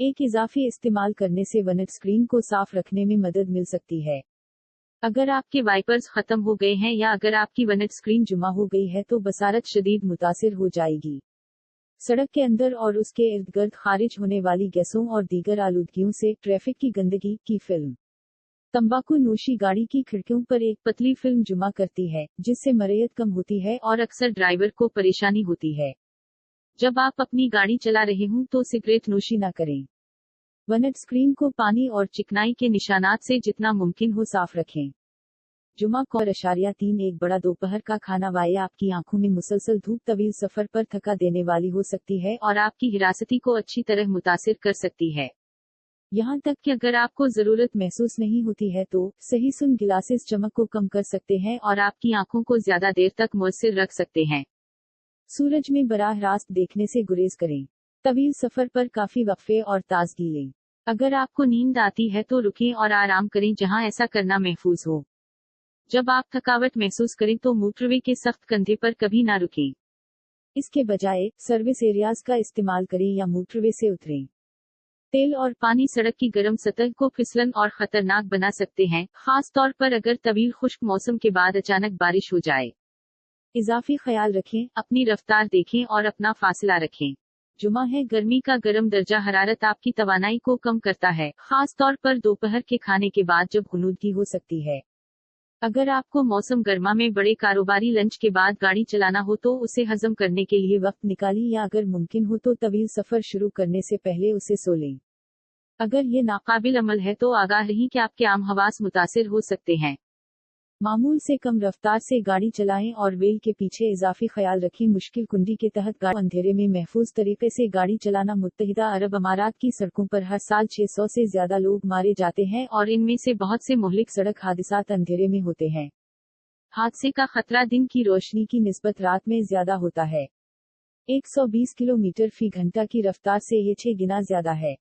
Speaker 2: एक इजाफी इस्तेमाल करने से विंड स्क्रीन को साफ रखने में मदद मिल सकती है. अगर आपके वाइपर्स खत्म हो गए हैं या अगर आपकी विंड स्क्रीन जुमा हो गई है तो बसारत शदीद मुतासिर हो जाएगी. सड़क के अंदर और उसके इर्द गिर्द खारिज होने वाली गैसों और दीगर आलूदगियों से ट्रैफिक की गंदगी की फिल्म. तंबाकू नोशी गाड़ी की खिड़कियों पर एक पतली फिल्म जुमा करती है, जिससे मरैयत कम होती है और अक्सर ड्राइवर को परेशानी होती है. जब आप अपनी गाड़ी चला रहे हों तो सिगरेट नोशी ना करें. विंड स्क्रीन को पानी और चिकनाई के निशानात से जितना मुमकिन हो साफ रखें. जुमा को 3 एक बड़ा दोपहर का खाना वाये आपकी आंखों में मुसलसल धूप तवील सफर पर थका देने वाली हो सकती है और आपकी हिरासती को अच्छी तरह मुतासिर कर सकती है. यहाँ तक कि अगर आपको जरूरत महसूस नहीं होती है तो सही सुन गिलासेस चमक को कम कर सकते हैं और आपकी आंखों को ज्यादा देर तक मुअस्सिर रख सकते हैं. सूरज में बराह रास्त देखने से गुरेज करें. तवील सफर पर काफी वक्फे और ताजगी लें.
Speaker 1: अगर आपको नींद आती है तो रुकें और आराम करें जहां ऐसा करना महफूज हो। जब आप थकावट महसूस करें तो मोटरवे के सख्त कंधे पर कभी ना रुकें।
Speaker 2: इसके बजाय सर्विस एरियाज का इस्तेमाल करें या मोटरवे से उतरें।
Speaker 1: तेल और पानी सड़क की गर्म सतह को फिसलन और खतरनाक बना सकते हैं, खास तौर पर अगर तवील खुश्क मौसम के बाद अचानक बारिश हो जाए।
Speaker 2: इजाफी ख्याल रखें,
Speaker 1: अपनी रफ्तार देखें और अपना फासला रखें। जुमा है, गर्मी का गर्म दर्जा हरारत आपकी तवानाई को कम करता है, खास तौर पर दोपहर के खाने के बाद जब गुनूदगी हो सकती है। अगर आपको मौसम गर्मा में बड़े कारोबारी लंच के बाद गाड़ी चलाना हो तो उसे हजम करने के लिए वक्त निकालिए या अगर मुमकिन हो तो तवील सफर शुरू करने से पहले उसे सो लें। अगर ये नाकाबिल अमल है तो आगाह रहें कि आपके आम हवास मुतासिर हो सकते हैं।
Speaker 2: मामूल से कम रफ्तार से गाड़ी चलाएं और वेल के पीछे इजाफी ख्याल रखें। मुश्किल कुंडी के तहत गाड़ी अंधेरे में महफूज तरीके से गाड़ी चलाना। मुत्तहिदा अरब अमारात की सड़कों पर हर साल 600 से ज्यादा लोग मारे जाते हैं और इनमें से बहुत से मुहलिक सड़क हादसात अंधेरे में होते हैं। हादसे का खतरा दिन की रोशनी की निस्बत रात में ज्यादा होता है। 120 किलोमीटर फी घंटा की रफ्तार से ये 6 गुना ज्यादा है।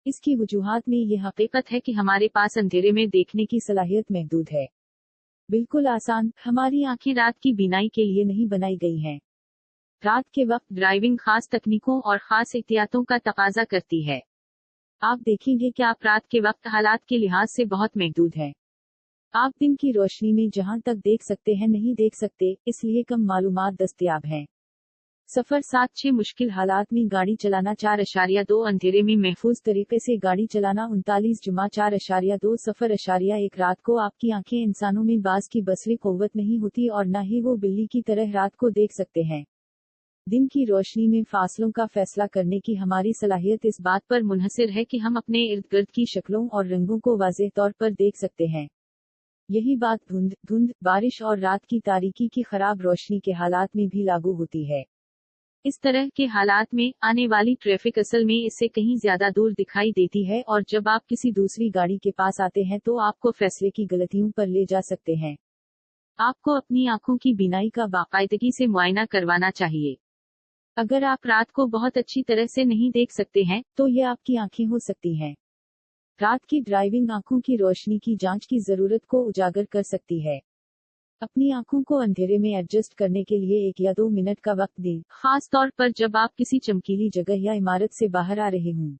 Speaker 2: इसकी वजूहात में ये हकीकत है कि हमारे पास अंधेरे में देखने की सलाहियत महदूद है। बिल्कुल आसान, हमारी आंखें रात की बीनाई के लिए नहीं बनाई गई हैं। रात के वक्त ड्राइविंग खास तकनीकों और खास एहतियातों का तकाजा करती है। आप देखेंगे कि आप रात के वक्त हालात के लिहाज से बहुत महदूद हैं। आप दिन की रोशनी में जहां तक देख सकते हैं नहीं देख सकते, इसलिए कम मालूमात दस्तयाब हैं। सफर 7-6 मुश्किल हालात में गाड़ी चलाना। 4.2 अंधेरे में महफूज तरीके से गाड़ी चलाना। 39 जुमा 4.2 0.1 रात को आपकी आंखें इंसानों में बाज की बसरी क़ुव्वत नहीं होती और न ही वो बिल्ली की तरह रात को देख सकते हैं। दिन की रोशनी में फासलों का फैसला करने की हमारी सलाहियत इस बात पर मुनहसिर है कि हम अपने इर्द गिर्द की शक्लों और रंगों को वाज़ेह तौर पर देख सकते हैं। यही बात धुंध, बारिश और रात की तारीकी की खराब रोशनी के हालात में भी लागू होती है। इस तरह के हालात में आने वाली ट्रैफिक असल में इससे कहीं ज्यादा दूर दिखाई देती है और जब आप किसी दूसरी गाड़ी के पास आते हैं तो आपको फैसले की गलतियों पर ले जा सकते हैं। आपको अपनी आंखों की बीनाई का बाकायदगी से मुआयना करवाना चाहिए। अगर आप रात को बहुत अच्छी तरह से नहीं देख सकते हैं तो ये आपकी आंखें हो सकती हैं। रात की ड्राइविंग आंखों की रोशनी की जांच की जरूरत को उजागर कर सकती है। अपनी आंखों को अंधेरे में एडजस्ट करने के लिए 1 या 2 मिनट का वक्त दें, खास तौर पर जब आप किसी चमकीली जगह या इमारत से बाहर आ रहे हों।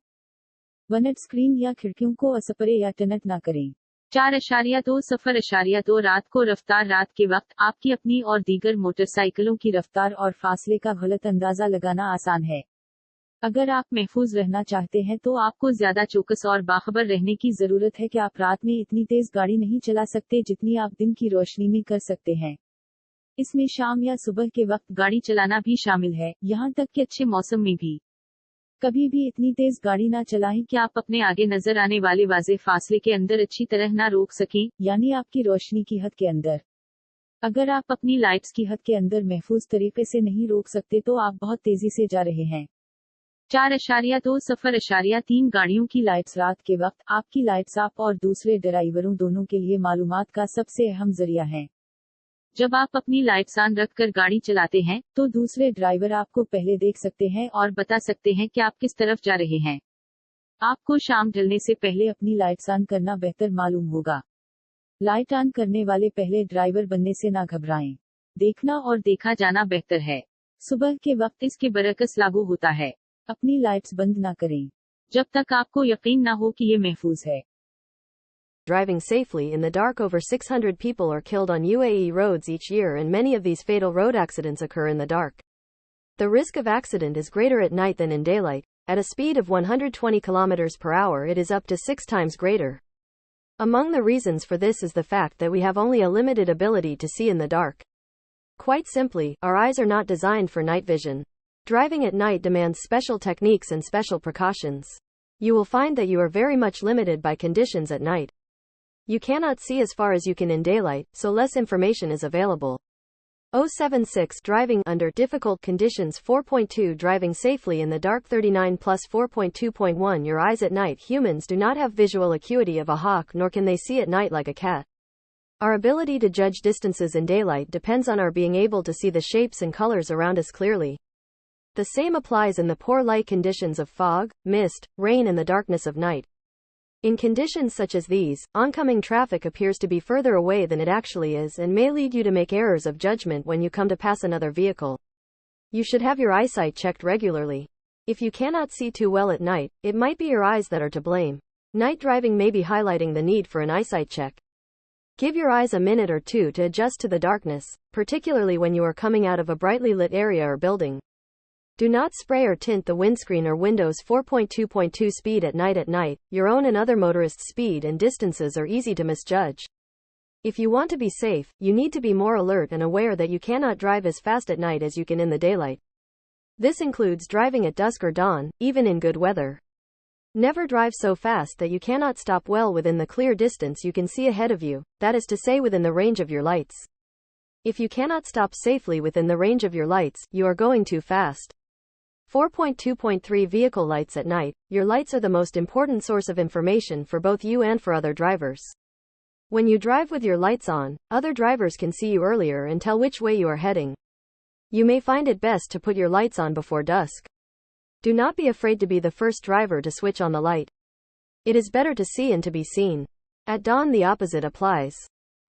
Speaker 2: वनट स्क्रीन या खिड़कियों को असपरे या टनट ना करें। 4.2 0.2 रात को रफ्तार। रात के वक्त आपकी अपनी और दीगर मोटरसाइकिलों की रफ्तार और फासले का गलत अंदाजा लगाना आसान है। अगर आप महफूज रहना चाहते हैं तो आपको ज्यादा चौकस और बाखबर रहने की जरूरत है कि आप रात में इतनी तेज गाड़ी नहीं चला सकते जितनी आप दिन की रोशनी में कर सकते हैं। इसमें शाम या सुबह के वक्त गाड़ी चलाना भी शामिल है, यहाँ तक कि अच्छे मौसम में भी। कभी भी इतनी तेज गाड़ी ना चलाएं कि आप अपने आगे नजर आने वाले वाज़े फासले के अंदर अच्छी तरह ना रोक सकें, यानी आपकी रोशनी की हद के अंदर। अगर आप अपनी लाइट्स की हद के अंदर महफूज तरीके से नहीं रोक सकते तो आप बहुत तेजी से जा रहे हैं। 4.2 0.3 गाड़ियों की लाइट्स। रात के वक्त आपकी लाइट्स आप और दूसरे ड्राइवरों दोनों के लिए मालूमात का सबसे अहम जरिया है। जब आप अपनी लाइट्स ऑन रखकर गाड़ी चलाते हैं तो दूसरे ड्राइवर आपको पहले देख सकते हैं और बता सकते हैं कि आप किस तरफ जा रहे हैं। आपको शाम ढलने से पहले अपनी लाइट्स ऑन करना बेहतर मालूम होगा। लाइट ऑन करने वाले पहले ड्राइवर बनने से ना घबराएं। देखना और देखा जाना बेहतर है। सुबह के वक्त इसके बरकस लागू होता है। अपनी लाइट्स बंद ना करें जब तक आपको यकीन ना हो कि ये महफूज है।
Speaker 3: Driving safely in the dark. Over 600 people are killed on UAE roads each year, and many of these fatal road accidents occur in the dark. The risk of accident is greater at night than in daylight. At a speed of 120 km per hour, it is up to 6 times greater. Among the reasons for this is the fact that we have only a limited ability to see in the dark. Quite simply, our eyes are not designed for night vision. Driving at night demands special techniques and special precautions. You will find that you are very much limited by conditions at night. You cannot see as far as you can in daylight, so less information is available. 076 Driving under difficult conditions. 4.2 Driving safely in the dark. 39 plus 4.2.1 Your eyes at night. Humans do not have visual acuity of a hawk, nor can they see at night like a cat. Our ability to judge distances in daylight depends on our being able to see the shapes and colors around us clearly. The same applies in the poor light conditions of fog, mist, rain and the darkness of night. In conditions such as these, oncoming traffic appears to be further away than it actually is and may lead you to make errors of judgment when you come to pass another vehicle. You should have your eyesight checked regularly. If you cannot see too well at night, it might be your eyes that are to blame. Night driving may be highlighting the need for an eyesight check. Give your eyes a minute or two to adjust to the darkness, particularly when you are coming out of a brightly lit area or building. Do not spray or tint the windscreen or windows. 4.2.2 Speed at night. Your own and other motorists' speed and distances are easy to misjudge. If you want to be safe, you need to be more alert and aware that you cannot drive as fast at night as you can in the daylight. This includes driving at dusk or dawn, even in good weather. Never drive so fast that you cannot stop well within the clear distance you can see ahead of you, that is to say within the range of your lights. If you cannot stop safely within the range of your lights, you are going too fast. 4.2.3 Vehicle lights at night. Your lights are the most important source of information for both you and for other drivers. When you drive with your lights on, other drivers can see you earlier and tell which way you are heading. You may find it best to put your lights on before dusk. Do not be afraid to be the first driver to switch on the light. It is better to see and to be seen. At dawn, the opposite applies.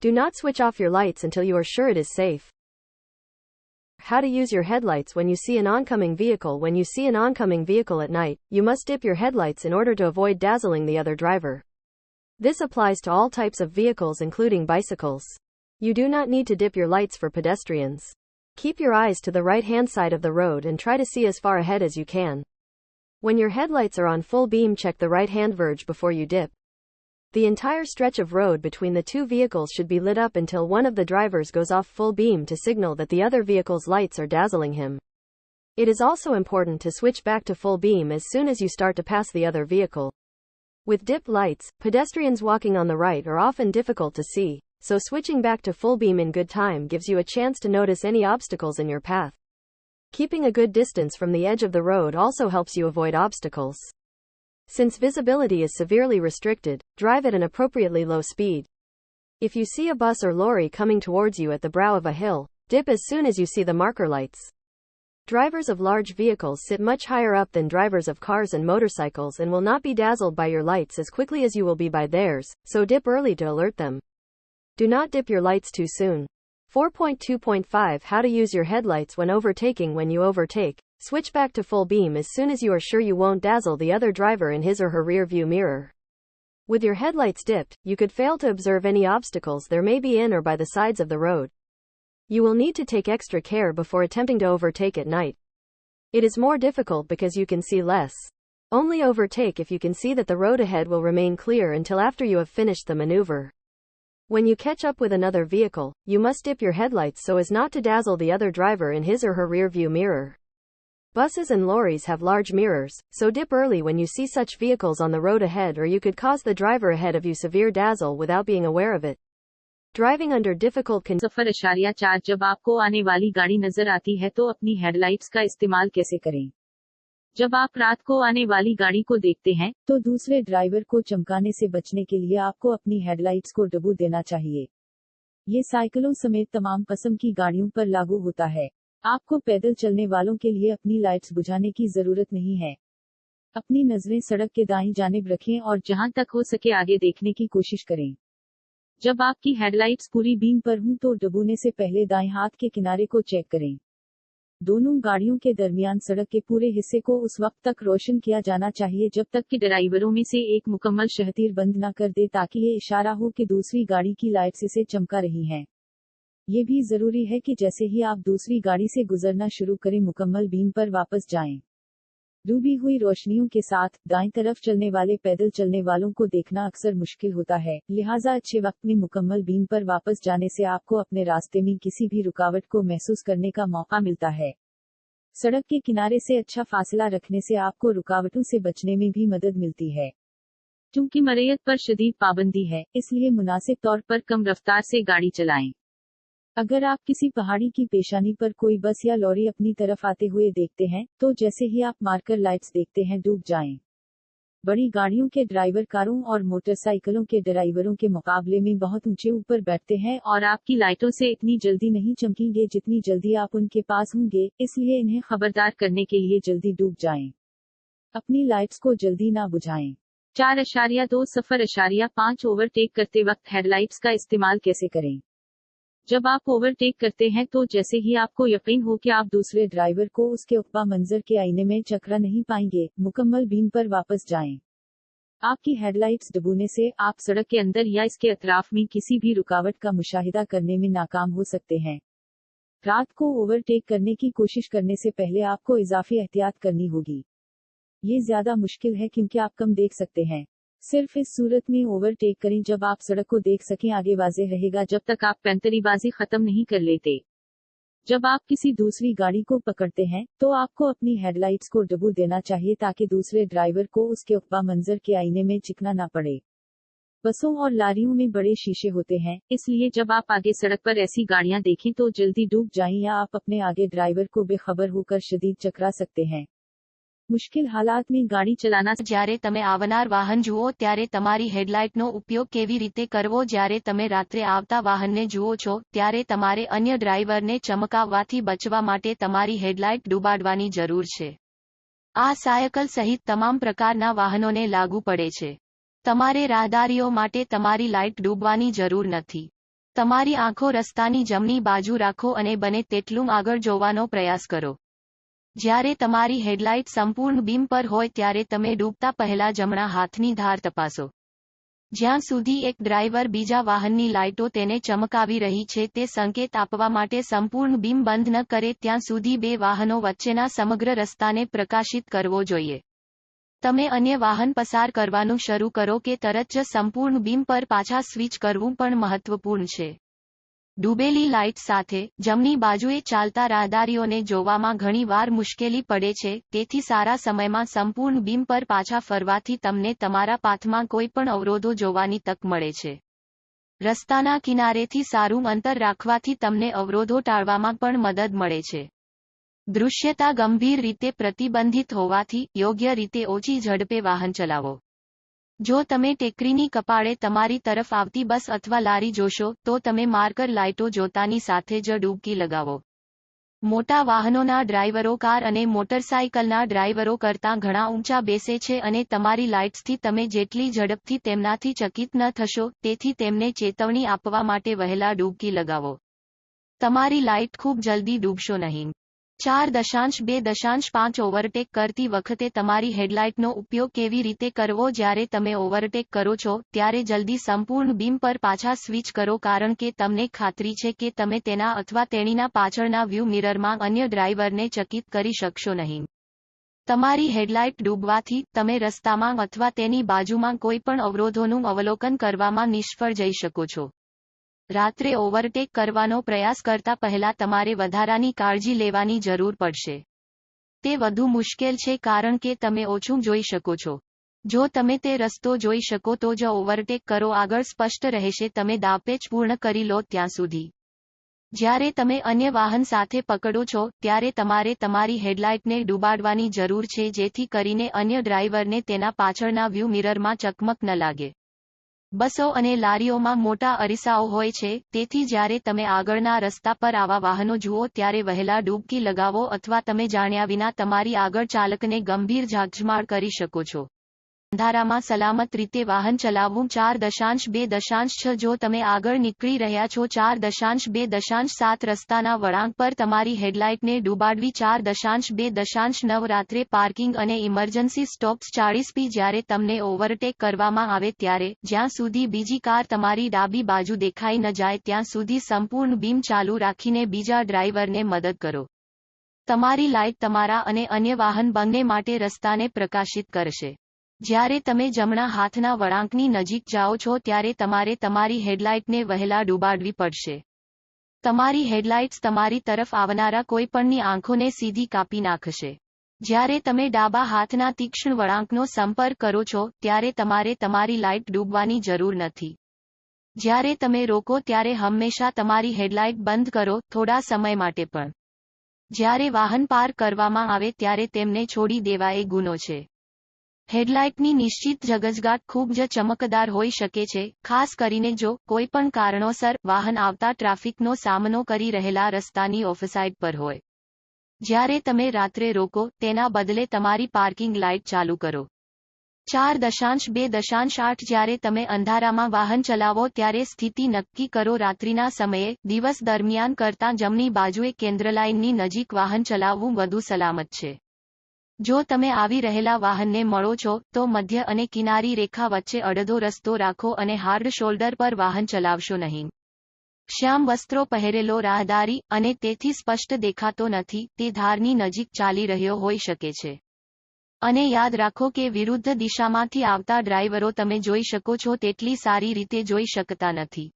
Speaker 3: Do not switch off your lights until you are sure it is safe. How to use your headlights when you see an oncoming vehicle. When you see an oncoming vehicle at night, you must dip your headlights in order to avoid dazzling the other driver. This applies to all types of vehicles including bicycles. You do not need to dip your lights for pedestrians. Keep your eyes to the right-hand side of the road and try to see as far ahead as you can. When your headlights are on full beam, check the right-hand verge before you dip. The entire stretch of road between the two vehicles should be lit up until one of the drivers goes off full beam to signal that the other vehicle's lights are dazzling him. It is also important to switch back to full beam as soon as you start to pass the other vehicle. With dipped lights, pedestrians walking on the right are often difficult to see, so switching back to full beam in good time gives you a chance to notice any obstacles in your path. Keeping a good distance from the edge of the road also helps you avoid obstacles. Since visibility is severely restricted, drive at an appropriately low speed. If you see a bus or lorry coming towards you at the brow of a hill, dip as soon as you see the marker lights. Drivers of large vehicles sit much higher up than drivers of cars and motorcycles and will not be dazzled by your lights as quickly as you will be by theirs, so dip early to alert them. Do not dip your lights too soon. 4.2.5 How to use your headlights when overtaking. When you overtake, switch back to full beam as soon as you are sure you won't dazzle the other driver in his or her rear view mirror. With your headlights dipped, you could fail to observe any obstacles there may be in or by the sides of the road. You will need to take extra care before attempting to overtake at night. It is more difficult because you can see less. Only overtake if you can see that the road ahead will remain clear until after you have finished the maneuver. When you catch up with another vehicle, you must dip your headlights so as not to dazzle the other driver in his or her rear view mirror. Buses and lorries have large mirrors, so dip early when you see such vehicles on the road ahead, or you could cause the driver ahead of you severe dazzle without being aware of it. Driving under difficult conditions.
Speaker 1: 0.4 जब आपको आने वाली गाड़ी नजर आती है तो अपनी हेडलाइट्स का इस्तेमाल कैसे करें? जब आप रात को आने वाली गाड़ी को देखते हैं,
Speaker 2: तो दूसरे ड्राइवर को चमकाने से बचने के लिए आपको अपनी हेडलाइट्स को डबू देना चाहिए। ये साइकिलों समेत तमाम किस्म की गाड़ियों पर लागू होता है। आपको पैदल चलने वालों के लिए अपनी लाइट्स बुझाने की जरूरत नहीं है। अपनी नजरें सड़क के दाईं जानिब रखें और
Speaker 1: जहां तक हो सके आगे देखने की कोशिश करें। जब आपकी हेडलाइट्स पूरी बीम पर हों तो डबूने से पहले दाएं हाथ के किनारे को चेक करें। दोनों गाड़ियों के दरमियान सड़क के पूरे हिस्से को उस वक्त तक रोशन किया जाना चाहिए जब तक कि ड्राइवरों में से एक मुकम्मल शहतीर बंद न कर दे, ताकि ये इशारा हो कि दूसरी गाड़ी की लाइट्स इसे चमका रही हैं। ये भी जरूरी है कि जैसे ही आप दूसरी गाड़ी से गुजरना शुरू करें, मुकम्मल बीम पर वापस जाएं। डूबी हुई रोशनियों के साथ दाईं तरफ चलने वाले पैदल चलने वालों को देखना अक्सर मुश्किल होता है, लिहाजा अच्छे वक्त में मुकम्मल बीम पर वापस जाने से आपको अपने रास्ते में किसी भी रुकावट को महसूस करने का मौका मिलता है। सड़क के किनारे से अच्छा फासला रखने से आपको रुकावटों से बचने में भी मदद मिलती है। चूंकि मरैयत पर शदीद पाबंदी है, इसलिए मुनासिब तौर पर कम रफ्तार से गाड़ी चलाएं। अगर आप किसी पहाड़ी की पेशानी पर कोई बस या लॉरी अपनी तरफ आते हुए देखते हैं, तो जैसे ही आप मार्कर लाइट्स देखते हैं डूब जाएं।
Speaker 2: बड़ी गाड़ियों के ड्राइवर कारों और मोटरसाइकिलों के ड्राइवरों के मुकाबले में बहुत ऊंचे ऊपर बैठते हैं
Speaker 1: और आपकी लाइटों से इतनी जल्दी नहीं चमकेंगे जितनी जल्दी आप उनके पास होंगे, इसलिए इन्हें खबरदार करने के लिए जल्दी डूब जाएं। अपनी लाइट्स को जल्दी ना बुझाएं। 4.2-0.5 ओवरटेक करते वक्त हेडलाइट्स का इस्तेमाल कैसे करें? जब आप ओवरटेक करते हैं तो जैसे ही आपको यकीन हो कि आप दूसरे ड्राइवर को उसके उक्बा मंजर के आईने में चकरा नहीं पाएंगे, मुकम्मल बीम पर वापस जाएं। आपकी हेडलाइट्स डुबोने से आप सड़क के अंदर या इसके अतराफ में किसी भी रुकावट का मुशाहिदा करने में नाकाम हो सकते हैं। रात को ओवरटेक करने की कोशिश करने से पहले आपको इजाफी एहतियात करनी होगी। ये ज्यादा मुश्किल है क्योंकि आप कम देख सकते हैं। सिर्फ इस सूरत में ओवरटेक करें जब आप सड़क को देख सकें। आगे वाज़ेह रहेगा जब तक आप पैंतरीबाजी खत्म नहीं कर लेते। जब आप किसी दूसरी गाड़ी को पकड़ते हैं तो आपको अपनी हेडलाइट्स को डुबो देना चाहिए ताकि दूसरे ड्राइवर को उसके उक्बा मंजर के आईने में चिकना ना पड़े। बसों और लारियों में बड़े शीशे होते हैं, इसलिए जब आप आगे सड़क पर ऐसी गाड़ियां देखें तो जल्दी डूब जाएं या आप अपने आगे ड्राइवर को बेखबर होकर शदीद चकरा सकते हैं। मुश्किल हालात में गाड़ी चलाना।
Speaker 4: જ્યારે તમે આવનાર વાહન જુઓ ત્યારે તમારી હેડલાઇટનો ઉપયોગ કેવી રીતે કરવો? જ્યારે તમે રાત્રે આવતા વાહનને જુઓ છો ત્યારે તમારે અન્ય ડ્રાઈવરને ચમકાવવાથી બચવા માટે તમારી હેડલાઇટ ડૂબાડવાની જરૂર છે। આ સાયકલ સહિત તમામ પ્રકારના વાહનોને લાગુ પડે છે। તમારે રાહદારીઓ માટે તમારી લાઇટ ડૂબવાની જરૂર નથી। તમારી આંખો રસ્તાની જમણી બાજુ રાખો અને બને તેટલું આગળ જોવાનો પ્રયાસ કરો। જ્યારે તમારી હેડલાઇટ સંપૂર્ણ બીમ પર હોય ત્યારે તમે ડૂબતા પહેલા જમણા હાથની ધાર તપાસો। જ્યાં સુધી એક ડ્રાઈવર બીજા વાહનની લાઇટો તેને ચમકાવી રહી છે તે સંકેત આપવા માટે સંપૂર્ણ બીમ બંધ ન કરે ત્યાં સુધી બે વાહનો વચ્ચેના સમગ્ર રસ્તાને પ્રકાશિત કરવો જોઈએ। તમે अन्य વાહન પસાર કરવાનું શરૂ કરો કે તરત જ સંપૂર્ણ બીમ પર પાછા સ્વિચ કરવું પણ મહત્વપૂર્ણ છે। ડૂબેલી લાઇટ સાથે જમણી બાજુએ ચાલતા રાહદારીઓને જોવામાં ઘણીવાર મુશ્કેલી પડે છે, તેથી સારા સમયમાં સંપૂર્ણ બીમ પર પાછા ફરવાથી તમને તમારા પાથમાં કોઈપણ અવરોધો જોવાની તક મળે છે। રસ્તાના કિનારેથી સારું અંતર રાખવાથી તમને અવરોધો ટાળવામાં પણ મદદ મળે છે। દૃશ્યતા ગંભીર રીતે પ્રતિબંધિત હોવાથી યોગ્ય રીતે ઓછી ઝડપે વાહન ચલાવો। જો તમે ટેકરીની કપાળે તમારી તરફ આવતી બસ અથવા લારી જોશો તો તમે માર્કર લાઇટો જોતાની સાથે જ ડૂબકી લગાવો। મોટા વાહનોના ડ્રાઈવરો કાર અને મોટરસાઇકલના ડ્રાઈવરો કરતાં ઘણા ઊંચા બેસે છે અને તમારી લાઇટ્સથી તમે જેટલી ઝડપથી તેમનાથી ચકિત ન થશો તેથી તેમને ચેતવણી આપવા માટે વહેલા ડૂબકી લગાવો। તમારી લાઇટ ખૂબ જલ્દી ડૂબશો નહીં। 4.2.5 ઓવરટેક કરતી વખતે તમારી હેડલાઇટનો ઉપયોગ કેવી રીતે કરવો? જ્યારે તમે ઓવરટેક કરો છો ત્યારે જલ્દી સંપૂર્ણ બીમ પર પાછા સ્વિચ કરો કારણ કે તમને ખાતરી છે કે તમે તેના અથવા તેણીના પાછળના વ્યૂ મિરરમાં अन्य ડ્રાઈવરને ચકિત કરી શકશો નહીં। તમારી હેડલાઇટ ડૂબવાથી તમે રસ્તામાં અથવા તેની બાજુમાં કોઈપણ અવરોધોનું અવલોકન કરવામાં નિષ્ફળ જઈ શકો છો। રાત્રે ઓવરટેક કરવાનો પ્રયાસ કરતા પહેલા તમારે વધારાની કાળજી લેવાની જરૂર પડશે। તે વધુ મુશ્કેલ છે કારણ કે તમે ઓછું જોઈ શકો છો। જો તમે તે રસ્તો જોઈ શકો તો જ ઓવરટેક કરો, આગળ સ્પષ્ટ રહેશે। તમે દાવપેચ પૂર્ણ કરી લો ત્યાં સુધી। જ્યારે તમે અન્ય વાહન સાથે પકડો છો ત્યારે તમારે તમારી હેડલાઇટને ડૂબાડવાની જરૂર છે જેથી કરીને અન્ય ડ્રાઈવરને તેના પાછળના વ્યૂ મિરરમાં ચકમક ન લાગે। બસો અને લારીઓમાં મોટા અરીસાઓ હોય છે, તેથી જ્યારે તમે આગળના રસ્તા પર આવા વાહનો જુઓ ત્યારે વહેલા ડૂબકી લગાવો અથવા તમે જાણ્યા વિના તમારી આગળ ચાલકને ગંભીર ઝાકઝમાળ કરી શકો છો। અંધારામાં સલામત રીતે વાહન ચલાવવું। 4.2.6 જો તમે આગળ નીકળી રહ્યા છો 4.2.7 રસ્તાના વળાંક પર તમારી હેડલાઇટને ડૂબાડવી। 4.2.9 રાત્રે પાર્કિંગ અને ઇમરજન્સી સ્ટોપ્સ 40p જ્યારે તમને ઓવરટેક કરવામાં આવે ત્યારે જ્યાં સુધી બીજી કાર તમારી ડાબી બાજુ દેખાઈ ન જાય ત્યાં સુધી સંપૂર્ણ બીમ ચાલુ રાખીને બીજા ડ્રાઈવરને મદદ કરો। તમારી લાઇટ તમારા અને અન્ય વાહન બંને માટે રસ્તાને પ્રકાશિત કરશે। જ્યારે તમે જમણા હાથના વળાંકની નજીક જાઓ છો ત્યારે તમારે તમારી હેડલાઇટને વહેલા ડૂબાડવી પડશે। તમારી હેડલાઇટ્સ તમારી તરફ આવનારા કોઈપણની આંખોને સીધી કાપી નાખશે। જ્યારે તમે ડાબા હાથના તીક્ષ્ણ વળાંકનો સંપર્ક કરો છો ત્યારે તમારે તમારી લાઇટ ડૂબવાની જરૂર નથી। જ્યારે તમે રોકો ત્યારે હંમેશા તમારી હેડલાઇટ બંધ કરો, થોડા સમય માટે પણ। જ્યારે વાહન પાર્ક કરવામાં આવે ત્યારે તેમને છોડી દેવા એ ગુનો છે। હેડલાઇટની નિશ્ચિત જગજગાટ ખૂબ જ ચમકદાર હોઈ શકે છે, ખાસ કરીને જો કોઈપણ કારણોસર વાહન આવતા ટ્રાફિકનો સામનો કરી રહેલા રસ્તાની ઓફસાઇડ પર હોય. જ્યારે તમે રાત્રે રોકો તેના બદલે તમારી પાર્કિંગ લાઇટ ચાલુ કરો. 4.2.8 જ્યારે તમે અંધારામાં વાહન ચલાવો ત્યારે સ્થિતિ નક્કી કરો. રાત્રિના સમયે દિવસ દરમિયાન કરતાં જમણી બાજુએ કેન્દ્ર લાઇનની નજીક વાહન ચલાવવું વધુ સલામત છે. જો તમે આવી રહેલા વાહનને મળો છો તો મધ્ય અને કિનારી રેખા વચ્ચે અડધો રસ્તો રાખો અને હાર્ડ શોલ્ડર પર વાહન ચલાવશો નહીં. શ્યામ વસ્ત્રો પહેરેલો રાહદારી અને તેથી સ્પષ્ટ દેખાતો નથી તે ધારની નજીક ચાલી રહ્યો હોઈ શકે છે. અને યાદ રાખો કે વિરુદ્ધ દિશામાંથી આવતા ડ્રાઈવરો તમે જોઈ શકો છો તેટલી સારી રીતે જોઈ શકતા નથી.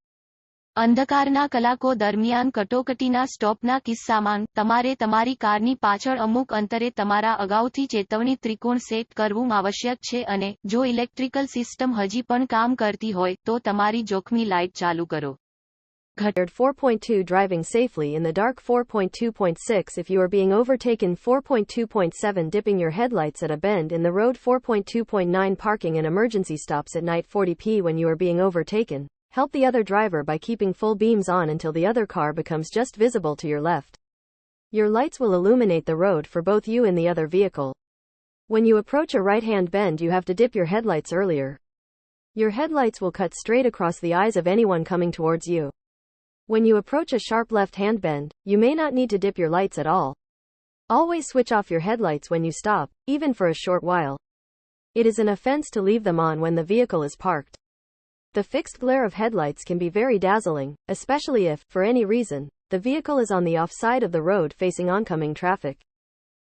Speaker 4: અંધકારના કલાકો દરમિયાન કટોકટીના સ્ટોપના કિસ્સામાં તમારે તમારી કારની પાછળ અમુક અંતરે તમારા અગાઉથી ચેતવણી ત્રિકોણ સેટ કરવું આવશ્યક છે અને જો ઇલેક્ટ્રિકલ સિસ્ટમ હજી પણ કામ કરતી હોય તો તમારી જોખમી લાઇટ ચાલુ કરો.
Speaker 3: 4.2 Driving safely in the dark. 4.2.6 If you are being overtaken. 4.2.7 Dipping your headlights at a bend in the road. 4.2.9 Parking and emergency stops at night. 40p When you are being overtaken, help the other driver by keeping full beams on until the other car becomes just visible to your left. Your lights will illuminate the road for both you and the other vehicle. When you approach a right-hand bend, you have to dip your headlights earlier. Your headlights will cut straight across the eyes of anyone coming towards you. When you approach a sharp left-hand bend, you may not need to dip your lights at all. Always switch off your headlights when you stop, even for a short while. It is an offense to leave them on when the vehicle is parked. The fixed glare of headlights can be very dazzling, especially if, for any reason, the vehicle is on the off side of the road facing oncoming traffic.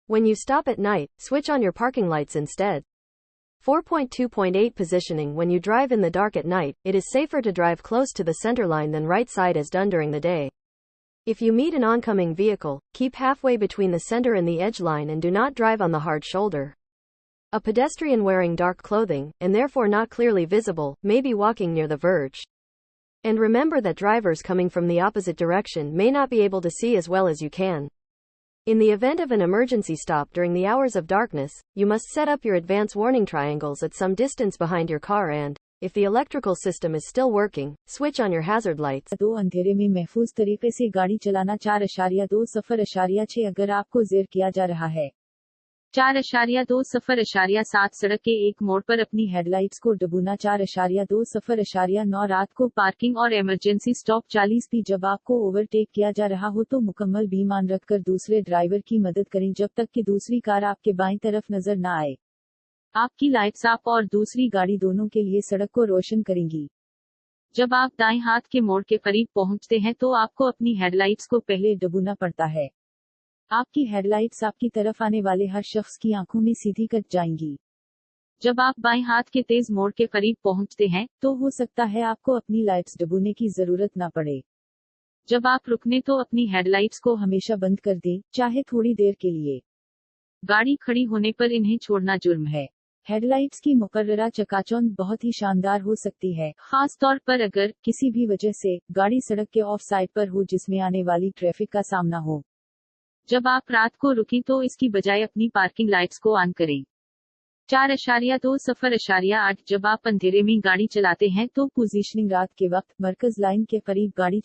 Speaker 3: When you stop at night, switch on your parking lights instead. 4.2.8 Positioning. When you drive in the dark at night, it is safer to drive close to the center line than right side as done during the day. If you meet an oncoming vehicle, keep halfway between the center and the edge line and do not drive on the hard shoulder. A pedestrian wearing dark clothing, and therefore not clearly visible, may be walking near the verge. And remember that drivers coming from the opposite direction may not be able to see as well as you can. In the event of an emergency stop during the hours of darkness, you must set up your advance warning triangles at some distance behind your car and, if the electrical system is still working, switch on your hazard lights.
Speaker 2: 2 अंधेरे में महफूज तरीके से गाड़ी चलाना. 4.2 0.6 अगर आपको जेर किया जा रहा है.
Speaker 1: 4.2 0.7 सड़क के एक मोड़ पर अपनी
Speaker 2: हेडलाइट्स को डबूना. 4.2 0.9 रात को पार्किंग और इमरजेंसी स्टॉप. 40p जब आपको ओवरटेक किया जा रहा हो तो मुकम्मल बीम ऑन रखकर दूसरे ड्राइवर की मदद करें जब तक कि दूसरी कार आपके बाईं तरफ नजर न आए. आपकी लाइट्स आप और दूसरी गाड़ी दोनों के लिए सड़क को रोशन करेंगी.
Speaker 1: जब आप दाएं हाथ के मोड़ के करीब पहुंचते हैं तो आपको अपनी हेडलाइट्स को
Speaker 2: पहले डबूना पड़ता है. आपकी हेडलाइट्स आपकी तरफ आने वाले हर शख्स की आंखों में सीधी कट जाएंगी.
Speaker 1: जब आप बाएं हाथ के तेज मोड़ के करीब पहुंचते हैं
Speaker 2: तो हो सकता है आपको अपनी लाइट्स डबूने की जरूरत ना पड़े.
Speaker 1: जब आप रुकने तो अपनी हेडलाइट्स को
Speaker 2: हमेशा बंद कर दें, चाहे थोड़ी देर के लिए.
Speaker 1: गाड़ी खड़ी होने पर इन्हें छोड़ना जुर्म है.
Speaker 2: हेडलाइट्स की मुकर्ररा चकाचौंध बहुत ही शानदार हो सकती है,
Speaker 1: खास तौर पर अगर
Speaker 2: किसी भी वजह से गाड़ी सड़क के ऑफ साइड पर हो जिसमें आने वाली ट्रैफिक का सामना हो.
Speaker 1: जब आप रात को रुकें तो इसकी बजाय अपनी पार्किंग लाइट्स को ऑन करें. 4.2 0.8 जब आप अंधेरे में गाड़ी चलाते हैं तो
Speaker 2: पोजीशनिंग. रात के वक्त मरकज लाइन के करीब गाड़ी